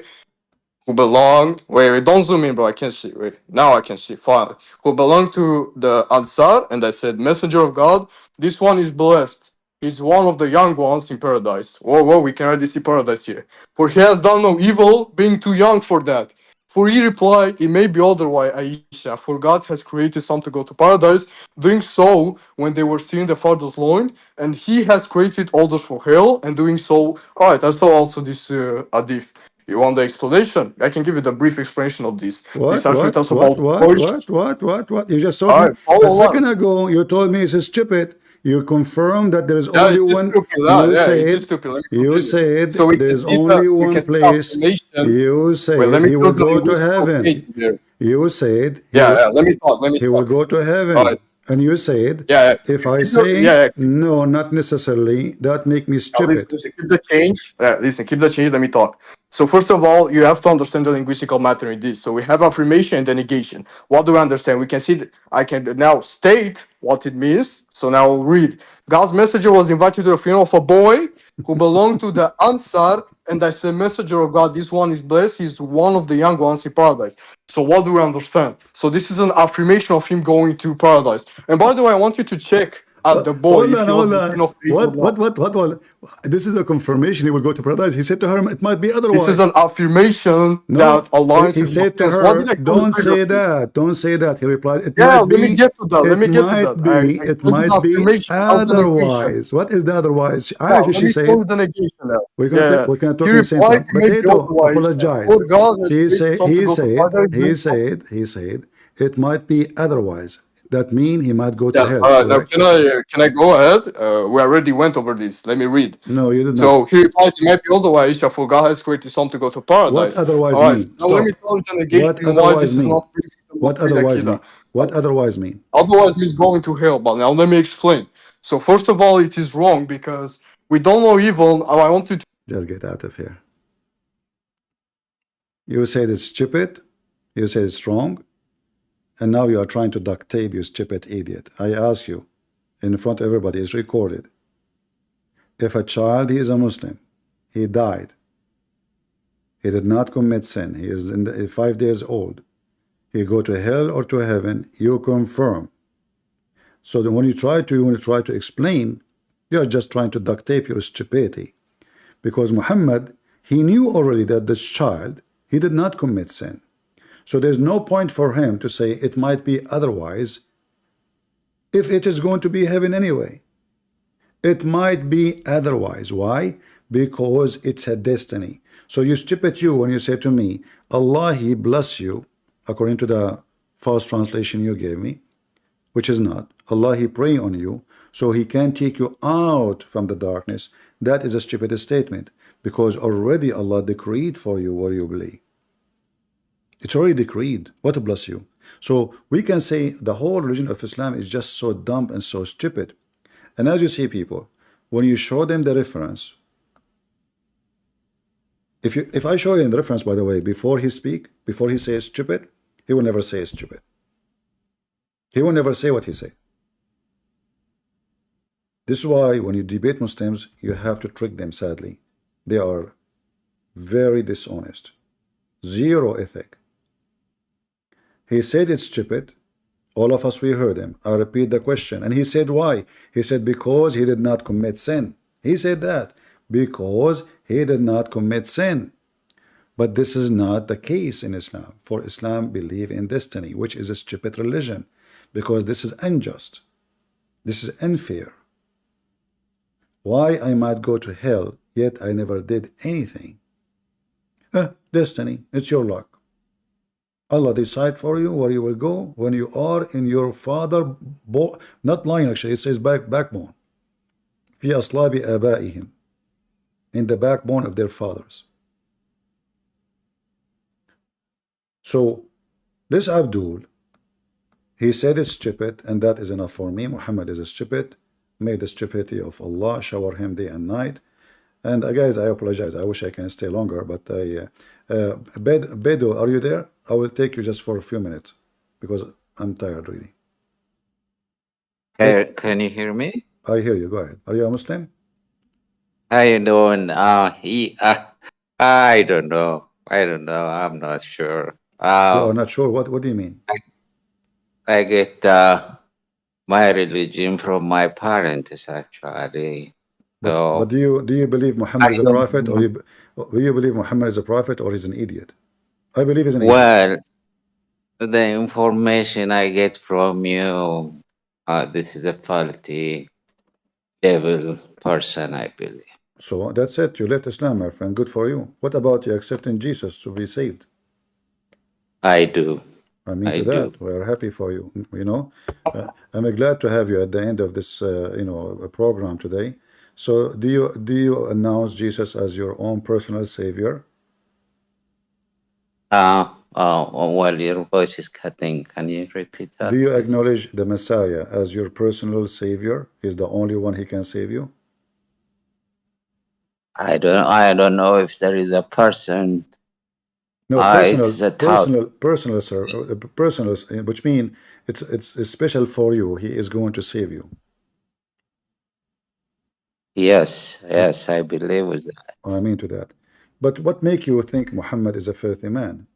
who belonged. Wait, don't zoom in, bro. I can't see. Wait, now I can see. Finally, who belonged to the Azhar, and I said, "Messenger of God, this one is blessed. He's one of the young ones in paradise." Whoa, we can already see paradise here. For he has done no evil, being too young for that. For he replied, "It may be otherwise, Aisha. For God has created some to go to paradise, doing so when they were seeing the father's loin, and he has created others for hell, and doing so." All right, I saw also this hadith. You want the explanation? I can give you the brief explanation of this. This actually talks about What? You just told me a second ago. You told me it's stupid. You confirmed that there is only one. You said there is only one place. You said he will go to heaven. You said let me talk. He will go to heaven. And you said, if I say no, not necessarily, that make me stupid. Listen, keep the change. Keep the change. Let me talk. So first of all, you have to understand the linguistical matter in this. So we have affirmation and the negation. What do we understand? We can see that I can now state what it means. So now I'll read. God's messenger was invited to the funeral of a boy who belonged to the Ansar, and I said, messenger of God, this one is blessed. He's one of the young ones in paradise. So what do we understand? So this is an affirmation of him going to paradise. And by the way, I want you to check at the boy if he was the son of What? This is a confirmation he will go to paradise. He said to her, it might be otherwise. This is an affirmation that Allah. He said to her, don't say that. Don't say that. He replied, it let might be. Me get to that. Let me get to that. It might be otherwise. What is the otherwise? She said. We can talk at the same time. Potato, apologize. He said, it might be otherwise. That means he might go to hell. All right, now can I go ahead? We already went over this. Let me read. No, you did not. So he replied, it might be otherwise, for God has created some to go to paradise. What otherwise mean? Now let me tell you the negation why this is not what otherwise mean? What otherwise mean? Otherwise means going to hell, but now let me explain. So first of all, it is wrong because we don't know evil. I want you to just get out of here. You said it's stupid. You said it's wrong. And now you are trying to duct tape, you stupid idiot. I ask you, in front of everybody, it's recorded. If a child, he is a Muslim, he died. He did not commit sin. He is 5 days old. He go to hell or to heaven, you confirm. So then when you try to explain, you are just trying to duct tape your stupidity. Because Muhammad, he knew already that this child, he did not commit sin. So there's no point for him to say it might be otherwise if it is going to be heaven anyway. It might be otherwise. Why? Because it's a destiny. So you stupid you when you say to me, Allah, He bless you, according to the false translation you gave me, which is not. Allah, He pray on you, so He can take you out from the darkness. That is a stupid statement, because already Allah decreed for you what you believe. It's already decreed. What bless you. So we can say the whole religion of Islam is just so dumb and so stupid. And as you see, people, when you show them the reference, if I show you the reference, by the way, before he says stupid, he will never say stupid. He will never say what he said. This is why when you debate Muslims, you have to trick them, sadly. They are very dishonest. Zero ethic. He said it's stupid. All of us, we heard him. I repeat the question. And he said why? He said because he did not commit sin. He said that. Because he did not commit sin. But this is not the case in Islam. For Islam believe in destiny, which is a stupid religion. Because this is unjust. This is unfair. Why I might go to hell, yet I never did anything? Destiny, it's your luck. Allah decide for you where you will go when you are in your father, not line actually, it says backbone. في أصلاب آبائهم, in the backbone of their fathers. So this Abdul, he said it's stupid, and that is enough for me. Muhammad is a stupid. May the stupidity of Allah shower him day and night. And guys, I apologize. I wish I can stay longer, but Bedo, are you there? I will take you just for a few minutes because I'm tired really. Can you hear me? I hear you. Go ahead. Are you a Muslim? How you doing? I don't know. I'm not sure. You are not sure? What do you mean? I get my religion from my parents actually. But do you believe Muhammad is a prophet, or do you believe Muhammad is a prophet, or he's an idiot? I believe he's an idiot. Well, the information I get from you, this is a faulty devil person, I believe. So that's it. You left Islam, my friend. Good for you. What about you accepting Jesus to be saved? I do. I mean, to that, we are happy for you. You know, I'm glad to have you at the end of this, program today. So, do you announce Jesus as your own personal savior? Well, your voice is cutting. Can you repeat that? Do you acknowledge the Messiah as your personal savior? He's the only one he can save you? I don't know if there is a person. No, personal, sir. Personal, which means it's special for you. He is going to save you. Yes, I believe with that. I mean to that. But what make you think Muhammad is a filthy man?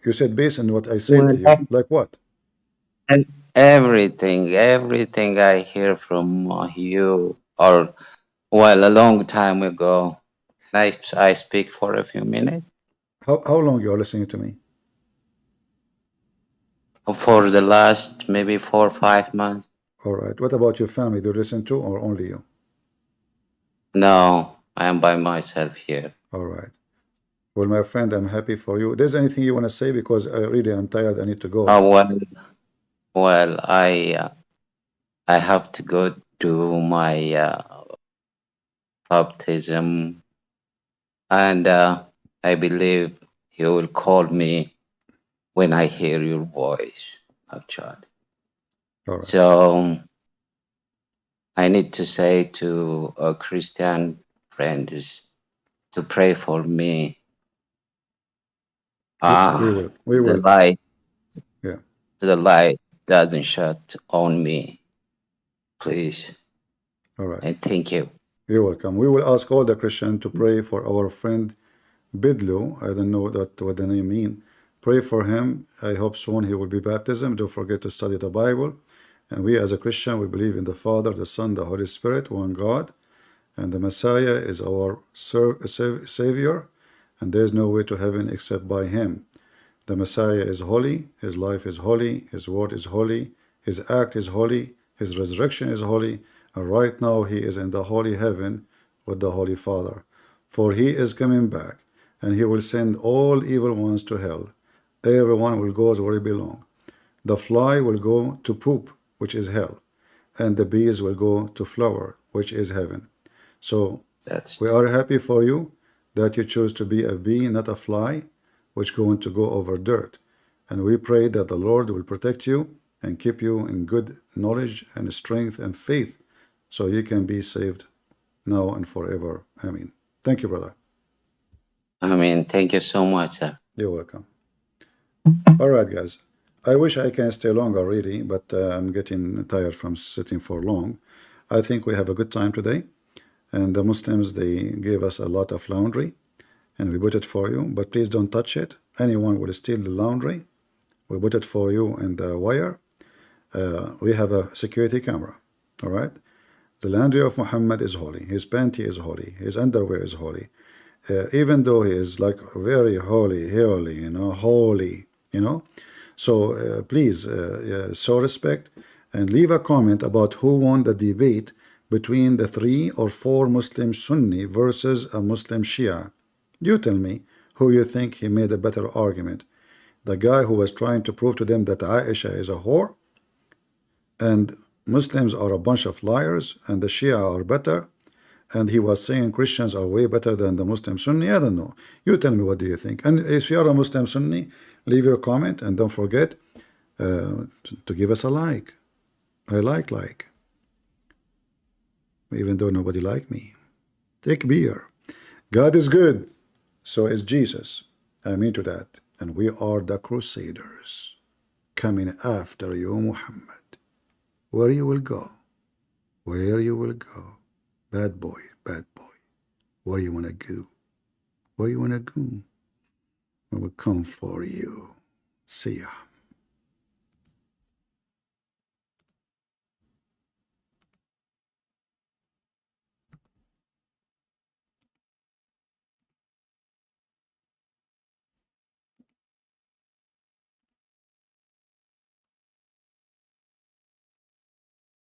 You said based on what I said to you. Like what? And everything I hear from you, or well, a long time ago. I speak for a few minutes. How long you are listening to me? For the last maybe 4 or 5 months. All right. What about your family? Do you listen to, or only you? No, I am by myself here. All right. Well, my friend, I'm happy for you. There's anything you want to say? Because I really am tired. I need to go. Well, I have to go to my baptism, and I believe you will call me when I hear your voice, actually. All right. So I need to say to Christian friends to pray for me. We will. The light doesn't shut on me, please. All right. And thank you. You're welcome. We will ask all the Christians to pray for our friend Bidlu. I don't know what the name means. Pray for him. I hope soon he will be baptized. Don't forget to study the Bible. And we as a Christian, we believe in the Father, the Son, the Holy Spirit, one God. And the Messiah is our Savior. And there is no way to heaven except by him. The Messiah is holy. His life is holy. His word is holy. His act is holy. His resurrection is holy. And right now he is in the holy heaven with the Holy Father. For he is coming back. And he will send all evil ones to hell. Everyone will go where he belongs. The fly will go to poop, which is hell. And the bees will go to flower, which is heaven. So we are happy for you that you choose to be a bee, not a fly, which going to go over dirt. And we pray that the Lord will protect you and keep you in good knowledge and strength and faith, so you can be saved now and forever. Amen. Thank you, brother. I mean, thank you so much, sir. You're welcome. All right, guys. I wish I can stay longer, really, but I'm getting tired from sitting for long. I think we have a good time today. And the Muslims, they gave us a lot of laundry, and we put it for you. But please don't touch it. Anyone will steal the laundry, we put it for you in the wire. We have a security camera. All right. The laundry of Muhammad is holy. His panty is holy. His underwear is holy. Even though he is like very holy, holy, So please, show respect and leave a comment about who won the debate between the 3 or 4 Muslim Sunni versus a Muslim Shia. You tell me who you think he made a better argument. The guy who was trying to prove to them that Aisha is a whore, and Muslims are a bunch of liars, and the Shia are better, and he was saying Christians are way better than the Muslim Sunni. I don't know. You tell me, what do you think? And if you are a Muslim Sunni, leave your comment, and don't forget to give us a like. I like. Even though nobody like me. Take beer. God is good. So is Jesus. Amen to that. And we are the crusaders coming after you, Muhammad. Where you will go. Where you will go. Bad boy. Where you want to go? Where you want to go? We will come for you. See ya.